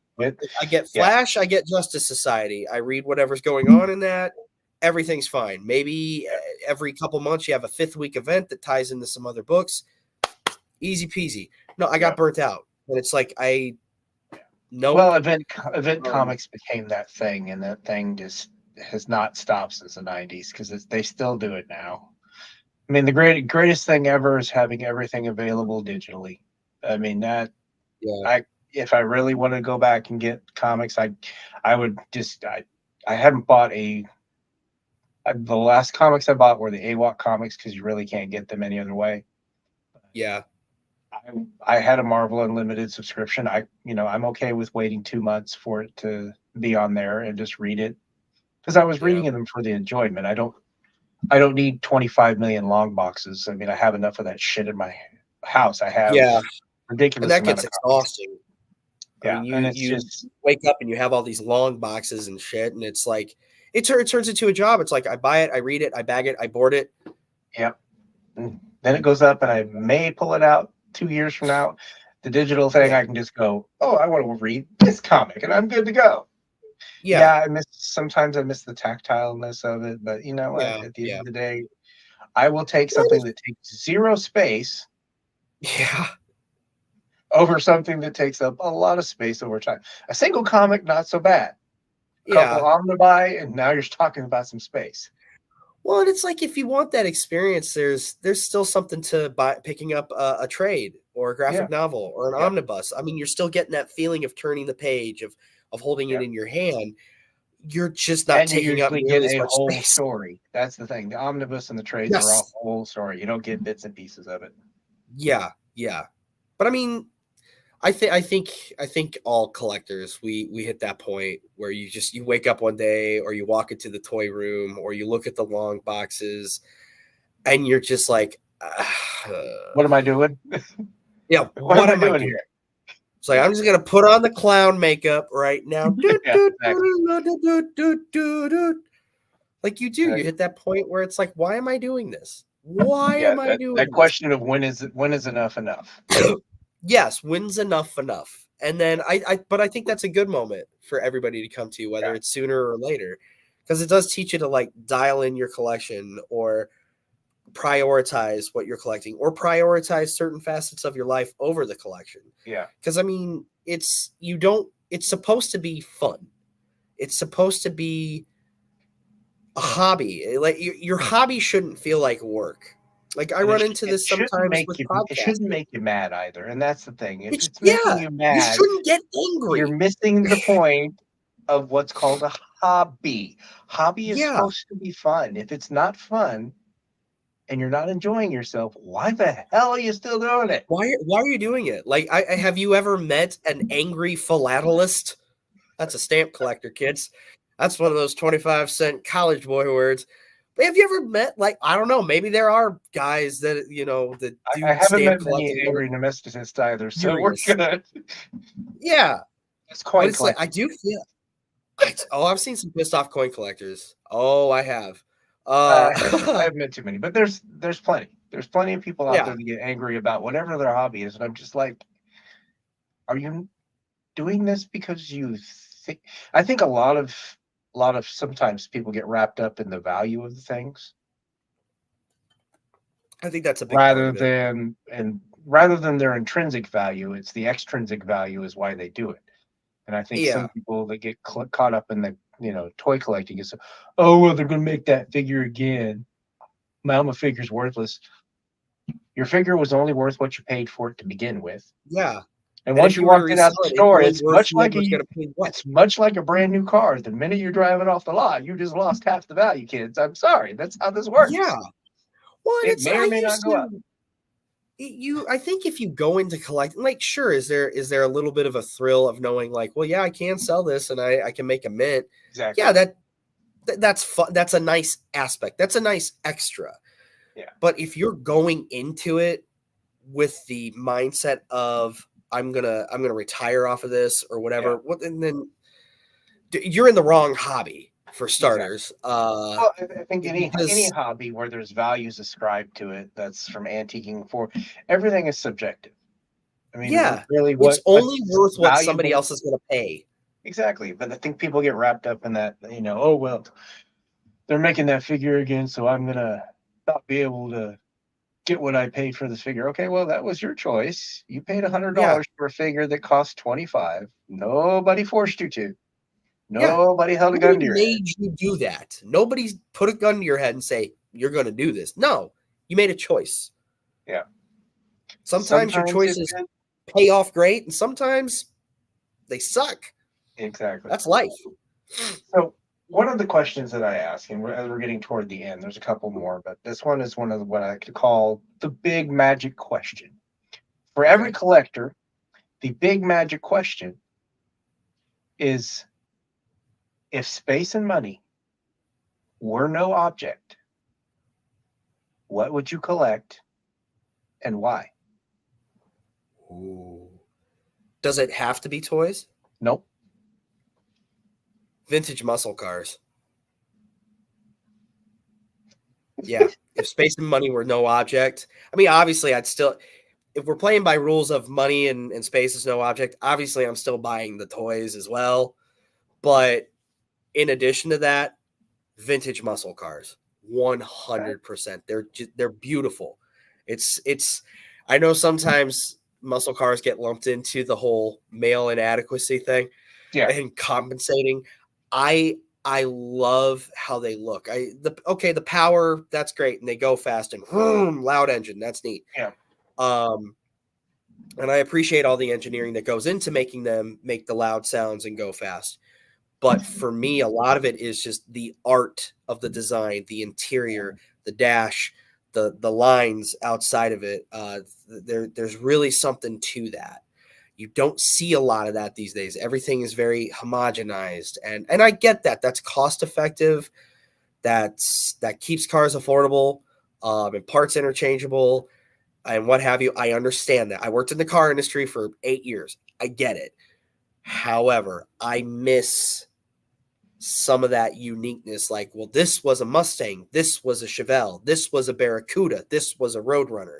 I get Yeah, Flash, I get Justice Society, I read whatever's going on in that. Everything's fine. Maybe every couple months you have a fifth week event that ties into some other books. Easy peasy. No, I yeah. got burnt out, and it's like nope. Well, event comics became that thing, and that thing just has not stopped since the '90s because they still do it now. I mean, the greatest thing ever is having everything available digitally. I mean that Yeah, I if I really want to go back and get comics, I would just I haven't bought the last comics I bought were the AWOC comics because you really can't get them any other way. yeah, I had a Marvel Unlimited subscription. I'm okay with waiting 2 months for it to be on there and just read it because I was yeah, reading them for the enjoyment. I don't need 25 million long boxes. I mean, I have enough of that shit in my house. I have yeah. And ridiculous that amount gets of comics. exhausting. I Yeah, mean, and it's you just wake up and you have all these long boxes and shit, and it's like it turns into a job. It's like I buy it, I read it, I bag it, I board it. yep. And then it goes up, and I may pull it out 2 years from now. The digital thing, Yeah, I can just go, oh, I want to read this comic, and I'm good to go. yeah, Yeah, sometimes I miss the tactileness of it, but you know what? yeah, At the end yeah, of the day, I will take something that takes zero space yeah, over something that takes up a lot of space over time. A single comic, not so bad. A couple yeah. omnibuy, and now you're talking about some space. Well, and it's like if you want that experience, there's still something to picking up a trade or a Yeah, graphic novel or an yeah, omnibus. I mean, you're still getting that feeling of turning the page of holding it yeah. in your hand. You're just not And you taking up usually get nearly as a much whole space. story. That's the thing. The omnibus and the trades are a Yes. whole story. You don't get bits and pieces of it. Yeah. Yeah. But I mean, I think all collectors we hit that point where you wake up one day or you walk into the toy room or you look at the long boxes and you're just like, What am I doing? yeah, What am what I am I doing doing? here? It's like I'm just gonna put on the clown makeup right now. Yeah, exactly. Like you do, you Exactly. hit that point where it's like, why am I doing this? Why Yeah, am I that doing this? question of when is enough enough? Yes, when's enough? And then but I think that's a good moment for everybody to come to, whether Yeah. it's sooner or later, because it does teach you to like dial in your collection or prioritize what you're collecting, or prioritize certain facets of your life over the collection. Yeah. Because I mean, it's supposed to be fun. It's supposed to be a hobby. Like your hobby shouldn't feel like work. Like I run into this sometimes with it shouldn't podcasting. make you mad either. And that's the thing. If it's making Yeah, you you mad, shouldn't get you're angry. missing the point of what's called a hobby. Hobby is Yeah. supposed to be fun. If it's not fun and you're not enjoying yourself, why the hell are you still doing it? Why are you doing it? Like, I have you ever met an angry philatelist? That's a stamp collector, kids. That's one of those 25-cent college boy words. But have you ever met, like, I don't know, maybe there are guys that, that I do haven't stamp met many collecting that are angry nemesticists either, so we're furious. good. Yeah. It's But coin it's like, I collecting. do feel, I've seen some pissed off coin collectors. Oh, I have. I haven't met too many, but there's plenty. There's plenty of people out Yeah. there that get angry about whatever their hobby is, and I'm just like, are you doing this because you think? I think a lot of sometimes people get wrapped up in the value of the things I think that's a big part rather of it. than their intrinsic value. It's the extrinsic value is why they do it. And I think some Yeah. people that get caught up in the toy collecting is, oh well, they're going to make that figure again. My Alma figure's worthless. Your figure was only worth what you paid for it to begin with. Yeah. And And once if you you were to walked it out resell the it, it's store, only worth whoever's going to pay what. it's much like a brand new car. The minute you drive it off the lot, you just lost half the value, kids. I'm sorry. That's how this works. Yeah. Well, It may or may not go up. I think if you go into collecting, like, sure, is there a little bit of a thrill of knowing, like, well, yeah, I can sell this and I can make a mint. Exactly. Yeah, that's fun. That's a nice aspect. That's a nice extra. Yeah. But if you're going into it with the mindset of I'm gonna retire off of this or whatever, and then you're in the wrong hobby for starters. Well, I think any Because hobby where there's values ascribed to it, that's from antiquing for everything is subjective. I mean, yeah, really, it's only what's worth what somebody valuable? else is going to pay. Exactly. But I think people get wrapped up in that. Oh well, they're making that figure again, so I'm gonna not be able to get what I paid for this figure. Okay, well, that was your choice. You paid Yeah, $100 for a figure that cost 25. Nobody forced you to. yeah. Nobody held a Nobody gun to your head. made you do that. Nobody's put a gun to your head and say you're going to do this. No, you made a choice. Yeah. Sometimes your choices pay off great, and sometimes they suck. Exactly. That's life. So one of the questions that I ask, and as we're getting toward the end, there's a couple more, but this one is one of what I could call the big magic question. For every collector, the big magic question is, if space and money were no object, what would you collect and why? Ooh. Does it have to be toys? Nope. Vintage muscle cars. Yeah. If space and money were no object, I mean, obviously, I'd still, if we're playing by rules of money and space is no object, obviously, I'm still buying the toys as well. But in addition to that, vintage muscle cars, 100%. They're beautiful. It's. I know sometimes muscle cars get lumped into the whole male inadequacy thing, Yeah. and compensating. I love how they look. The power, that's great, and they go fast, and loud engine, that's neat. Yeah. And I appreciate all the engineering that goes into making them make the loud sounds and go fast. But for me, a lot of it is just the art of the design, the interior, the dash, the lines outside of it. There's really something to that. You don't see a lot of that these days. Everything is very homogenized, and I get that. That's cost effective. That keeps cars affordable, and parts interchangeable, and what have you. I understand that. I worked in the car industry for 8 years. I get it. However, I miss some of that uniqueness. Like, well, this was a Mustang, this was a Chevelle, this was a Barracuda, this was a Roadrunner.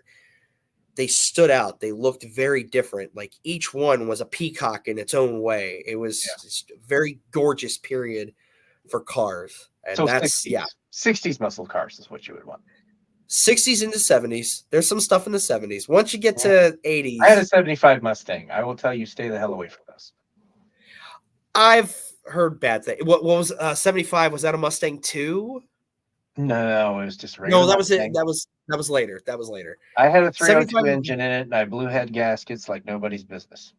They stood out. They looked very different. Like, each one was a peacock in its own way. It was just a very gorgeous period for cars. And So that's 60s muscle cars is what you would want. 60s into 70s. There's some stuff in the 70s. Once you get to 80s, I had a 75 Mustang. I will tell you, stay the hell away from those. I've heard bad things. What was 75? Was that a Mustang 2? No, it was just a regular No, that was it. Mustang. That was later. That was later. I had a 302 75 engine in it, and I blew head gaskets like nobody's business.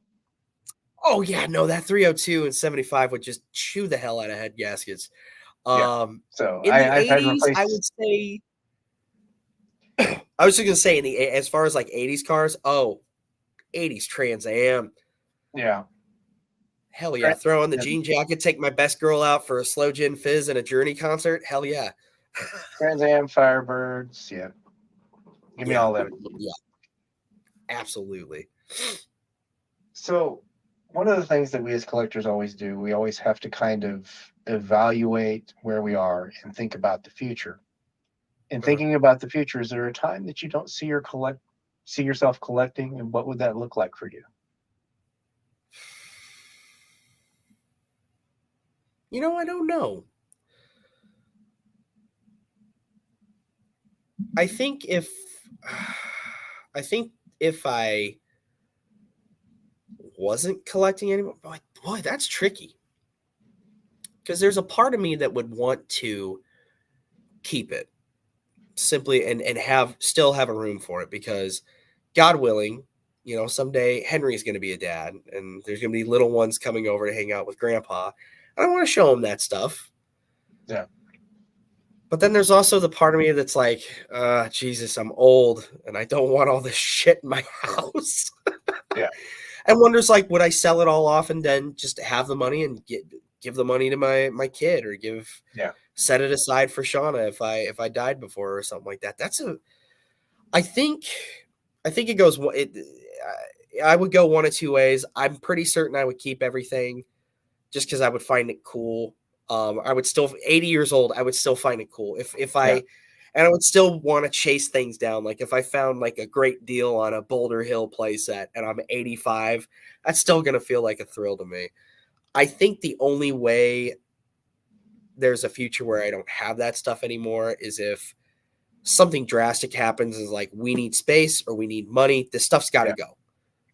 Oh yeah, no, that 302 and 75 would just chew the hell out of head gaskets. Yeah. So In the I've had 80s, I replaced. would say I was just gonna say as far as like 80s cars, 80s Trans Am. Yeah. Hell yeah. Throw on the jean jacket, take my best girl out for a slow gin fizz and a Journey concert. Hell yeah. Trans Am, Firebirds, yeah. Give me all them. Yeah. Absolutely. So one of the things that we as collectors always do, we always have to kind of evaluate where we are and think about the future. And thinking about the future, is there a time that you don't see yourself collecting, and what would that look like for you? You know, I don't know. I think if I wasn't collecting anymore, boy, that's tricky. Because there's a part of me that would want to keep it simply and still have a room for it, because God willing, you know, someday Henry's going to be a dad and there's going to be little ones coming over to hang out with grandpa. I want to show him that stuff. Yeah. But then there's also the part of me that's like, Jesus, I'm old and I don't want all this shit in my house. Yeah. And wonders like, would I sell it all off and then just have the money and give the money to my kid, or set it aside for Shauna if I died before her or something like that. I think it goes. I would go one of two ways. I'm pretty certain I would keep everything, just because I would find it cool. I would still 80 years old. I would still find it cool and I would still want to chase things down. Like if I found like a great deal on a Boulder Hill playset and I'm 85, that's still gonna feel like a thrill to me. I think the only way there's a future where I don't have that stuff anymore is if something drastic happens, is like we need space or we need money. This stuff's got to go.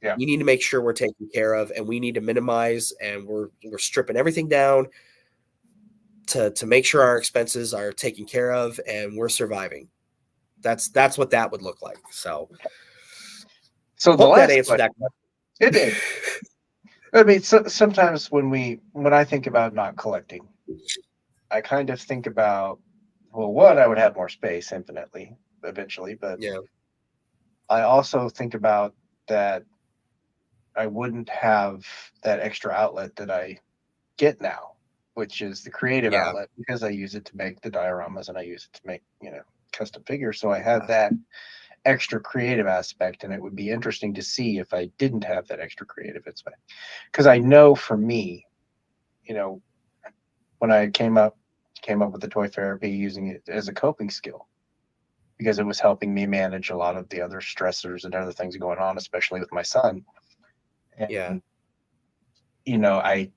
Yeah. We need to make sure we're taken care of, and we need to minimize, and we're stripping everything down to make sure our expenses are taken care of and we're surviving. That's what that would look like. So the hope last that answered that question. It did. I mean, sometimes when I think about not collecting, I kind of think about, well, one, I would have more space infinitely eventually, but yeah, I also think about that I wouldn't have that extra outlet that I get now, which is the creative outlet, because I use it to make the dioramas and I use it to make, custom figures. So I have that extra creative aspect, and it would be interesting to see if I didn't have that extra creative aspect. Because I know for me, when I came up with the ToyPherapy, using it as a coping skill, because it was helping me manage a lot of the other stressors and other things going on, especially with my son. And, I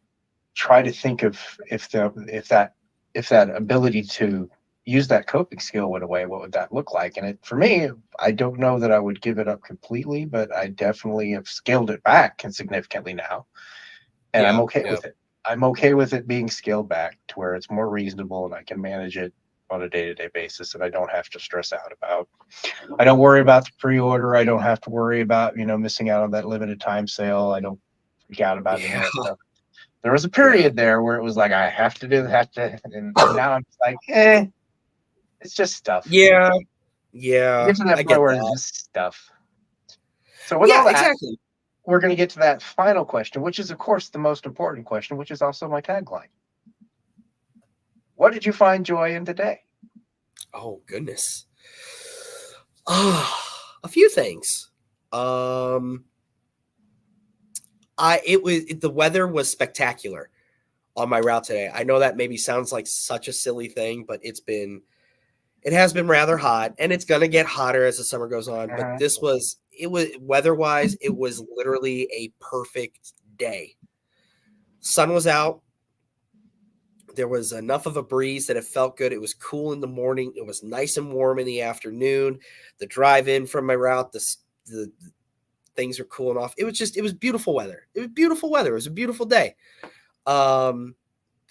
try to think of if that ability to use that coping skill went away, what would that look like? And for me, I don't know that I would give it up completely, but I definitely have scaled it back significantly now. And I'm okay with it. I'm okay with it being scaled back to where it's more reasonable and I can manage it on a day-to-day basis, and I don't have to stress out about. I don't worry about the pre-order. I don't have to worry about, missing out on that limited time sale. I don't freak out about any of that stuff. There was a period there where it was like, I have to do that. And now I'm just like, it's just stuff. Yeah. Get to that point where it's just stuff. So with all that, exactly. We're going to get to that final question, which is, of course, the most important question, which is also my tagline. What did you find joy in today? Oh, goodness. A few things. The weather was spectacular on my route today. I know that maybe sounds like such a silly thing, but it has been rather hot, and it's going to get hotter as the summer goes on. But it was weather-wise, it was literally a perfect day. Sun was out. There was enough of a breeze that it felt good. It was cool in the morning. It was nice and warm in the afternoon. The drive in from my route, the things were cooling off. It was beautiful weather. It was beautiful weather. It was a beautiful day. And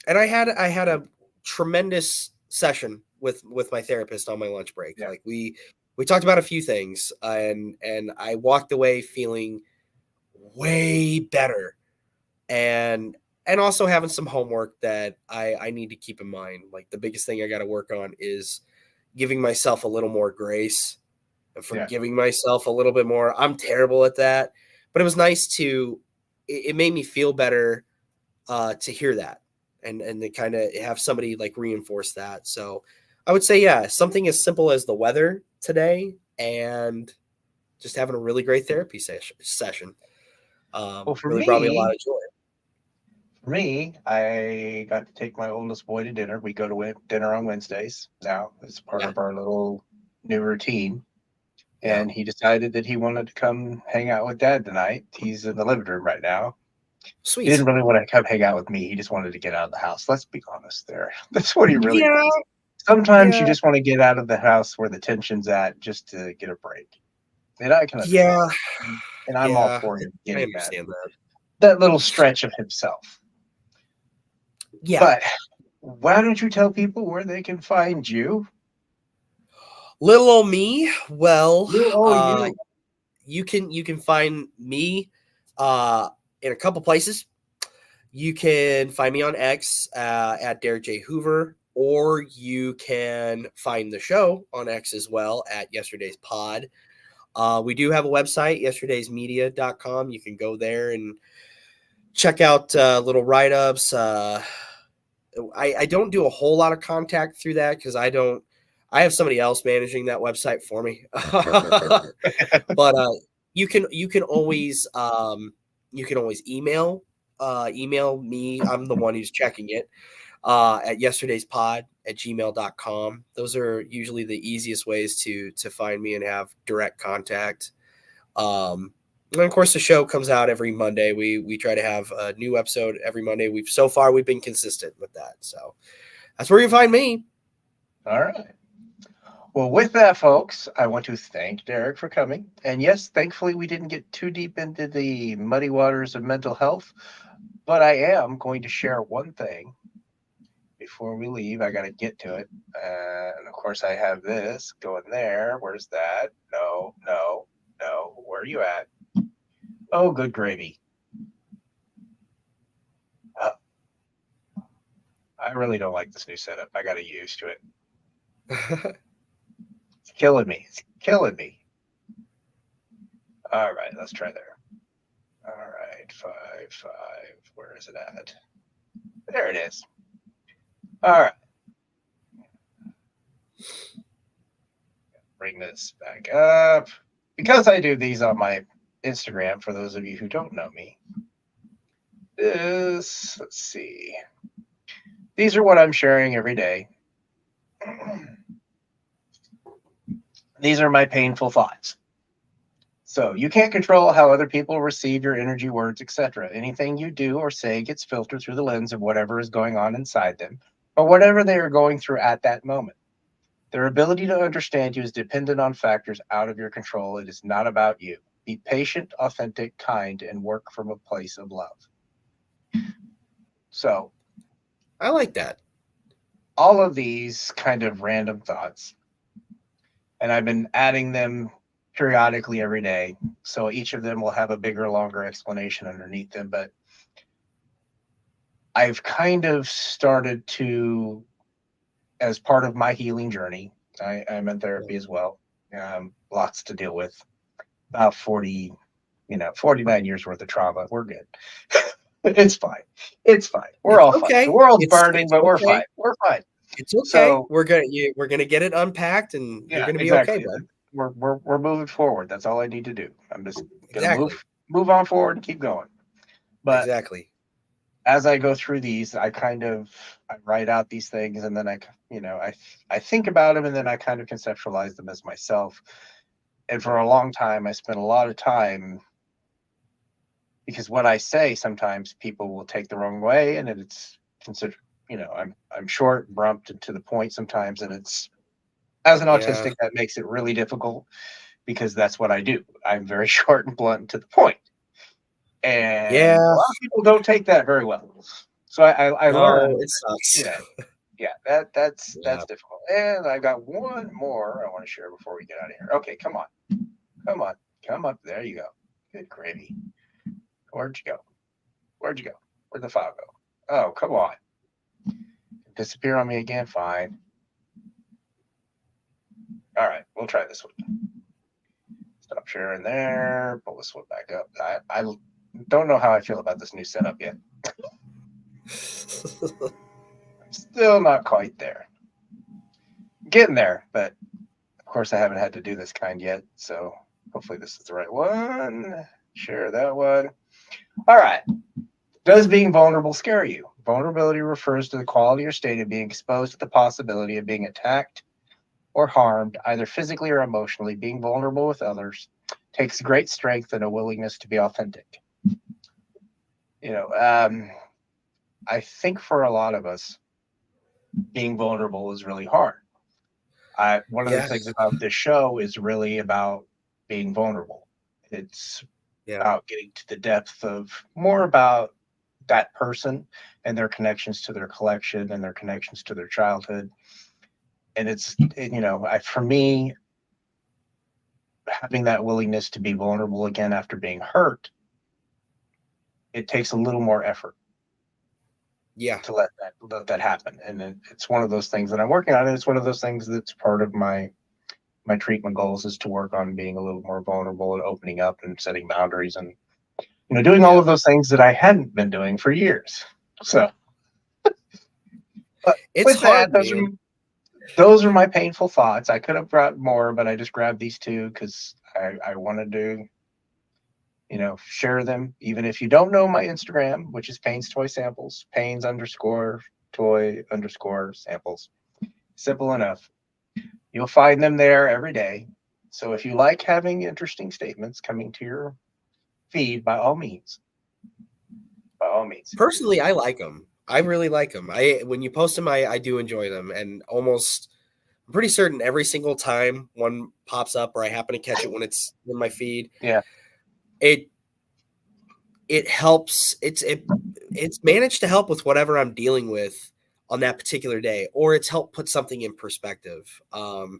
I had a tremendous session with my therapist on my lunch break. Yeah. Like we talked about a few things, and I walked away feeling way better, and also having some homework that I need to keep in mind. Like the biggest thing I got to work on is giving myself a little more grace and Yeah. forgiving myself a little bit more. I'm terrible at that, but it was nice to. It made me feel better to hear that, and to kind of have somebody like reinforce that. So I would say, yeah, something as simple as the weather today and just having a really great therapy session Well, for really brought me a lot me, of joy. I got to take my oldest boy to dinner. We go to dinner on Wednesdays now. It's part Yeah. of our little new routine. Yeah. And he decided that he wanted to come hang out with Dad tonight. He's in the living room right now. He Sweet. didn't really want to come hang out with me. He just wanted to get out of the house. Let's be honest there. That's what he really Yeah. wants. Sometimes you Yeah. just want to get out of the house where the tension's at just to get a break. And I can understand. Yeah. And I'm all Yeah. for him I getting understand that. that little stretch of himself. Yeah. But why don't you tell people where they can find you? Little old me. Well, You. you can find me in a couple places. You can find me on X at Derek J. Hoover, or you can find the show on X as well at Yesterday's Pod. We do have a website, yesterdaysmedia.com. You can go there and check out little write-ups. I don't do a whole lot of contact through that because I have somebody else managing that website for me. But you can always email me. I'm the one who's checking it at yesterdayspod@gmail.com. Those are usually the easiest ways to find me and have direct contact. And of course, the show comes out every Monday. We try to have a new episode every Monday. We've been consistent with that. So that's where you find me. All right. Well, with that, folks, I want to thank Derek for coming. And yes, thankfully, we didn't get too deep into the muddy waters of mental health, but I am going to share one thing before we leave. I got to get to it. And of course, I have this going there. Where's that? No, no, no. Where are you at? Oh, good gravy. Uh, I really don't like this new setup. I got to get used to it. It's killing me. It's killing me. All right, let's try there. All right, 5. Where is it at? There it is. All right. Bring this back up. Because I do these on my Instagram, for those of you who don't know me, let's see. These are what I'm sharing every day. These are my painful thoughts. So you can't control how other people receive your energy, words, etc. Anything you do or say gets filtered through the lens of whatever is going on inside them or whatever they are going through at that moment. Their ability to understand you is dependent on factors out of your control. It is not about you. Be patient, authentic, kind, and work from a place of love. So, I like that. all of these kind of random thoughts, and I've been adding them periodically every day. So each of them will have a bigger, longer explanation underneath them. But I've kind of started to, as part of my healing journey, I'm in therapy as well. Lots to deal with. About 49 years worth of trauma. We're good. It's fine. It's fine. We're It's all fine. The okay. world's burning, It's but we're okay. fine. We're fine. It's okay. So We're gonna get it unpacked, and you're yeah, gonna be okay, exactly. bud. We're moving forward. That's all I need to do. I'm just gonna Exactly. move on forward and keep going. But Exactly. as I go through these, I write out these things, and then I think about them, and then I kind of conceptualize them as myself. And for a long time, I spent a lot of time, because what I say sometimes people will take the wrong way, and it's considered I'm short, abrupt, and to the point sometimes, and it's as an Yeah. autistic that makes it really difficult because that's what I do. I'm very short and blunt and to the point, and a Yeah. lot of people don't take that very well. So I No, learned, it sucks. yeah, yeah, that's Yeah. difficult. And I got one more I want to share before we get out of here. Okay, come on, come up. There you go. Good gravy. Where'd you go? Where'd you go? Where'd the file go? Oh, come on. Disappear on me again. Fine. All right, we'll try this one. Stop sharing there. Pull this one back up. I don't know how I feel about this new setup yet. I'm still not quite there. Getting there, but of course I haven't had to do this kind yet. So hopefully this is the right one. Share that one. All right. Does being vulnerable scare you? Vulnerability refers to the quality or state of being exposed to the possibility of being attacked or harmed, either physically or emotionally. Being vulnerable with others takes great strength and a willingness to be authentic. You know, I think for a lot of us, being vulnerable is really hard. One of the Yeah. things about this show is really about being vulnerable. It's Yeah. about getting to the depth of more about that person and their connections to their collection and their connections to their childhood. And for me, having that willingness to be vulnerable again after being hurt, it takes a little more effort Yeah. to let that happen. And it's one of those things that I'm working on. And it's one of those things that's part of my treatment goals is to work on being a little more vulnerable and opening up and setting boundaries and doing all Yeah. of those things that I hadn't been doing for years. So, but It's with that, hard, man. those are my painful thoughts. I could have grabbed more, but I just grabbed these two because I wanted to, share them. Even if you don't know my Instagram, which is Payne's Toy Samples, Payne's _ toy _ samples. Simple enough. You'll find them there every day. So if you like having interesting statements coming to your feed, by all means, by all means. Personally, I like them. I really like them. When you post them, I do enjoy them, and I'm pretty certain every single time one pops up or I happen to catch it when it's in my feed, Yeah. it helps. It's managed to help with whatever I'm dealing with on that particular day, or it's helped put something in perspective. So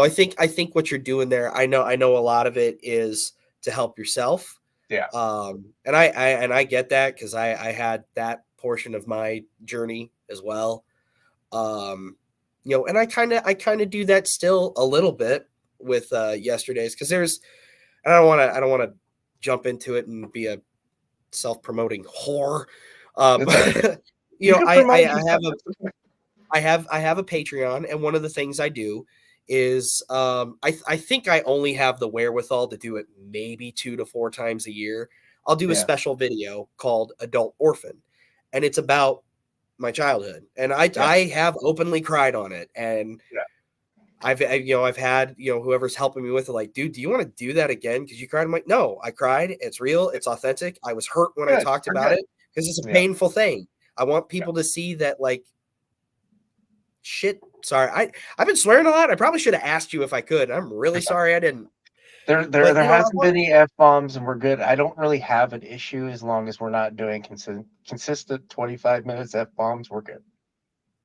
I think what you're doing there, I know a lot of it is to help yourself. Yeah. And I get that because I had that portion of my journey as well. And I kind of do that still a little bit with yesterdays because I don't want to jump into it and be a self-promoting whore. It's okay. But You can promote I yourself. have I have a Patreon, and one of the things I do is I think I only have the wherewithal to do it maybe 2 to 4 times a year. I'll do a Yeah. special video called Adult Orphan, and it's about my childhood, and I Yeah. I have openly cried on it, and Yeah. I've had whoever's helping me with it like, dude, do you want to do that again? Because you cried. I'm like, no, I cried. It's real. It's authentic. I was hurt when I Good. talked We're about good. it because it's a Yeah. painful thing. I want Yeah. people to see that like shit. Sorry, I've been swearing a lot. I probably should have asked you if I could. I'm really sorry I didn't. There But I hasn't want. been any F bombs, and we're good. I don't really have an issue as long as we're not doing consistent 25 minutes F bombs. We're good.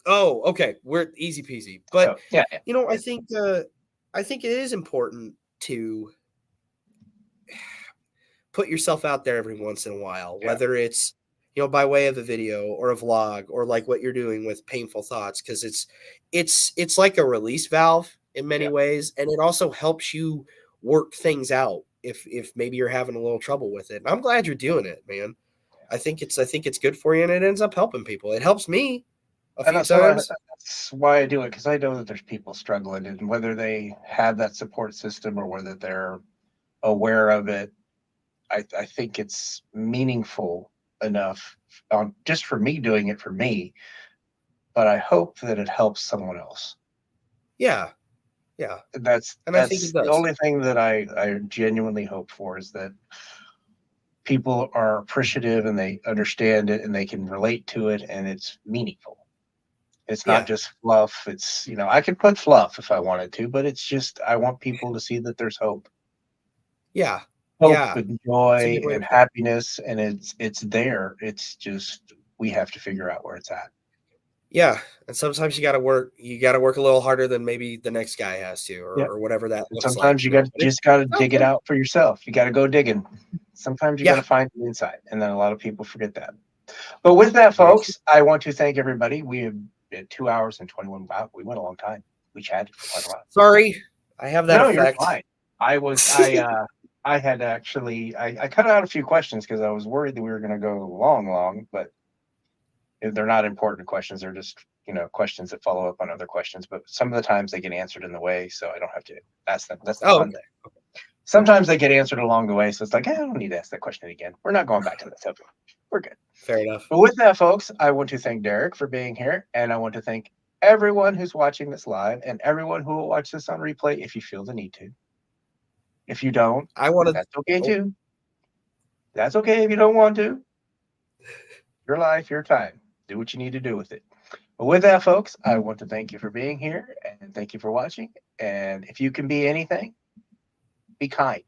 Oh, okay. We're easy peasy. But So yeah, yeah, I think it is important to put yourself out there every once in a while, yeah, whether it's by way of a video or a vlog or like what you're doing with painful thoughts, because it's like a release valve in many yeah. ways, and it also helps you work things out if maybe you're having a little trouble with it. And I'm glad you're doing it, man. I think it's good for you, and it ends up helping people. It helps me a And few so times. that's why I do it because I know that there's people struggling, and whether they have that support system or whether they're aware of it, I think it's meaningful enough just for me doing it for me. But I hope that it helps someone else. Yeah, yeah, That's and I think it that's the does. only thing that I genuinely hope for is that people are appreciative and they understand it and they can relate to it and it's meaningful. It's not Yeah. just fluff. It's, I could put fluff if I wanted to, but it's just, I want people to see that there's hope, Yeah. hope Yeah. and That's a joy good way to and put it. happiness. And it's there. It's just, we have to figure out where it's at. Yeah. And sometimes you gotta work a little harder than maybe the next guy has to, Yep. or whatever that And looks like, sometimes you got But just got to it's out dig it there. out for yourself. You got to go digging. Sometimes you got Yeah. to find the inside. And then a lot of people forget that. But with that, Very true. folks, I want to thank everybody. We have been 2 hours and 21. Wow, we went a long time. We chatted for quite a while. Sorry. I have that No, you're effect. fine. I had actually I cut out a few questions because I was worried that we were going to go long, but they're not important questions. They're just questions that follow up on other questions. But some of the times they get answered in the way, so I don't have to ask them. That's the Oh, fun okay. thing. Sometimes they get answered along the way, so it's like, I don't need to ask that question again. We're not going back to that subject. We're good. Fair enough. But with that, folks, I want to thank Derek for being here, and I want to thank everyone who's watching this live and everyone who will watch this on replay if you feel the need to. If you don't, I want to. that's okay Oh, too. That's okay if you don't want to. Your life, your time. Do what you need to do with it. But with that, folks, I want to thank you for being here and thank you for watching. And if you can be anything, be kind.